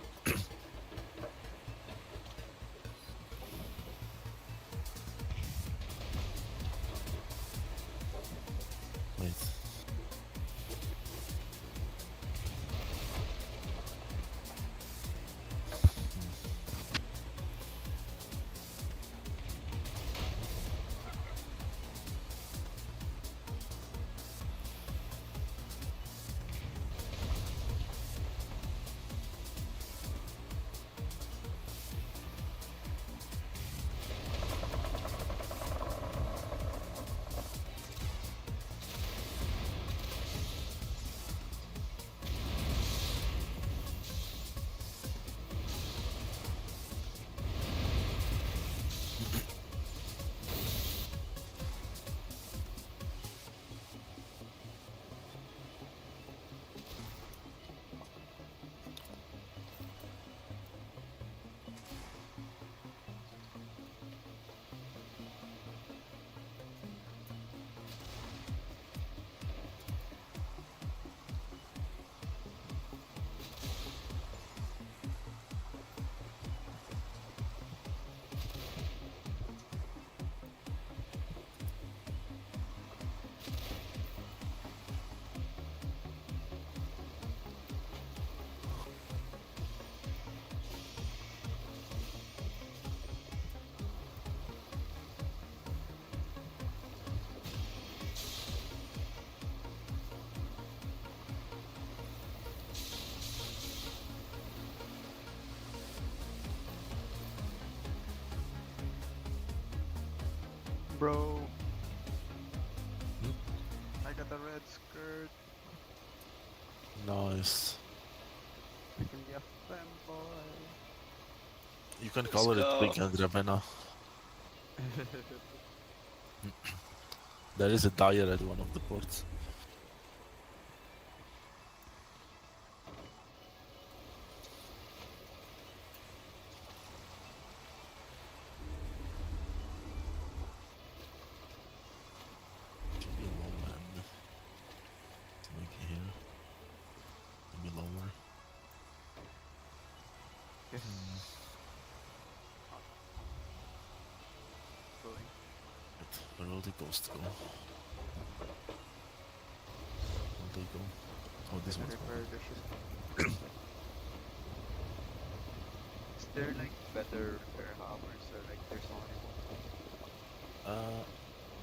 Wait. Bro, Hmm? I got a red skirt. Nice. I can be a fanboy. You can Let's color it go. pink and Ravenna. There is a dyer at one of the ports. Should be low end. It's like here. Maybe lower. Yes. Going. But where will the ghosts go? Where they go? Oh, this Gonna one's repair going. the ship. Is there like better repair hammers or like there's only one?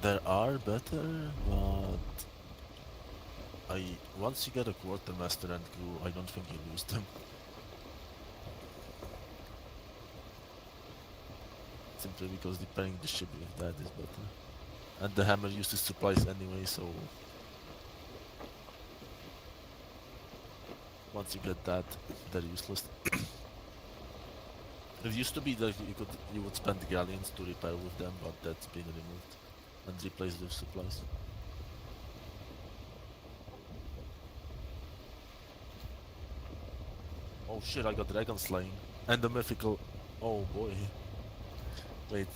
There are better, but once you get a quartermaster and crew, I don't think you lose them. Simply because repairing the ship with that is better. And the hammer uses supplies anyway, so once you get that, they're useless. It used to be that you would spend galleons to repair with them, but that's been removed and replaced with supplies. Oh shit, I got dragon slaying and the mythical. Oh boy. Wait,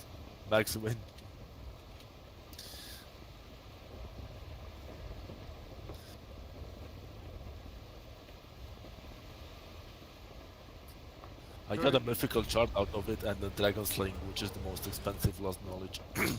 Max win. I got a mythical chart out of it and the dragon slaying, which is the most expensive lost knowledge. Nice.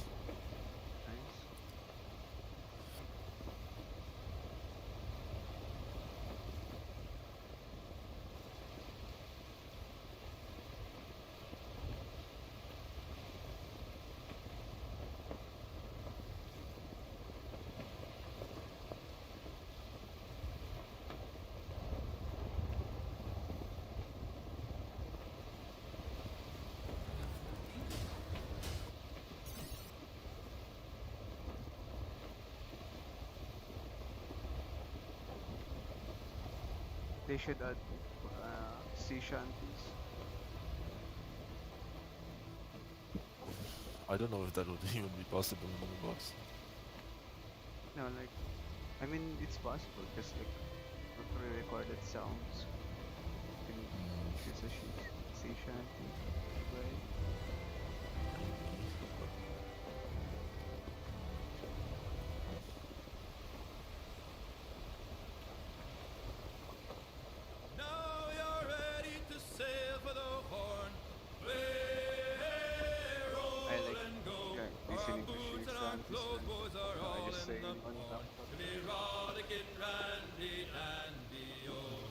They should add sea shanties. I don't know if that would even be possible in Roblox. No, like, I mean, it's possible because like for pre-recorded sounds, you can choose a sea shanty to play. Now you're ready to sail for the horn. Way, I roll like and go. Our listening to sea boots and our shanties clothes, when boys are I all just in say the on port. laptop. To be rollicking, randy, dandy, oh.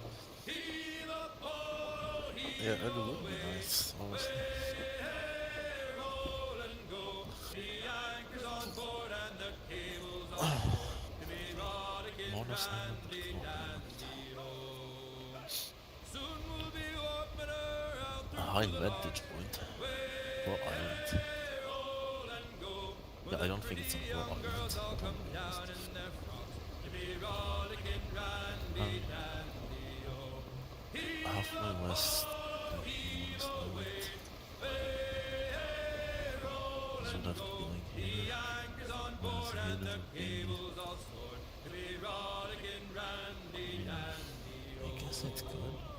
Heave a pole, Yeah, heave it would be away. nice, honestly. Way, roll and go. The anchor's on board and the cable's all stored. To be rollicking, Bonus number randy, deployment. dandy, oh. Soon we'll be warping her out A through high the vantage bows. point for Island. Way, roll and go. Where Yeah, I the don't think pretty it's on for young Island, girls all but I'm come be down honest. in their frocks. To be rollicking, randy, dandy, oh. Heave Halfway a west, pole, heave bonus away. night. Way, roll So and we'd have to be go. going The here. anchor's on Whereas board here and the would be... cable's all stored. To be rollicking, randy, dandy, I guess it's good. oh.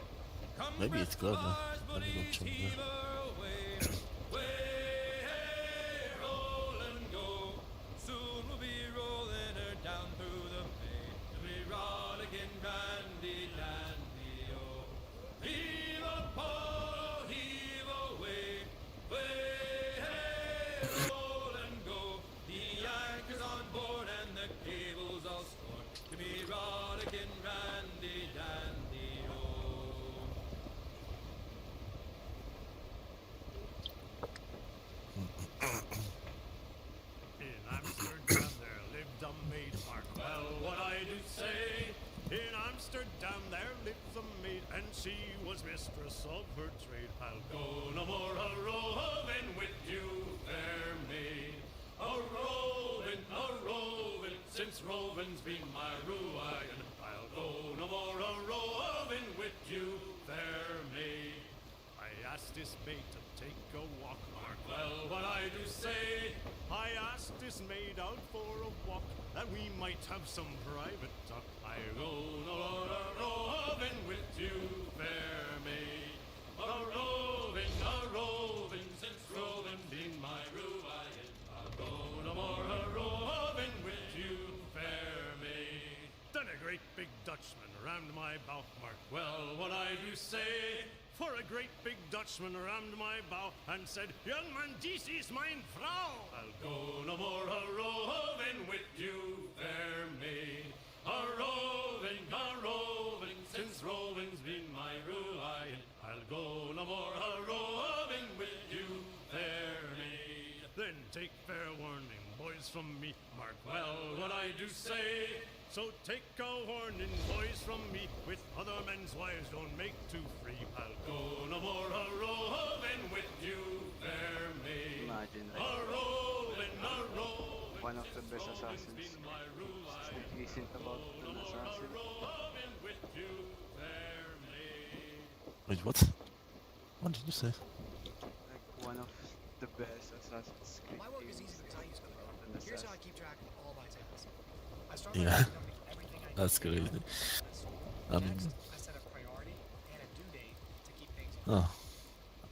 Come Maybe it's press the good. bars, Let me go buddies, check heave there. her away. Way, hey, roll and go. Soon we'll be rolling her down through the bay. To be rollicking, randy, dandy, oh. Heave a pole, heave away. Way, hey, roll and go. The anchor's on board and the cable's all stored. To be rollicking, randy, dandy, oh. In Amsterdam there lived a maid, mark well what I do say. In Amsterdam there lives a maid, and she was mistress of her trade. I'll go no more a roving with you, fair maid. A roving, since roving's been my ruin. I'll go no more a roving with you, fair maid. I asked this maid to take a walk, mark well what I do say. I asked this maid out for a walk, that we might have some private talk. I go no more a roving with you, fair maid. A roving, since roving been my ruin. I'll go no more a roving with you, fair maid. Then a great big Dutchman rammed my bow, mark well what I do say. For a great big Dutchman rammed my bow and said, young man, this is mine Frau. I'll go no more a roving with you, fair maid. A roving, since roving's been my ruin. I'll go no more a roving with you, fair maid. Then take fair warning, boys, from me, mark well what I do say. So take a warning, boys, from me, with other men's wives don't make too free. I'll go no more a roving with you, fair maid. Imagine like A roving, one of the since best roving's assassins been my ruin. isn't about No an more a assassin. roving with you, fair maid. Wait, what? What did you say? Like one of the best Assassin's Creed My work is games easy because I use is code. about an Here's how I assassin. keep track of all my tasks. I start Yeah, by writing down everything I that's do. crazy. I mean, Next, I set a priority and a due date to keep things in oh,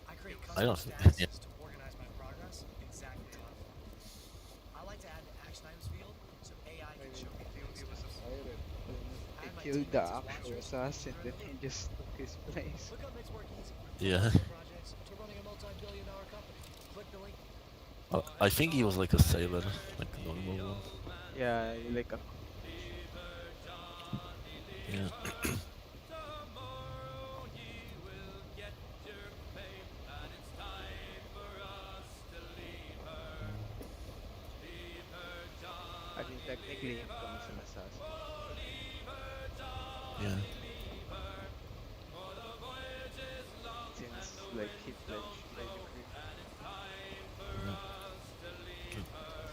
I create I custom don't think, yeah. statuses to organize my progress exactly how I want. I like to add the action items field so AI can show me He things was a faster. pirate. Then I they had my killed the teammates as actual watchers assassin, during then the he loop. just took his place. Look up makes work easy. From Yeah. personal projects to running a multi-billion-dollar company. Click the link. I think he was like a sailor, like a normal one. Yeah, like a Yeah. Tomorrow ye will get your pay, and it's time for us to leave her. Leave her, I mean Johnny, technically leave he becomes her. an assassin. Oh, leave her, Yeah. Johnny, leave her. For the voyage is long and Since the like he winds pledged don't by the blow, crew. and it's time for Yeah. us to leave her.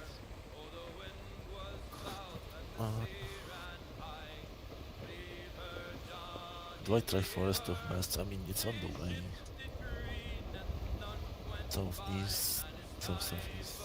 Oh, the wind was south and the Uh, sea ran high. Leave her, Johnny. Do I try Forest of Masts? I mean, it's on the way. Southeast, southeast.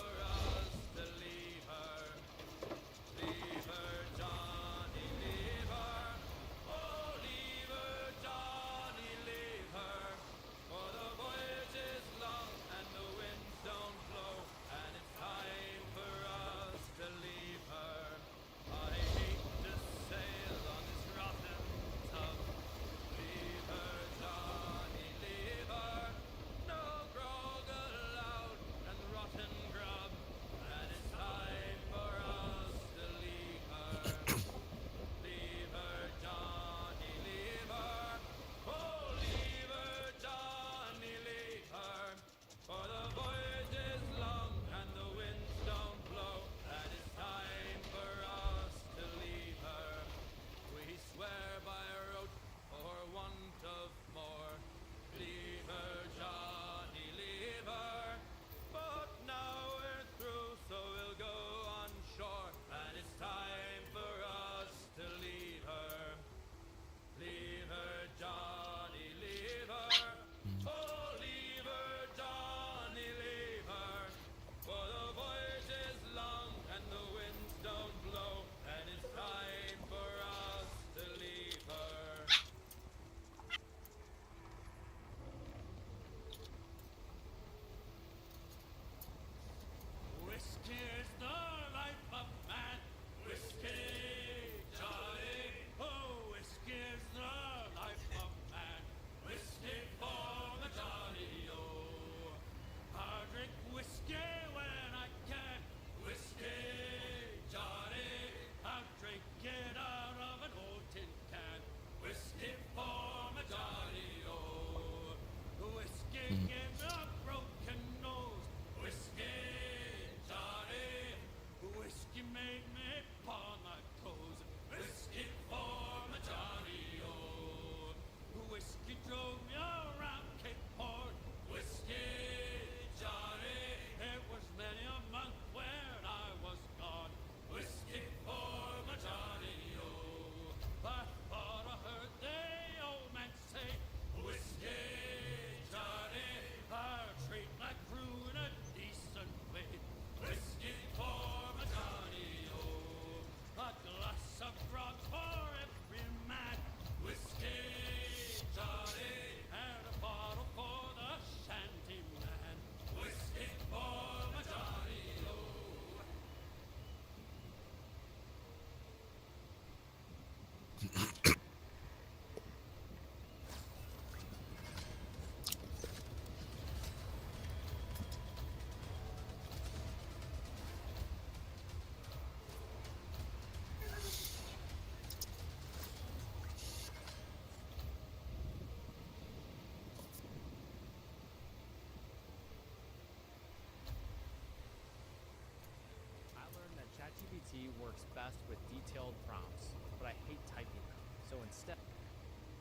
I learned that ChatGPT works best with detailed prompts, but I hate typing them. So instead,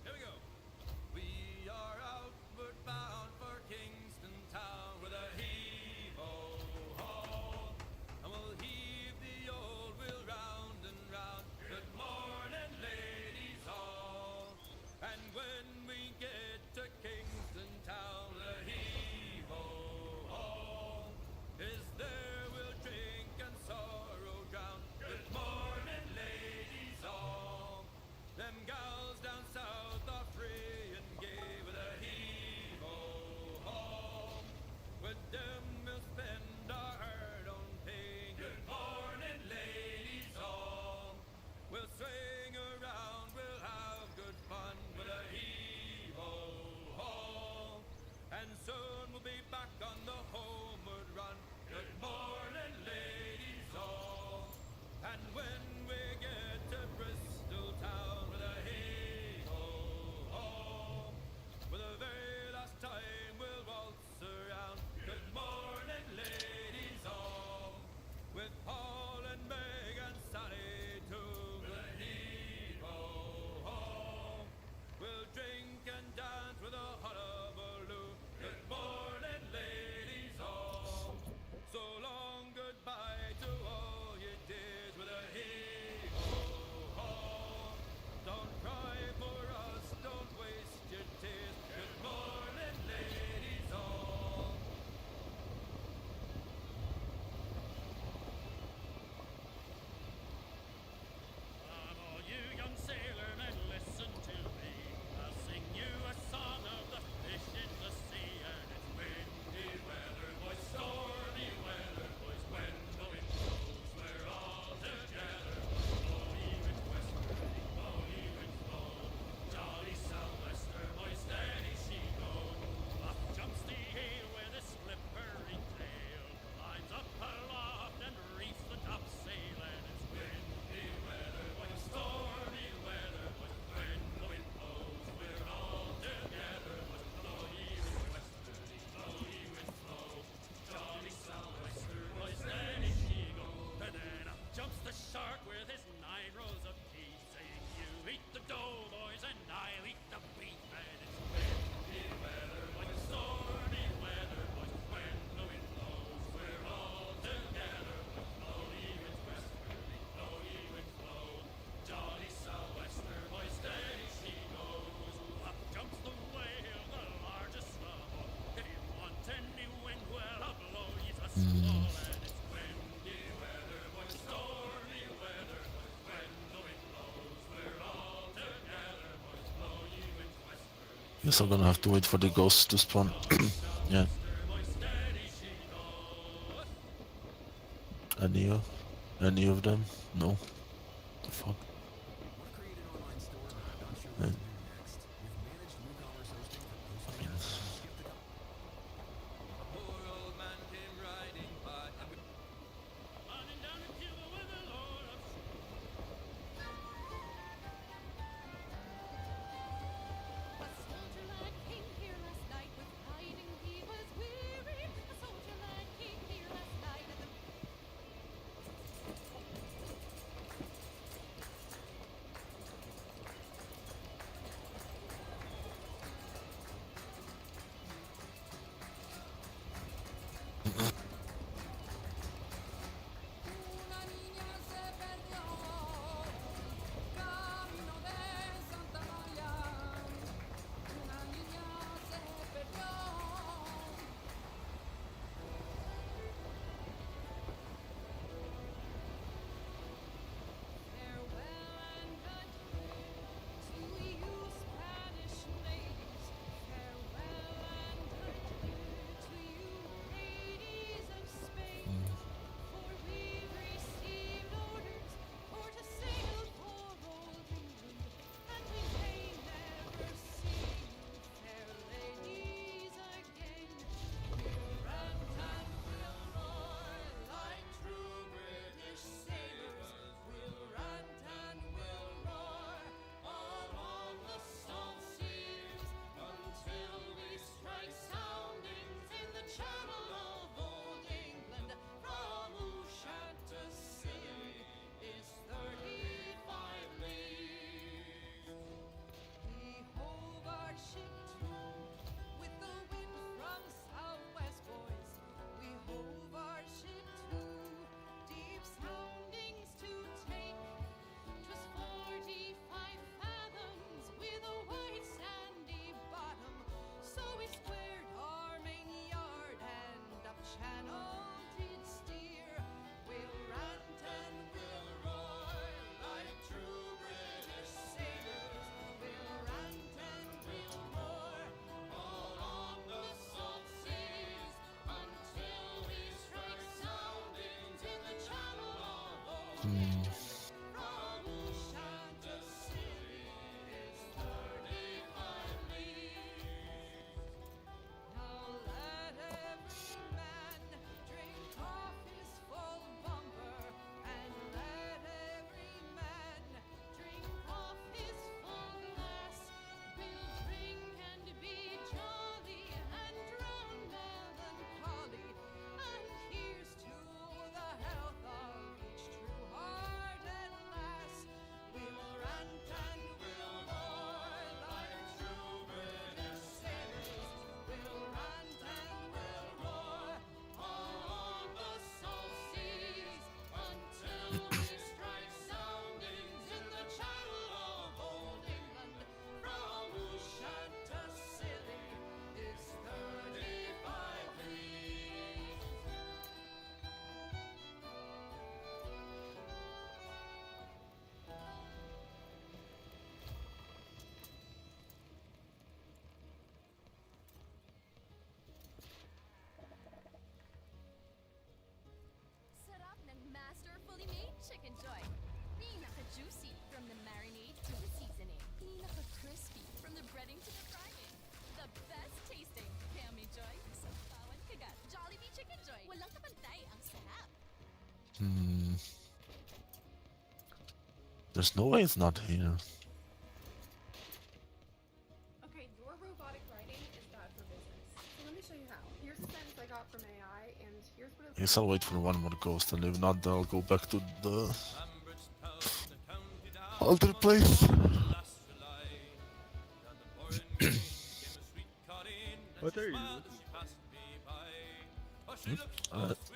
Here we go. We are outward bound for Kingston Town with a heave-ho-ho. And we'll heave the old wheel round and round. Good morning, ladies all. And when we get to Kingston Town, the heave-ho-ho is there we'll drink and sorrow drown. Good morning, ladies all. Them gals down Guess I'm gonna have to wait for the ghosts to spawn. Yeah. Any of them? No. The fuck? Want to create an online store but not sure Yeah. what to do next? With managed WooCommerce hosting from I mean, HostGator, you skip the A poor old man came riding by, and running down to Cuba with a load of A soldier lad came here last night with hiding he was weary. A soldier lad came here last night and the una niña se perdió, camino de Santa María. Una niña se perdió. farewell and adieu to you Spanish ladies. Farewell and adieu to you ladies of Spain. For we've received orders for to sail for old England, and we may never see you fair ladies again. We'll rant and we'll roar like true British sailors. We'll rant and we'll roar all on the salt seas until we strike soundings in the channel of old England. From Ushant to Scilly is 35 leagues. We hove our ship to with the wind from southwest, boys. We hove our ship to deep soundings to take. 'Twas 45 fathoms with a white sandy bottom. So we squared our main yard and up channel did steer. We'll rant and we'll roar like true British sailors. We'll rant and we'll roar all on the salt seas until we strike soundings in the channel of old England. From Ushant to Scilly is 35 leagues. Now let every man drink off his full bumper, and let every man drink off his full glass. We'll drink and be jolly and drown melancholy. And here's to the health of each true hearted lass. We'll rant and we'll roar like true British sailors. We'll rant and we'll roar all on the salt seas until we strike soundings in the channel of old England. From Ushant to Scilly is 35 leagues. Sarap ng masterfully made chicken joy. Pinaka-juicy from the marinade to the seasoning. Pinaka-crispy from the breading to the frying. The best tasting. Kaya may joy sa bawat kagat. Jollibee Chicken Joy. Walang kapantay ang sarap. There's no way it's not here. Okay, your robotic writing is bad for business. So let me show you how. Here's the sentence I got from AI, and here's what I guess I'll wait for one more ghost, and if not, then I'll go back to the other place. What are you?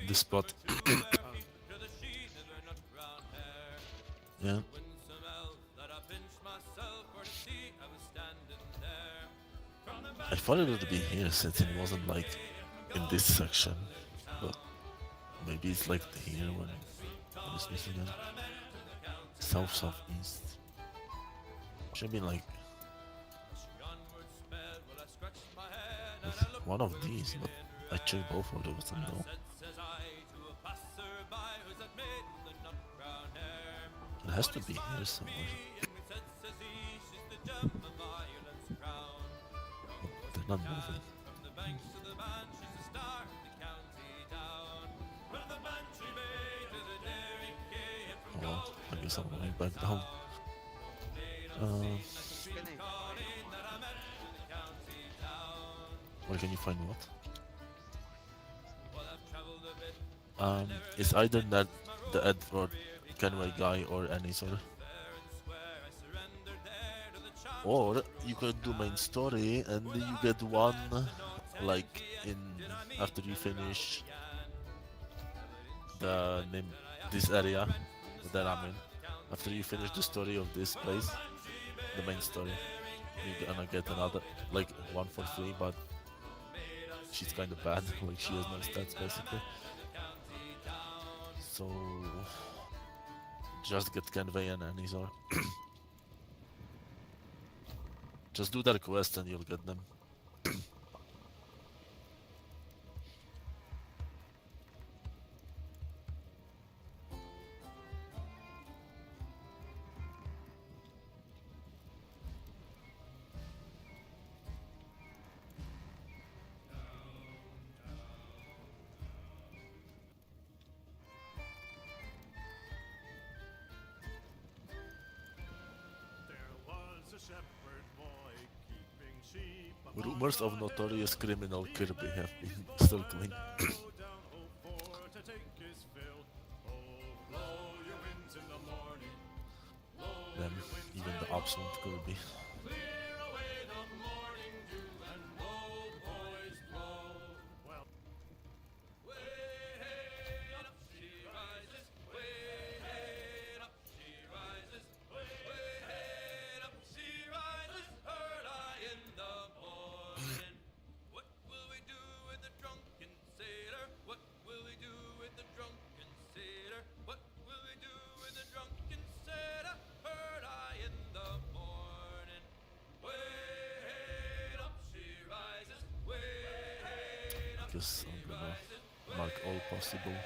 This spot. Yeah. I thought it would be here since it wasn't like in this section, but maybe it's like here when it's missing again. South southeast. Should be like One of these, but I checked both of those and no. It has to be here somewhere. But they're not moving. Oh well, I guess I'm going back down. Can I find Where can you find what? more? It's either that the Edward Kenway guy or any sort. Or you could do main story and you get one like in after you finish the name this area that I'm in. After you finish the story of this place, the main story, you're gonna get another like one for free, but she's kind of bad. Like she has no stats basically. So just get Kenway and Anizor. Just do that quest and you'll get them. There was a shepherd boy keeping sheep. Rumors of notorious criminal Kirby have been circling. Them, even the obsolete Kirby. Guess I'm gonna mark all possible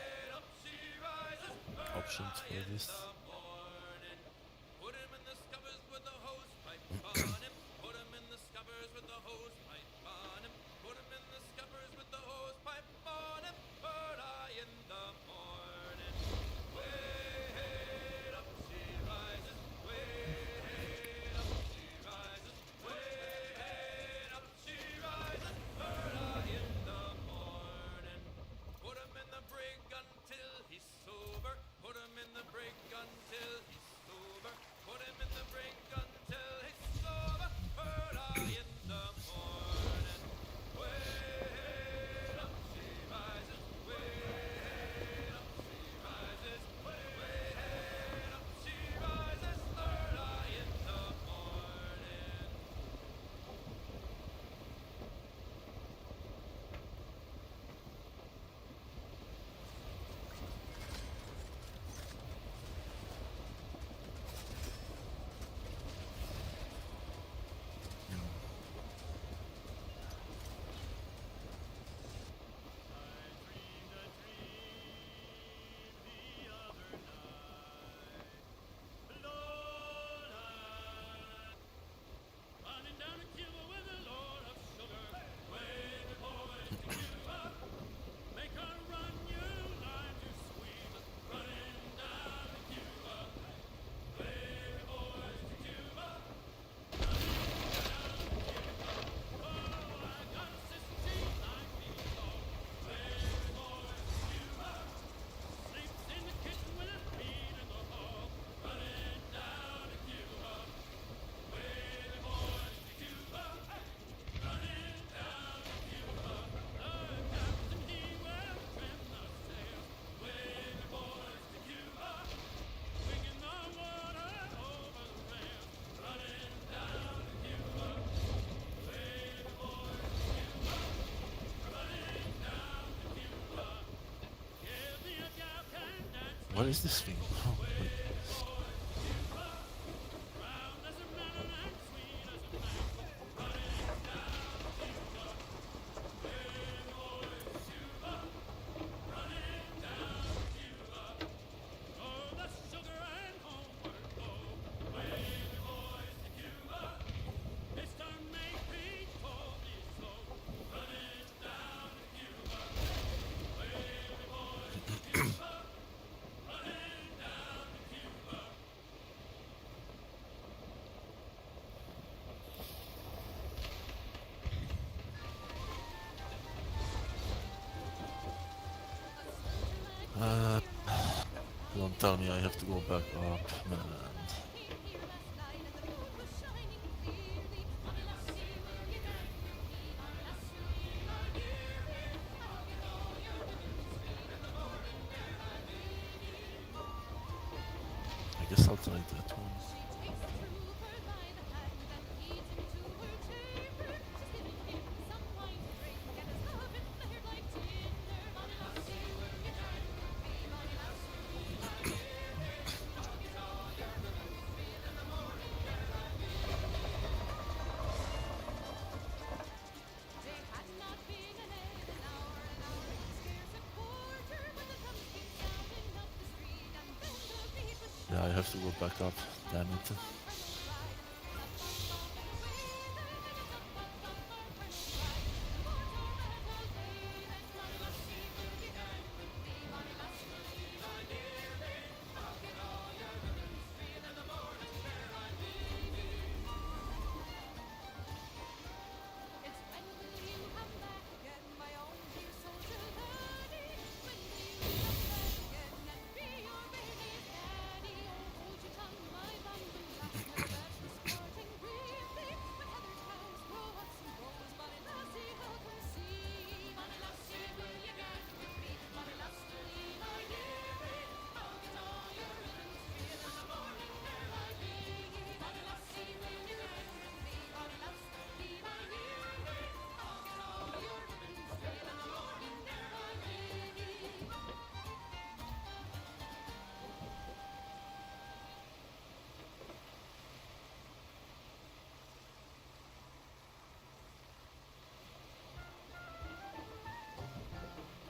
options for this. What is this thing? Oh, wait. tell me I have to go back up, man. I guess I'll try that one. Yeah, I have to go back up. Damn it.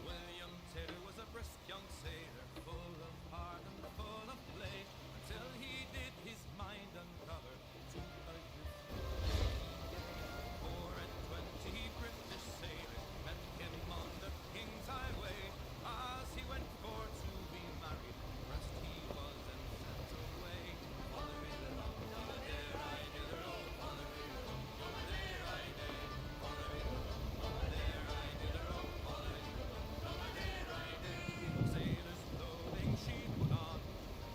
William Taylor was a brisk young sailor, full of heart and full of play, until he did his mind uncover to a youth. 4 and 20 British sailors met him on the King's Highway, as he went for to be married. Rest he was and sent away. Sailor's clothing she put on,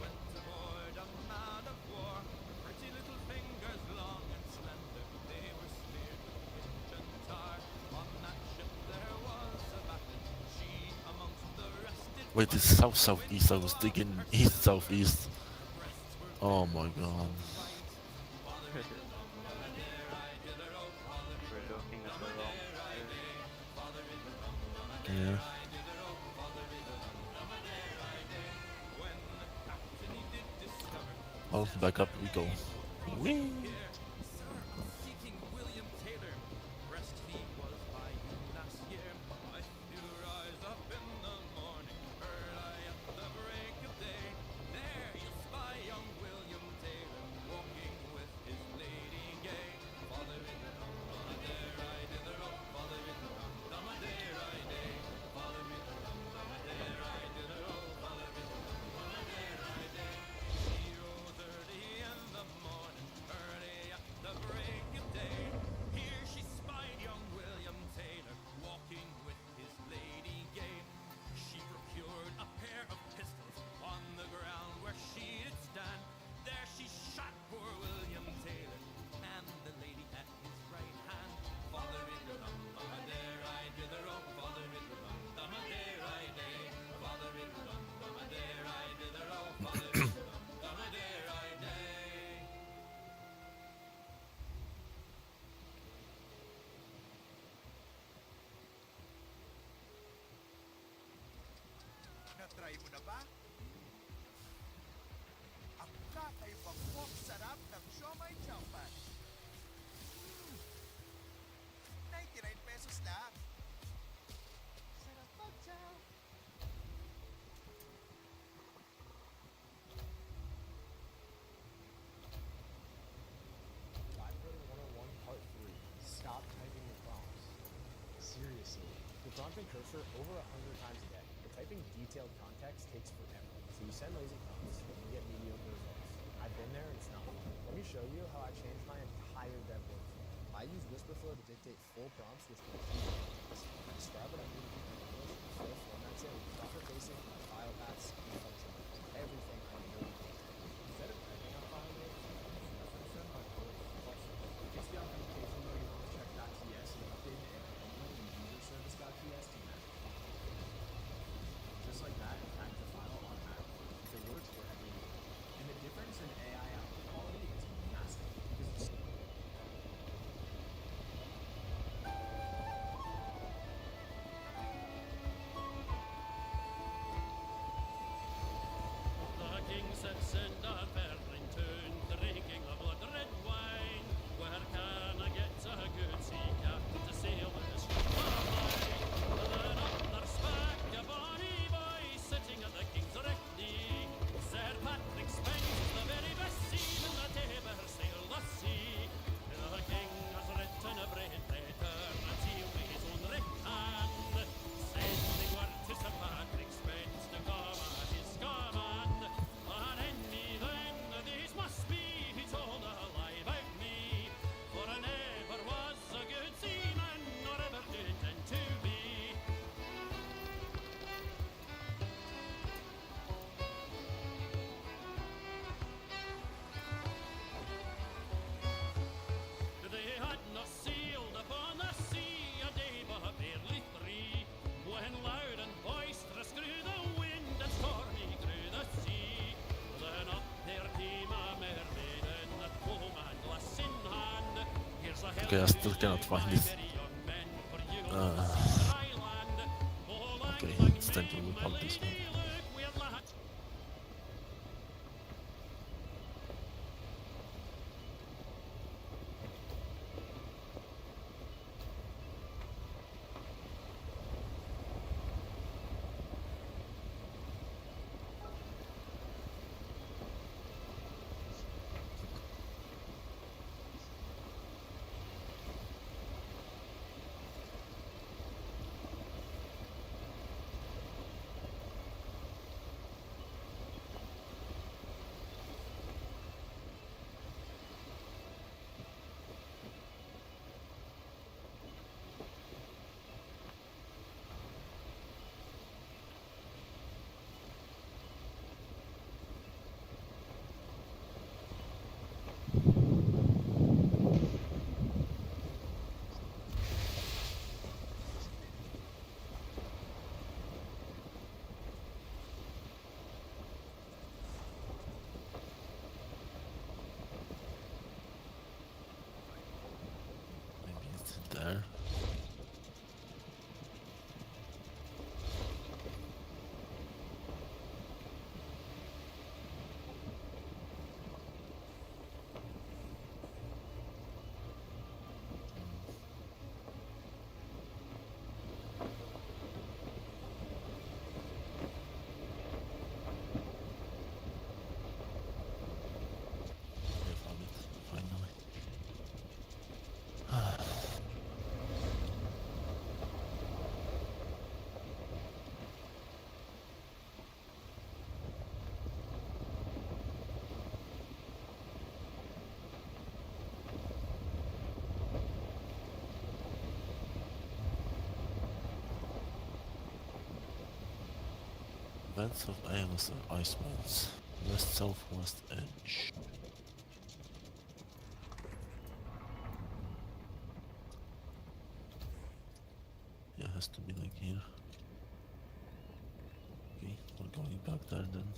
went aboard a man of war. Her pretty little fingers, long and slender, they were smeared with pitch and tar. On that ship there was a battle, she amongst the rest did Wait, it's south southeast. I was thinking east southeast. Oh my god. We're looking at the wrong picture. Yeah. Oh, back up we go. Whee! Sir, I'm seeking William Taylor. Rest he was by you last year. If you rise up in the morning, early at the break of day, there you spy young William Taylor, walking with his lady gay. Father in the rum, there I did the rum, father in the rum, there I day. Father in the rum, there I did the rum, father in the rum, there I day. She rose early in the morning, early at the break of day. Here she spied young William Taylor, walking with his lady gay. She procured a pair of pistols on the ground where she did stand. There she shot poor William Taylor, and the lady at his right hand. Father in the rum, there I did the rum, father in the rum, there I day. Father in the rum, there I did the rum, father in the rum, there I day. Na-try mo na ba? Ang kakaibang pork sarap ng siomai chowpan. 99 pesos lang. Sarap mag-chow. Live Coding 101 Part 3. Stop typing your prompts. Seriously, you're prompting cursor over 100 times a day, but typing detailed context takes forever. So you send lazy prompts and you get mediocre results. I've been there and it's not fun. Let me show you how I changed my entire dev workflow. I use Whisperflow to dictate full prompts with complete context. I describe what I need to do in English, and Flow formats it with proper pacing, file paths, and functionality. everything under. Instead of typing a file name, reference them by both. Also, in case the authentication though, you want to check .ts and update it endpoint in user service.ts to match. Just like that, it tags the file automatically. It works wherever you go. And the difference in AI output quality is massive because it's The king sits in Dunfermline town, drinking a blood red wine. Where can I get a good sea captain to sail this ship of mine? Then up there's back a bonny boy sitting at the king's right knee. Sir Patrick Spence, the very best seaman that ever sailed the sea. The king has written a brave letter and sealed with his own right hand, sending word to Sir Patrick Spence to come at his command. On anything these must be, he told a lie about me, for I never was a good seaman, nor ever did intend to be. They had not sailed upon the sea a day but barely three, when loud and boisterous grew the wind and stormy grew the sea. Then up there came a mermaid in a comb and glass in hand. Here's a Okay, I still cannot find it. very young men, for you will see dry land. Oh, lang, Okay, lang it's time to may whip my out this lady one. look with la- Maybe it's there. Okay, found it, finally. Vents of Aeolus are ice mounts. West-southwest edge. Yeah, it has to be like here. Okay, we're going back there then.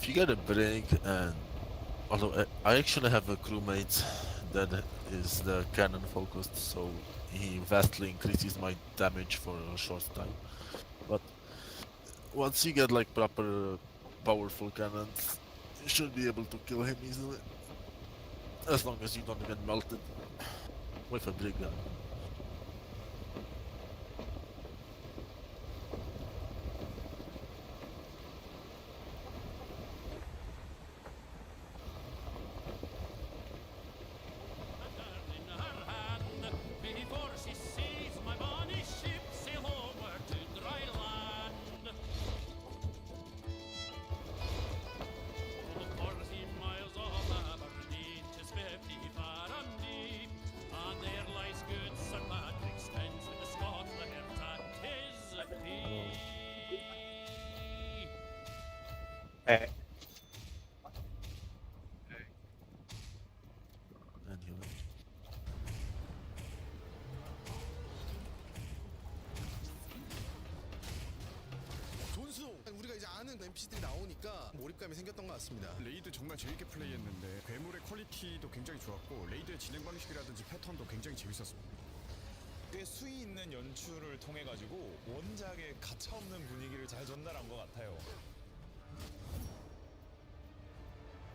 if you get a break, and although I actually have a crewmate that is the cannon focused, so he vastly increases my damage for a short time. But once you get like proper powerful cannons, you should be able to kill him easily. As long as you don't get melted with a big gun. In her hand, before she sees my bonny ship sail homeward to dry land. 40 miles off Aberdeen, 'tis 50 far and deep, and there lies good St. Patrick's Fence with the Scots left at his feet. Eh, Anyway. 존수 우리가 이제 아는 NPC들이 나오니까 몰입감이 생겼던 것 같습니다. 레이드 정말 재밌게 플레이했는데 괴물의 퀄리티도 굉장히 좋았고 레이드의 진행 방식이라든지 패턴도 굉장히 재밌었습니다. 꽤 수위 있는 연출을 통해 가지고 원작의 가차없는 분위기를 잘 전달한 것 같아요.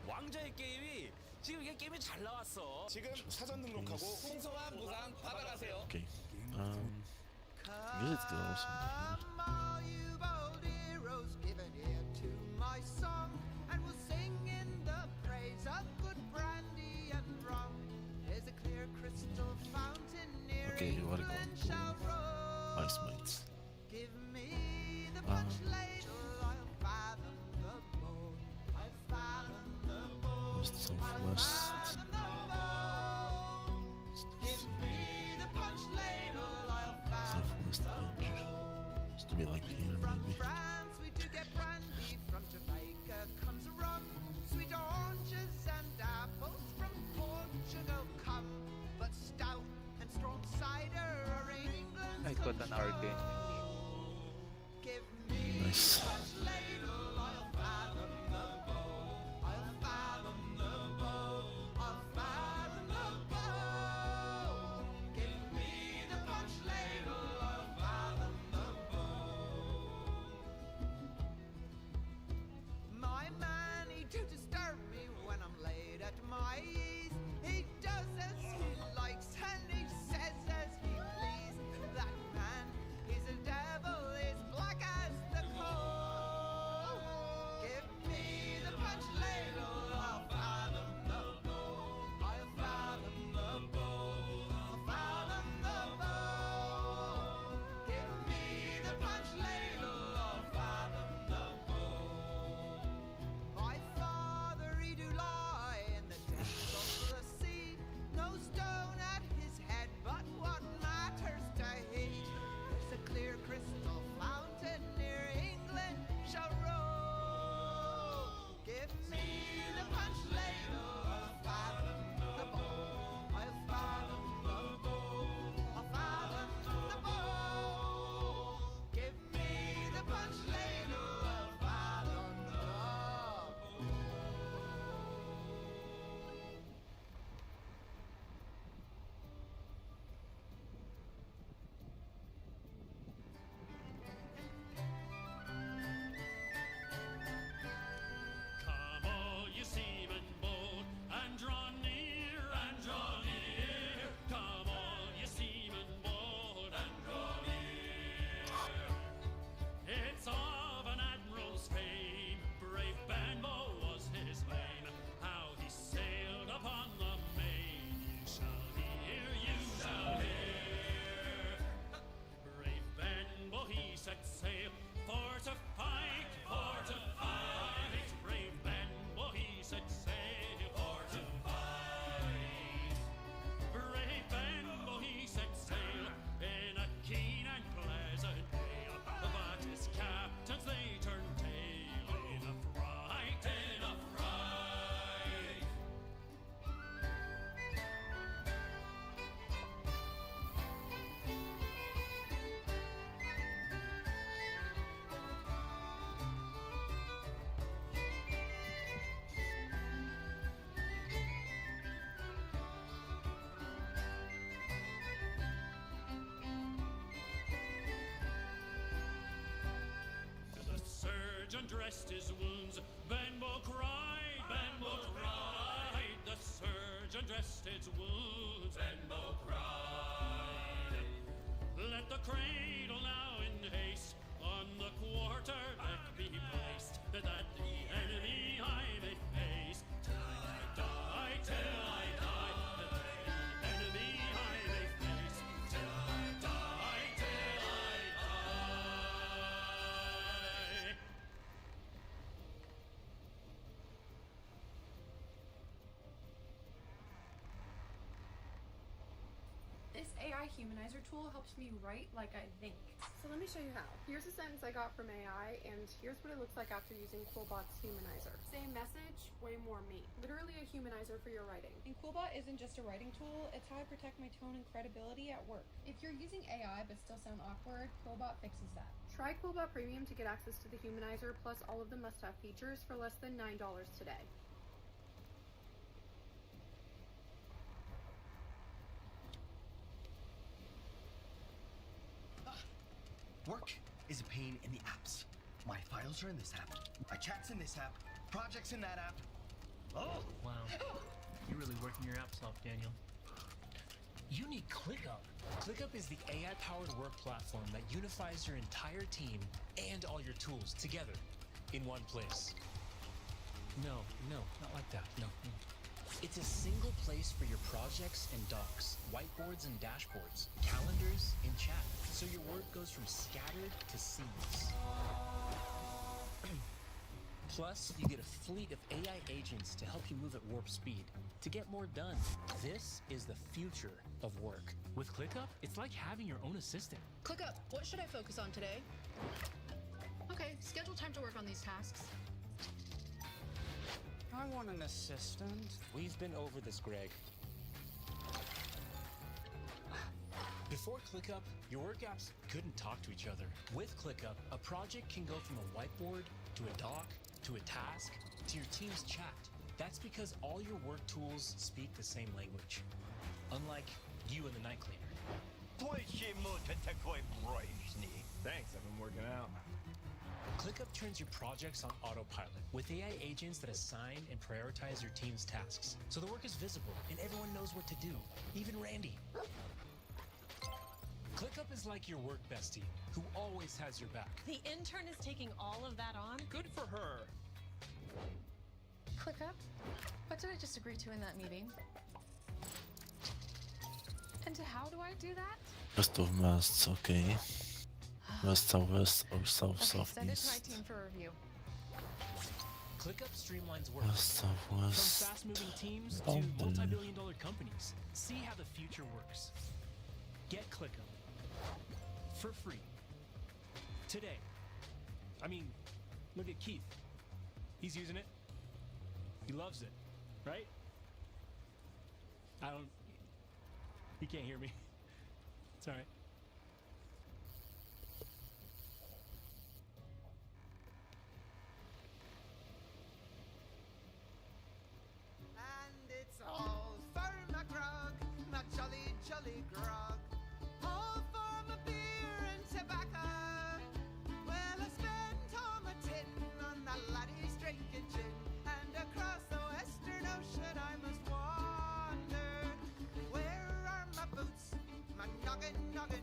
왕자의 게임이 지금 이게 게임이 잘 나왔어. 지금 사전 등록하고 풍성한 보상 받아가세요. Okay. Music's good also. Come, all you bold heroes, give an ear to my song, and we'll sing in the praise of good brandy and rum. There's a clear crystal fountain near Okay, you wanna go England to shall roll. Ice Mates. Give me the punch ladle, I'll fathom the boat. I'll fathom the boat. West, southwest. Give me the punch ladle, I'll fathom Southwest edge. Just to be like here, from maybe. France we do get brandy, from Jamaica comes rum, sweet oranges and apples from Portugal come, but stout and strong cider are England's I got an Arcane. Give me Nice. the punch ladle, I'll fathom the boat. I'll fathom the boat. I'll fathom the boat. Give me the punch ladle, I'll fathom the boat. My man, he do disturb me when I'm laid at my ease. He does as he likes and he says as he please. That man, he's a surgeon dressed his wounds. Benbow cried, Benbow cried. The surgeon dressed his wounds. Benbow cried. Let the cradle now in haste on the quarterdeck be placed, that the enemy I may face till I die, till I die, that the enemy I may face till I die, till I die. This AI humanizer tool helps me write like I think. So let me show you how. Here's a sentence I got from AI, and here's what it looks like after using Coolbot's humanizer. Same message, way more me. Literally a humanizer for your writing. And Coolbot isn't just a writing tool, it's how I protect my tone and credibility at work. If you're using AI but still sound awkward, Coolbot fixes that. Try Coolbot Premium to get access to the humanizer plus all of the must-have features for less than $9 today. Work is a pain in the apps. My files are in this app, my chat's in this app, projects in that app. Oh! Wow. You're really working your apps off, Daniel. You need ClickUp. ClickUp is the AI-powered work platform that unifies your entire team and all your tools together in one place. No, not like that. No. It's a single place for your projects and docs, whiteboards and dashboards, calendars and chat, so your work goes from scattered to seamless. Plus, you get a fleet of AI agents to help you move at warp speed to get more done. This is the future of work. With ClickUp, it's like having your own assistant. ClickUp, what should I focus on today? Okay, schedule time to work on these tasks. I want an assistant. We've been over this, Greg. Before ClickUp, your work apps couldn't talk to each other. With ClickUp, a project can go from a whiteboard to a doc to a task to your team's chat. That's because all your work tools speak the same language. Unlike you and the night cleaner. Thanks, I've been working out. ClickUp turns your projects on autopilot with AI agents that assign and prioritize your team's tasks, so the work is visible and everyone knows what to do, even Randy. ClickUp is like your work bestie, who always has your back. The intern is taking all of that on? Good for her. ClickUp, what did I just agree to in that meeting? And how do I do that? Rest of masts, okay. West, southwest, or south, Okay, send it to my southeast. team for review. ClickUp streamlines work. West, From southwest. fast-moving teams to London. multi-billion-dollar companies. See how the future works. Get ClickUp for free today. I mean, look at Keith. He's using it. He loves it, right? He can't hear me. It's all right. And it's all for my grog, my jolly, jolly grog. All for my beer and tobacco. Well, I spent all my tin on the laddies drinking gin. And across the western ocean I must wander. Where are my boots, my noggin, noggin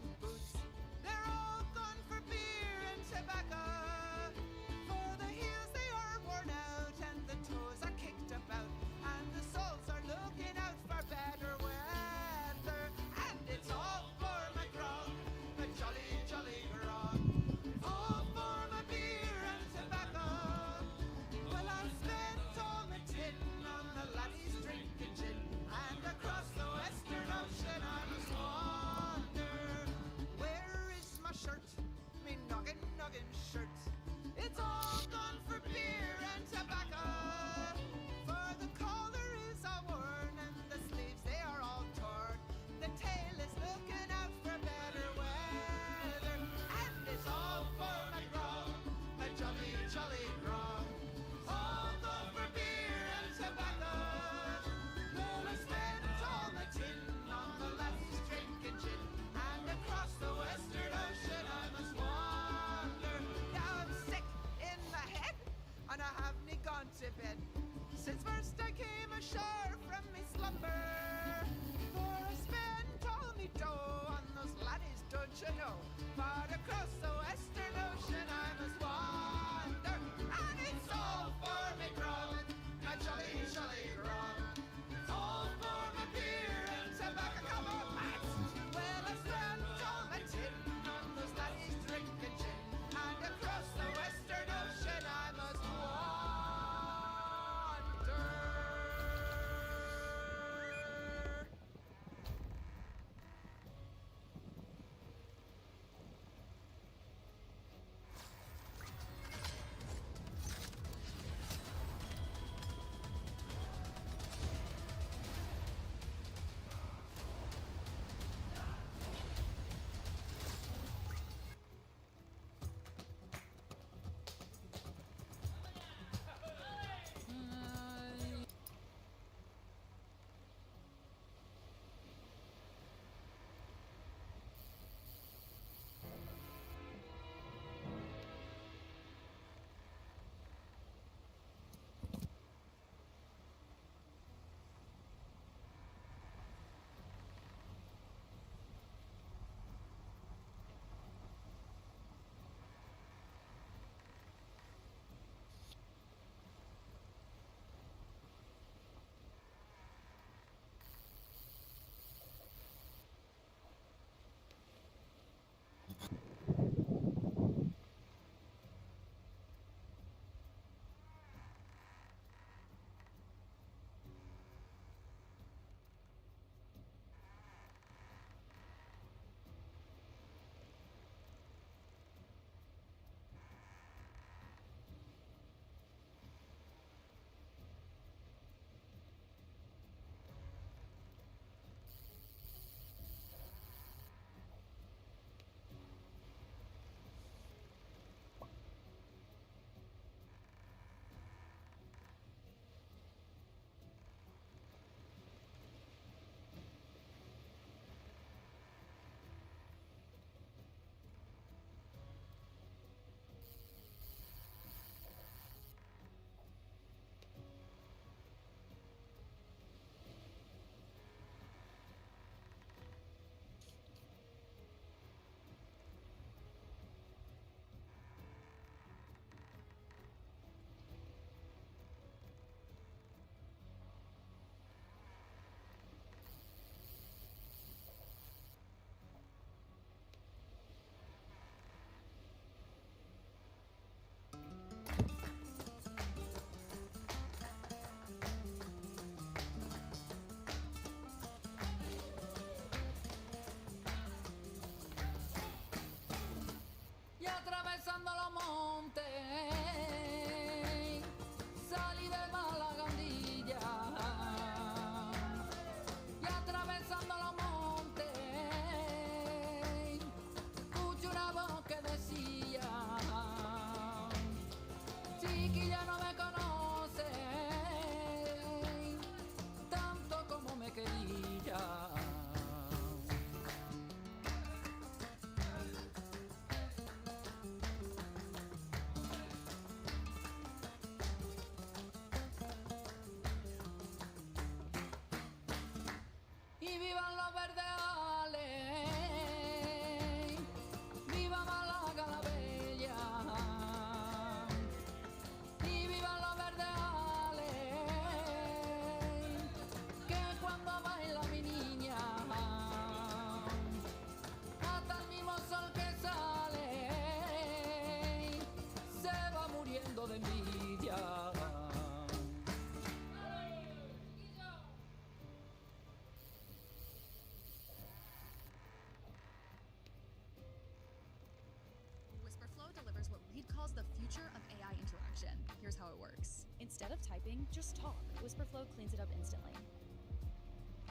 Here's how it works. Instead of typing, just talk. Whisperflow cleans it up instantly.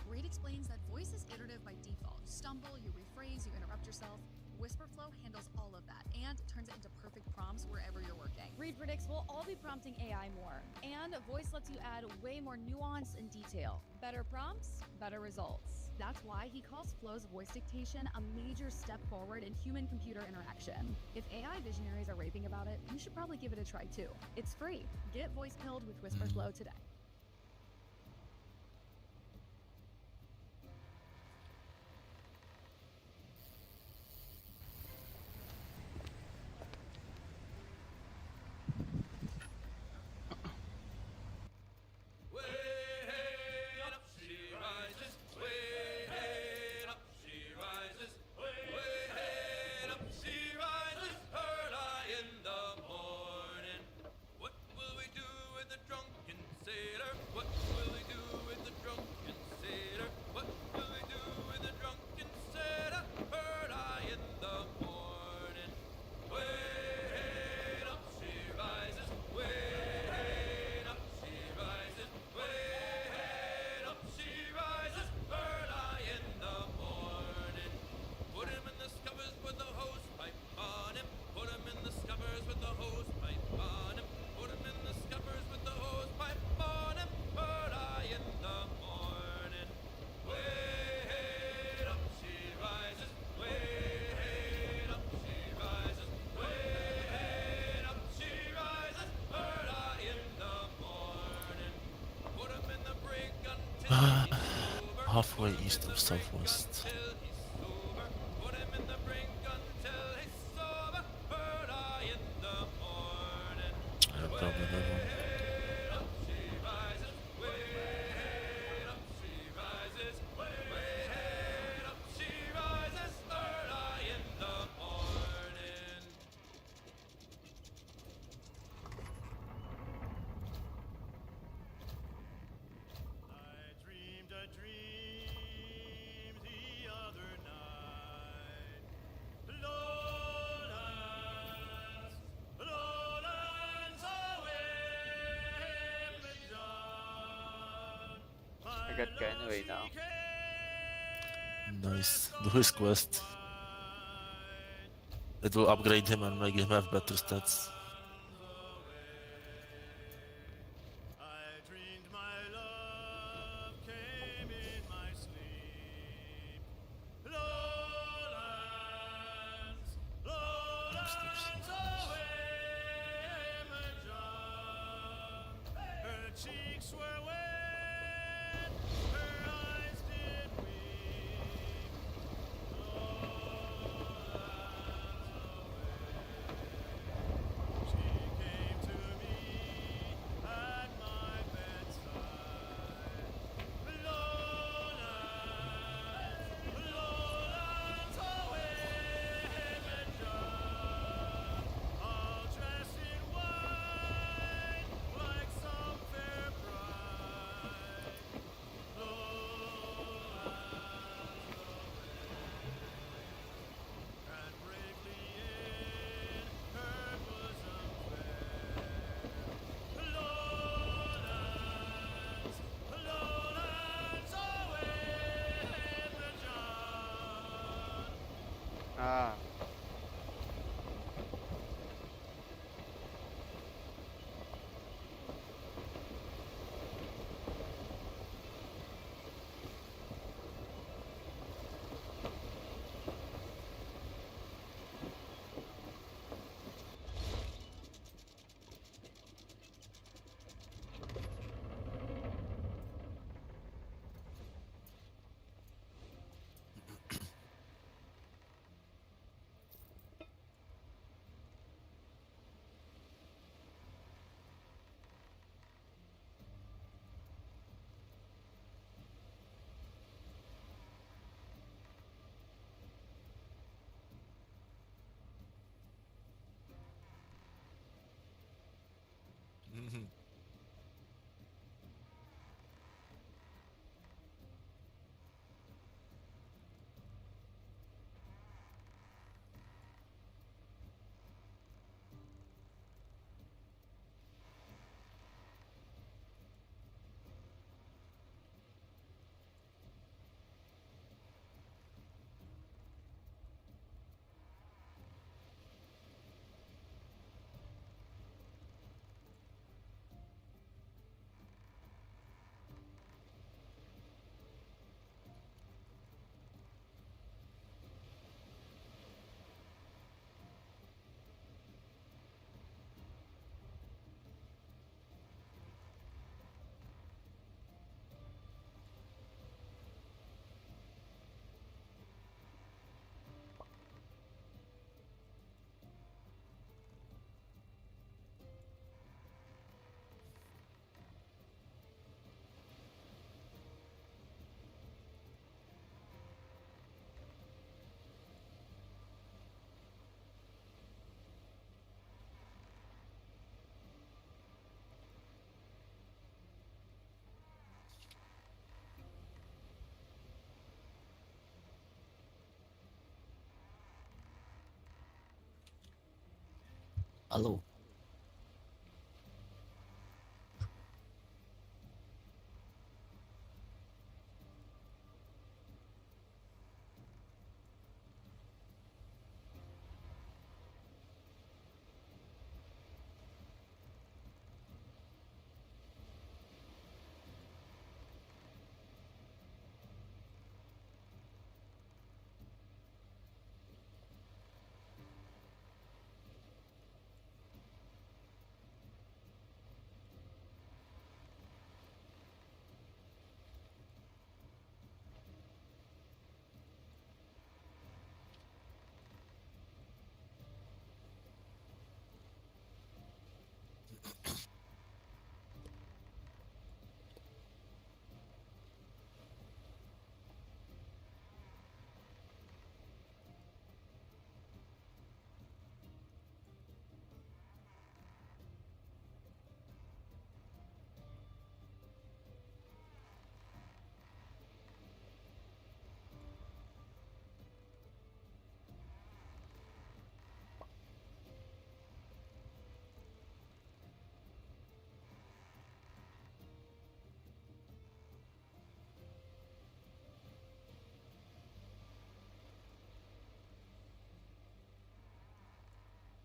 Reed explains that voice is iterative by default. You stumble, you rephrase, you interrupt yourself. Whisperflow handles all of that and turns it into perfect prompts wherever you're working. Reed predicts we'll all be prompting AI more. And voice lets you add way more nuance and detail. Better prompts, better results. That's why he calls Flow's voice dictation a major step forward in human-computer interaction. If AI visionaries are raving about it, you should probably give it a try too. It's free. Get voice pilled with Whisperflow today. Halfway east of southwest. Yeah, probably that one. I got guy anyway now. Nice. Do his quest. It will upgrade him and make him have better stats. Hello.